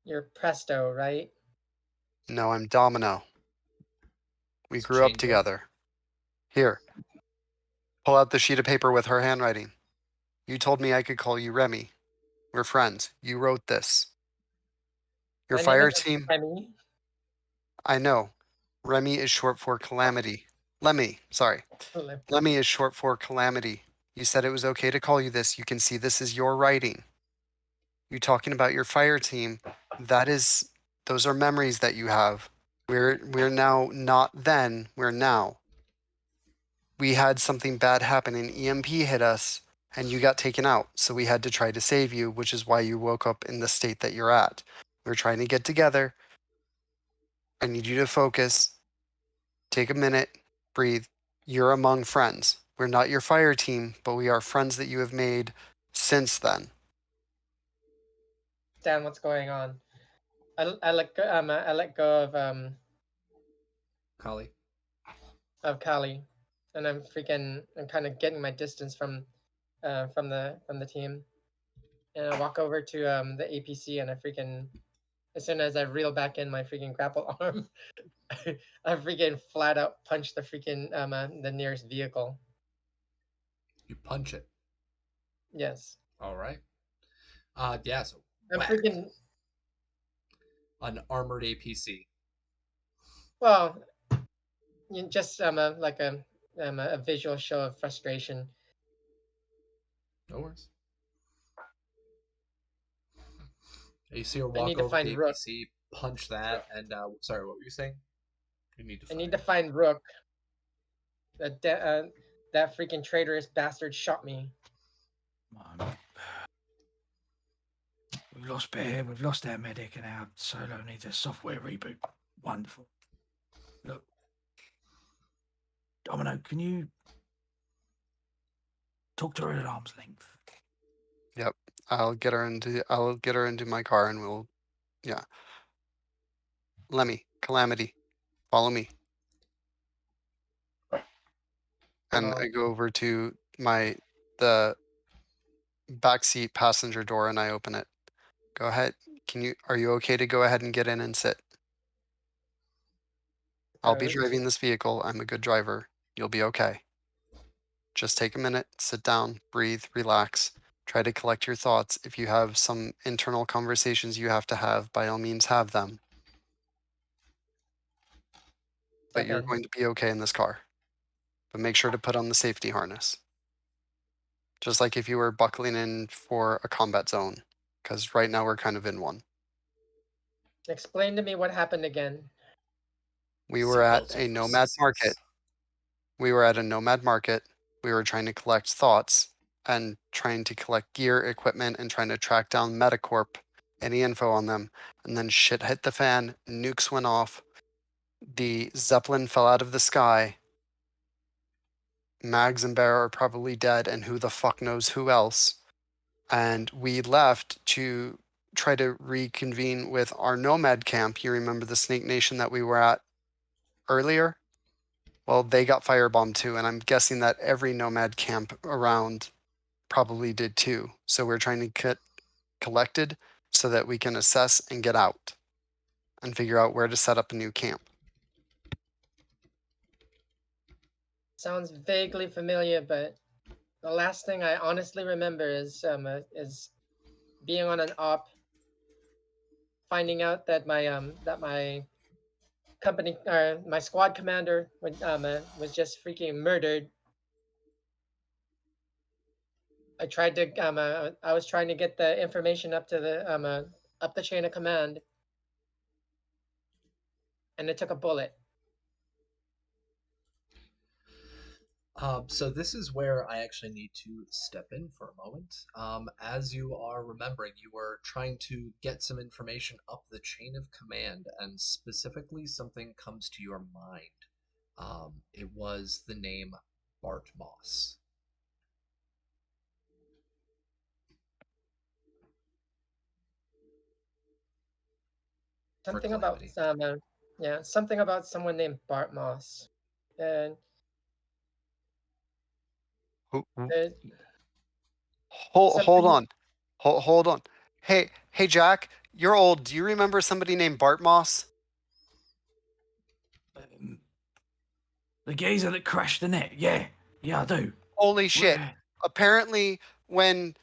You're Presto, right? No, I'm Domino. We It's grew up chained together. Here. Pull out the sheet of paper with her handwriting. You told me I could call you Remy. We're friends. You wrote this. Your My name fire isn't team. Remy. I know. Remy is short for Calamity. Lemmy, sorry. Lemmy is short for Calamity. You said it was okay to call you this. You can see this is your writing. You talking about your fire team. Those are memories that you have. We're now not then, we're now. We had something bad happen, an EMP hit us, and you got taken out. So we had to try to save you, which is why you woke up in the state that you're at. We're trying to get together. I need you to focus. Take a minute, breathe. You're among friends. We're not your fire team, but we are friends that you have made since then. Understand what's going on. I let go Kali. of Kali, and I'm kind of getting my distance from the team, and I walk over to the APC, and as soon as I reel back in my freaking grapple arm, I freaking flat out punch the the nearest vehicle. You punch it. Yes. All right. Yeah. So I'm whack. freaking. An armored APC. Well, just a visual show of frustration. No worries. You see her I walk need to over to find the Rook. APC, punch that, and sorry, what were you saying? You need to. I need to find Rook. That freaking traitorous bastard shot me. We've lost Bear, we've lost our medic, and our solo needs a software reboot. Wonderful. Look, Domino, can you talk to her at arm's length? Yep. I'll get her into my car and we'll Lemmy, Calamity, follow me. And I go over to the backseat passenger door and I open it. Go ahead. Are you okay to go ahead and get in and sit? I'll be driving this vehicle. I'm a good driver. You'll be okay. Just take a minute, sit down, breathe, relax, try to collect your thoughts. If you have some internal conversations you have to have, by all means have them. But you're going to be okay in this car. but make sure to put on the safety harness. Just like if you were buckling in for a combat zone, because right now we're kind of in one. Explain to me what happened again. We were at Seatbelts are a for nomad market. sissies. We were at a nomad market. We were trying to collect thoughts and trying to collect gear, equipment, and trying to track down Metacorp, any info on them. And then shit hit the fan, nukes went off, the Zeppelin fell out of the sky. Mags and Bear are probably dead, and who the fuck knows who else. And we left to try to reconvene with our nomad camp. You remember the Snake Nation that we were at earlier? Well, they got firebombed too, and I'm guessing that every nomad camp around probably did too. So we're trying to get collected so that we can assess and get out and figure out where to set up a new camp. Sounds vaguely familiar, but the last thing I honestly remember is being on an op, finding out that my company or my squad commander was just freaking murdered. I was trying to get the information up to the up the chain of command, and it took a bullet. So this is where I actually need to step in for a moment. As you are remembering, you were trying to get some information up the chain of command, and specifically something comes to your mind. It was the name Bart Moss. Something about yeah, something about someone named Bart Moss, and there's Hold something. on. Hold on. Hey, Jack, you're old. Do you remember somebody named Bart Moss? The geezer that crashed the net. Yeah, I do. Holy shit. Where? Apparently, when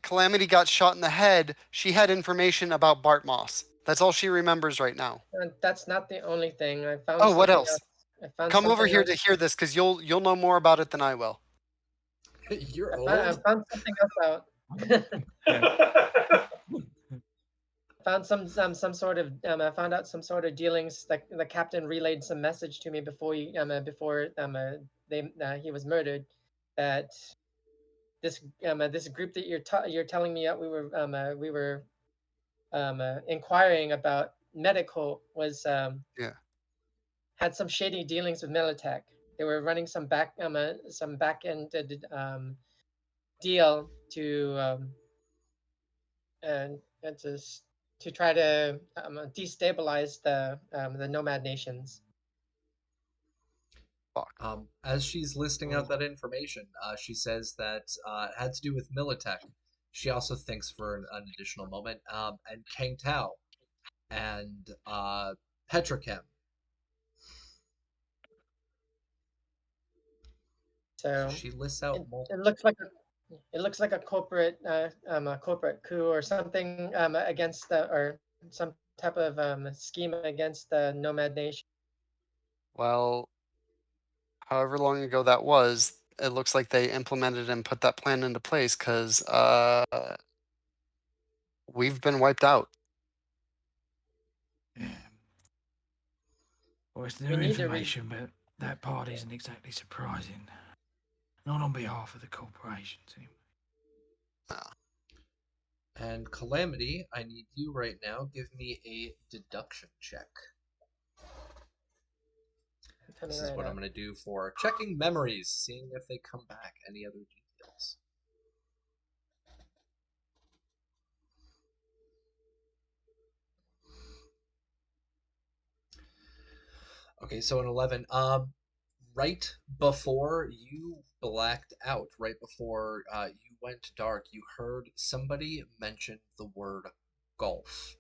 Calamity got shot in the head, she had information about Bart Moss. That's all she remembers right now. That's not the only thing. I found Oh, what something else? else. I found Come over something here else. to hear this, because you'll know more about it than I will. You're I old. found something else out. Found some sort of I found out some sort of dealings. Like the captain relayed some message to me before he was murdered. That this group that you're telling me we were inquiring about medical was Yeah. had some shady dealings with Militech. They were running some back end deal and to try to destabilize the Nomad nations. Fuck. As she's listing out that information, she says that it had to do with Militech. She also thinks for an additional moment, and Kang Tao and Petrochem. So So she lists out multiple. it looks like a corporate coup or something against or some type of scheme against the Nomad nation. Well, however long ago that was, it looks like they implemented and put that plan into place, because we've been wiped out. Yeah. Well, it's We new need to information, but that part isn't exactly surprising. Not on behalf of the corporation, anyway. And Calamity, I need you right now. Give me a deduction check. This is right what up. I'm going to do for checking memories, seeing if they come back. Any other details? Okay, so an 11. Right before you blacked out, right before you went dark, you heard somebody mention the word golf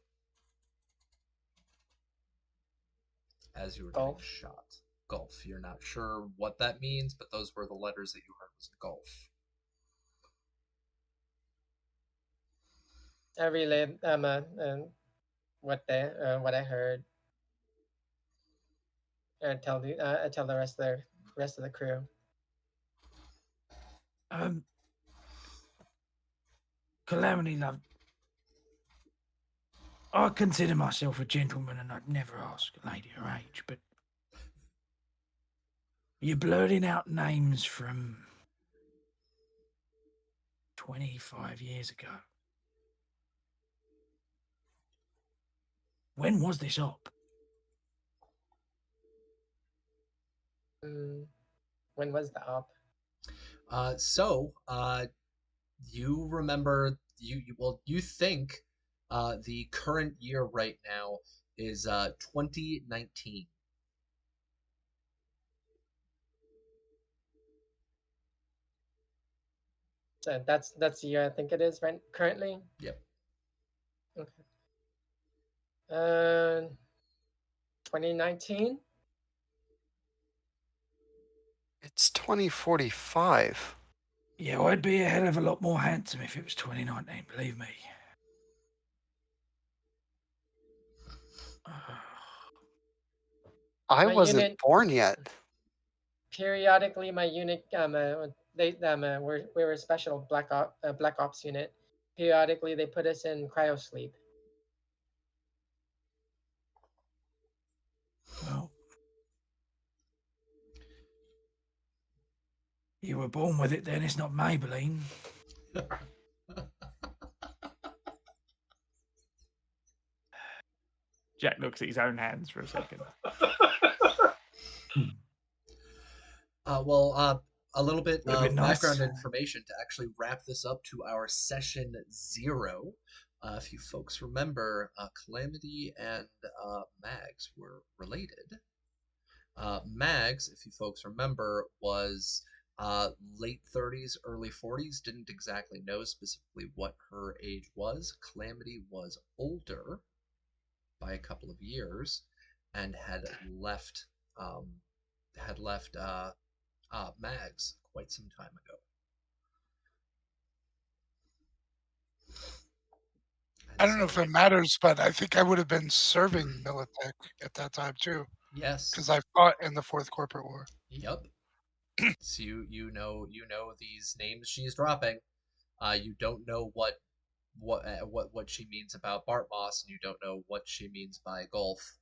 as you were getting Golf. shot. Golf. You're not sure what that means, but those were the letters that you heard was golf. I relayed what I heard. I tell the rest there. rest of the crew. Calamity, love. I consider myself a gentleman, and I'd never ask a lady her age, but you're blurting out names from 25 years ago. When was this up? When was the op? You remember you think the current year right now is 2019. So that's the year I think it is right currently. Yep. Okay. 2019. It's 2045. Yeah, I'd be a hell of a lot more handsome if it was 2019, believe me. I My wasn't unit- born yet. Periodically, my unit we were a special black ops unit. Periodically, they put us in cryo sleep. Well, you were born with it then, it's not Maybelline. Jack looks at his own hands for a second. A little bit Would've of been nice. background information to actually wrap this up to our session 0. If you folks remember, Calamity and Mags were related. Mags, if you folks remember, was late 30s, early 40s, didn't exactly know specifically what her age was. Calamity was older by a couple of years and had left Mags quite some time ago. And I don't know if it matters, but I think I would have been serving Militech at that time too. Yes. Because I fought in the Fourth Corporate War. Yep. So you know these names she's dropping. You don't know what she means about Bart Moss, and you don't know what she means by golf.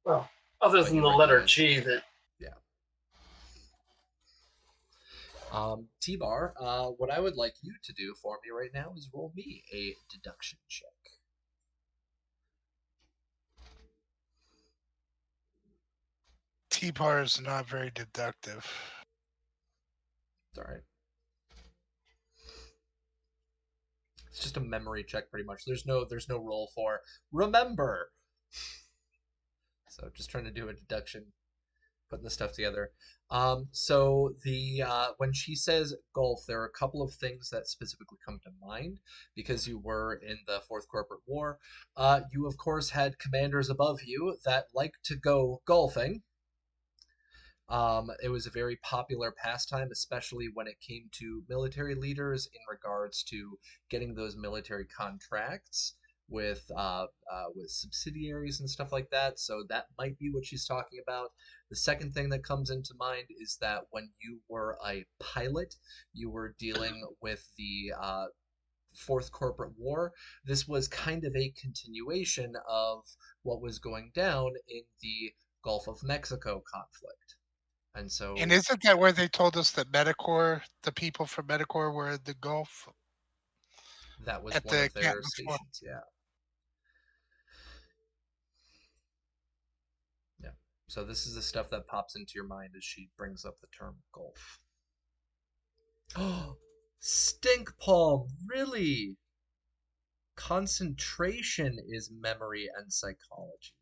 Well, other than the letter G that. Yeah. T-Bar, what I would like you to do for me right now is roll me a deduction check. T-Bar is not very deductive. It's all right. It's just a memory check, pretty much. There's no roll for remember. So just trying to do a deduction, putting the stuff together. So when she says golf, there are a couple of things that specifically come to mind because you were in the Fourth Corporate War. You of course had commanders above you that liked to go golfing. It was a very popular pastime, especially when it came to military leaders in regards to getting those military contracts with subsidiaries and stuff like that. So that might be what she's talking about. The second thing that comes into mind is that when you were a pilot, you were dealing with the Fourth Corporate War. This was kind of a continuation of what was going down in the Gulf of Mexico conflict. And so, and isn't that where they told us that Medicor, the people from Medicor, were in the Gulf? That was one of their stations, yeah. Yeah. So this is the stuff that pops into your mind as she brings up the term Gulf. Oh, stink palm, really? Concentration is memory and psychology.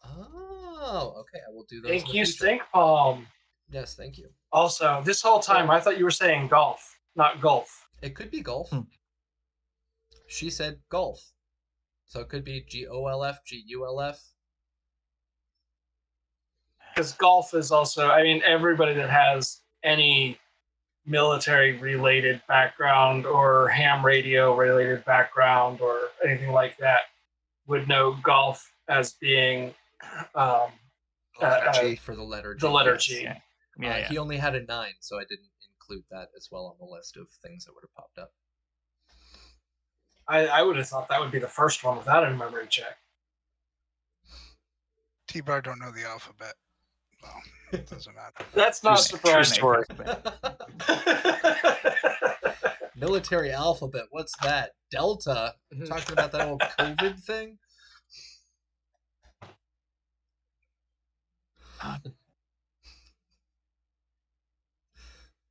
Oh, okay. I will do those. Thank you, Stink Palm. Yes, thank you. Also, this whole time I thought you were saying golf, not golf. It could be golf. She said golf. So it could be GOLF, GULF. Because golf is also, I mean, everybody that has any military-related background or ham radio-related background or anything like that would know golf as being G. For the letter G. the letter yes. G. Yeah. Yeah. He only had a 9, so I didn't include that as well on the list of things that would have popped up. I would have thought that would be the first one without a memory check. T-Bar don't know the alphabet. Well, it doesn't matter. That's not True surprising. story. Military alphabet. What's that? Delta. Talking about that old COVID thing.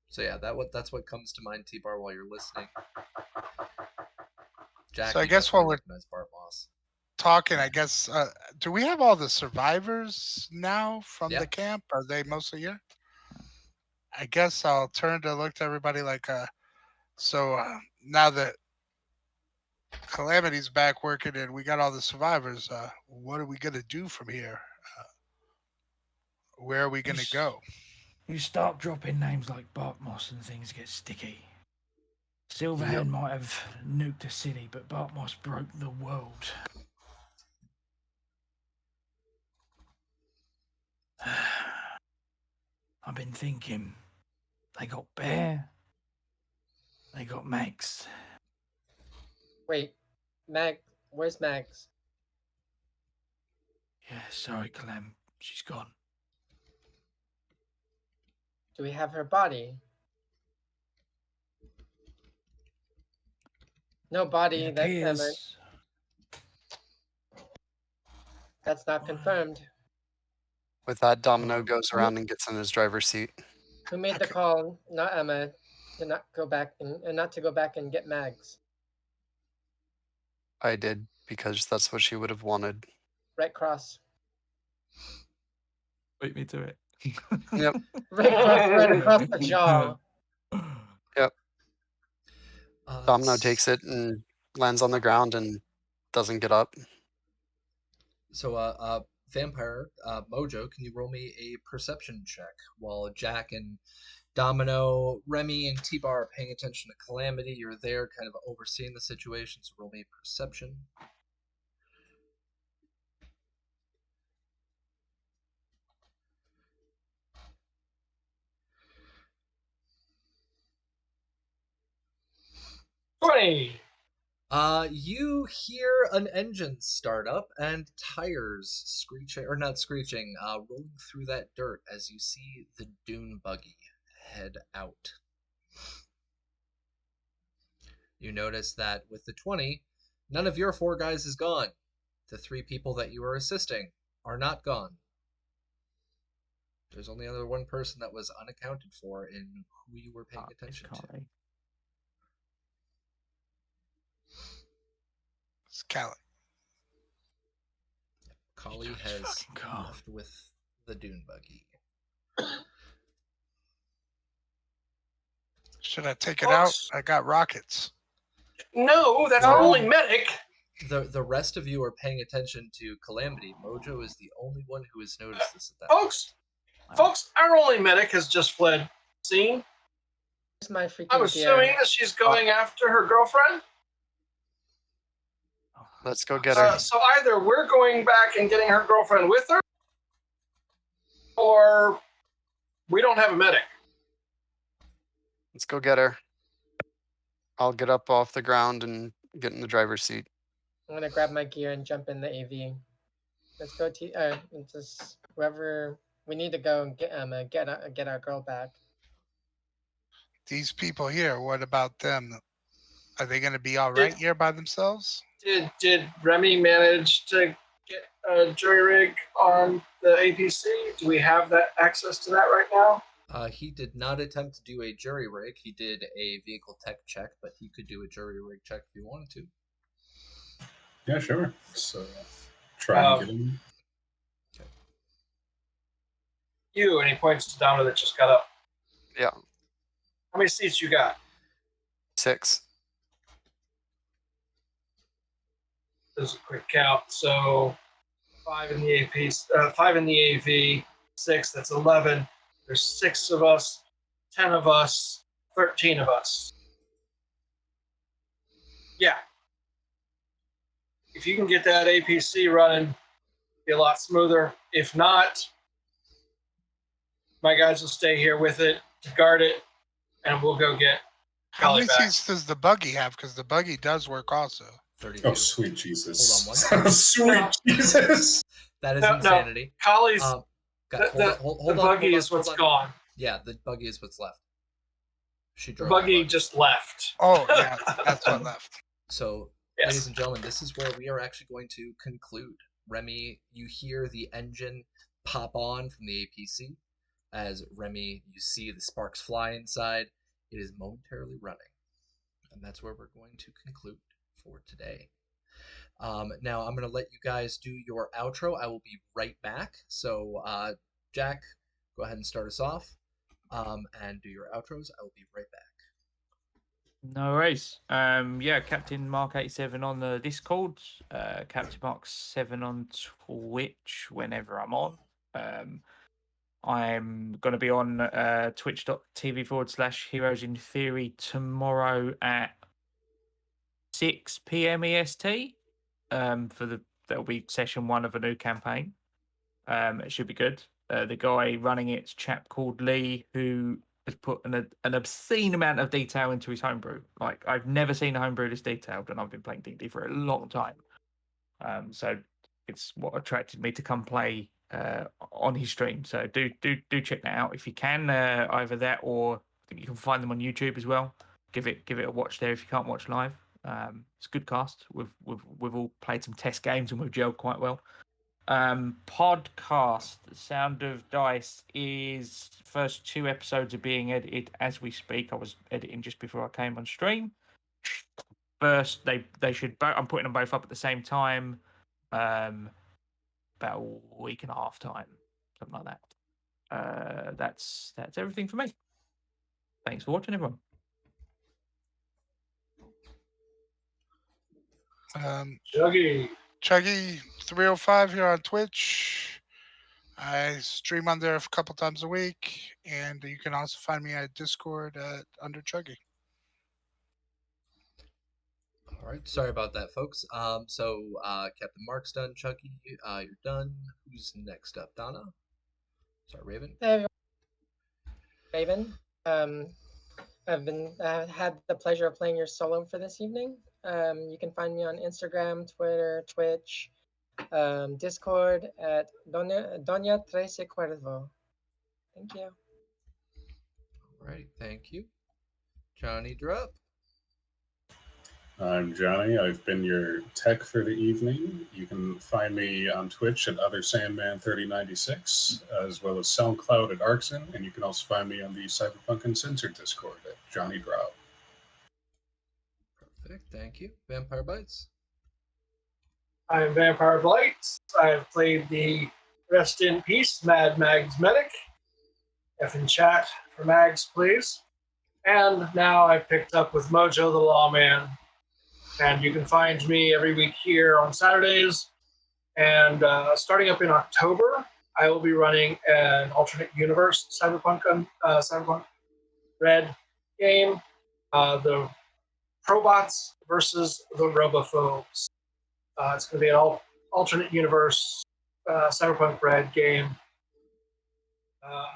So yeah, that's what comes to mind, T-Bar, while you're listening. Jack, So I you guess definitely while we're recognize Bart Moss. talking, I guess, do we have all the survivors now from Yeah. the camp? Are they mostly here? I guess I'll turn to look to everybody like, so now that Calamity's back working and we got all the survivors, what are we going to do from here? Where are we going to go? You start dropping names like Bart Moss and things get sticky. Silverhand might have nuked a city, but Bart Moss broke the world. I've been thinking. They got Bear. They got Max. Wait, where's Max? Yeah, sorry, Clem. She's gone. Do we have her body? No body. It That's appears. not confirmed. With that, Domino goes around and gets in his driver's seat. Who made the call? Not Emma. To not go back and not to go back and get Mags. I did, because that's what she would have wanted. Red Cross. Beat me to it. Yep. Red Cross right across the jaw. Yep. Domino takes it and lands on the ground and doesn't get up. So, Vampire, Mojo, can you roll me a perception check while Jack and Domino, Remy, and T-Bar are paying attention to Calamity? You're there kind of overseeing the situation, so roll me a perception. You hear an engine start up and tires screeching, or not screeching, rolling through that dirt as you see the dune buggy head out. You notice that with the 20, none of your 4 guys is gone. The 3 people that you are assisting are not gone. There's only other 1 person that was unaccounted for in who you were paying attention to. It's Callie. Kali has left with the dune buggy. Should I take it out? I got rockets. No, that's our only medic. The rest of you are paying attention to Calamity. Mojo is the only one who has noticed this at that Folks, our only medic has just fled scene. Where's my freaking I'm assuming that she's going after her girlfriend. Let's go get her. So either we're going back and getting her girlfriend with her, or we don't have a medic. Let's go get her. I'll get up off the ground and get in the driver's seat. I'm gonna grab my gear and jump in the AV. Let's go just wherever we need to go and get our girl back. These people here, what about them? Are they going to be all right here by themselves? Did Remy manage to get a jury rig on the APC? Do we have that access to that right now? He did not attempt to do a jury rig. He did a vehicle tech check, but he could do a jury rig check if he wanted to. Yeah, sure. So try and get him. Okay. And he points to Domino that just got up. Yeah. How many seats you got? 6. There's a quick count. So 5 in the AP, 5 in the AV, 6. That's 11. There's 6 of us, 10 of us, 13 of us. Yeah. If you can get that APC running, be a lot smoother. If not, My guys will stay here with it to guard it, and we'll go get How Golly many back. seats does the buggy have? Because the buggy does work also. 32. Oh, sweet Jesus. Hold on one second. Sweet No. Jesus. That is No, insanity. Collie's Hold the on, buggy hold on, is what's hold on. gone. Yeah, the buggy is what's left. She The drove buggy just left. Oh, yeah, that's what left. So, Yes. ladies and gentlemen, this is where we are actually going to conclude. Remy, you hear the engine pop on from the APC. As Remy, you see the sparks fly inside. It is momentarily running. And that's where we're going to conclude for today. Now, I'm going to let you guys do your outro. I will be right back. So, Jack, go ahead and start us off and do your outros. I will be right back. No worries. Yeah, Captain Mark 87 on the Discord, Captain Mark 7 on Twitch whenever I'm on. I'm going to be on twitch.tv/Heroes in Theory tomorrow at 6 p.m. EST. That'll be session 1 of a new campaign. It should be good. The guy running it's a chap called Lee, who has put an obscene amount of detail into his homebrew. Like, I've never seen a homebrew this detailed, and I've been playing D&D for a long time. So it's what attracted me to come play on his stream. So do check that out if you can. Either that, or I think you can find them on YouTube as well. Give it a watch there if you can't watch live. It's a good cast. We've all played some test games and we've gelled quite well. Podcast Sound of Dice is first 2 episodes are being edited as we speak. I was editing just before I came on stream. First, they should both. I'm putting them both up at the same time. About a week and a half time, something like that. That's everything for me. Thanks for watching, everyone. Chuggy. Chuggy305 here on Twitch. I stream on there a couple times a week, and you can also find me at Discord at under Chuggy. All right, sorry about that, folks. Captain Mark's done. Chucky, you're done. Who's next up? Donna? Sorry, Raven? Hey, everyone. Raven. I've had the pleasure of playing your solo for this evening. You can find me on Instagram, Twitter, Twitch, Discord at Doña Trece Cuervo. Thank you. All right, thank you. Johnny Drupp? I'm Johnny. I've been your tech for the evening. You can find me on Twitch at Other Sandman 3096, as well as SoundCloud at Arxen, and you can also find me on the Cyberpunk Uncensored Discord at Johnny Drow. Perfect, thank you. Vampire Bites? I'm Vampire Blight. I've played the Rest in Peace Mad Mags Medic. F in chat for Mags, please. And now I've picked up with Mojo the Lawman. And you can find me every week here on Saturdays. And starting up in October, I will be running an alternate universe Cyberpunk Red game. The Probots versus the Robophobes. It's going to be an alternate universe Cyberpunk Red game.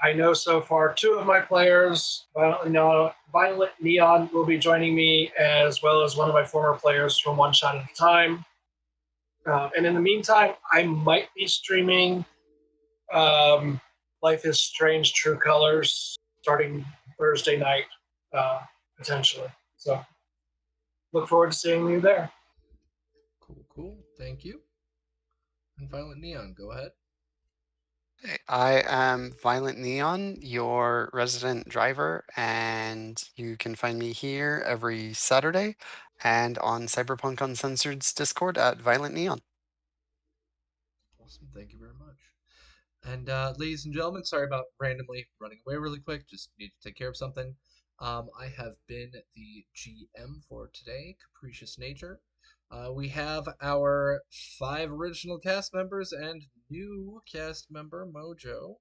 I know so far 2 of my players, Violent Neon, will be joining me, as well as one of my former players from One Shot at a Time. And in the meantime, I might be streaming Life is Strange True Colors starting Thursday night, potentially. So look forward to seeing you there. Cool. Thank you. And Violent Neon, go ahead. I am Violent Neon, your resident driver, and you can find me here every Saturday and on Cyberpunk Uncensored's Discord at Violent Neon. Awesome, thank you very much. And ladies and gentlemen, sorry about randomly running away really quick. Just need to take care of something. I have been the GM for today, Capricious Nature. We have our 5 original cast members and new cast member, Mojo,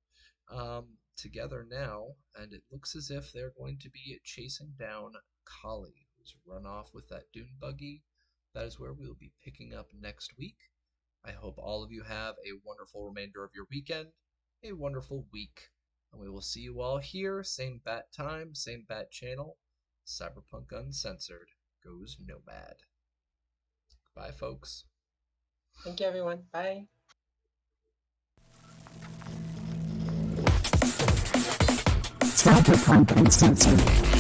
together now. And it looks as if they're going to be chasing down Collie, who's run off with that dune buggy. That is where we'll be picking up next week. I hope all of you have a wonderful remainder of your weekend, a wonderful week, And we will see you all here, same bat time, same bat channel. Cyberpunk Uncensored goes Nomad. Bye, folks. Thank you, everyone. Bye. Cyberpunk Uncensored.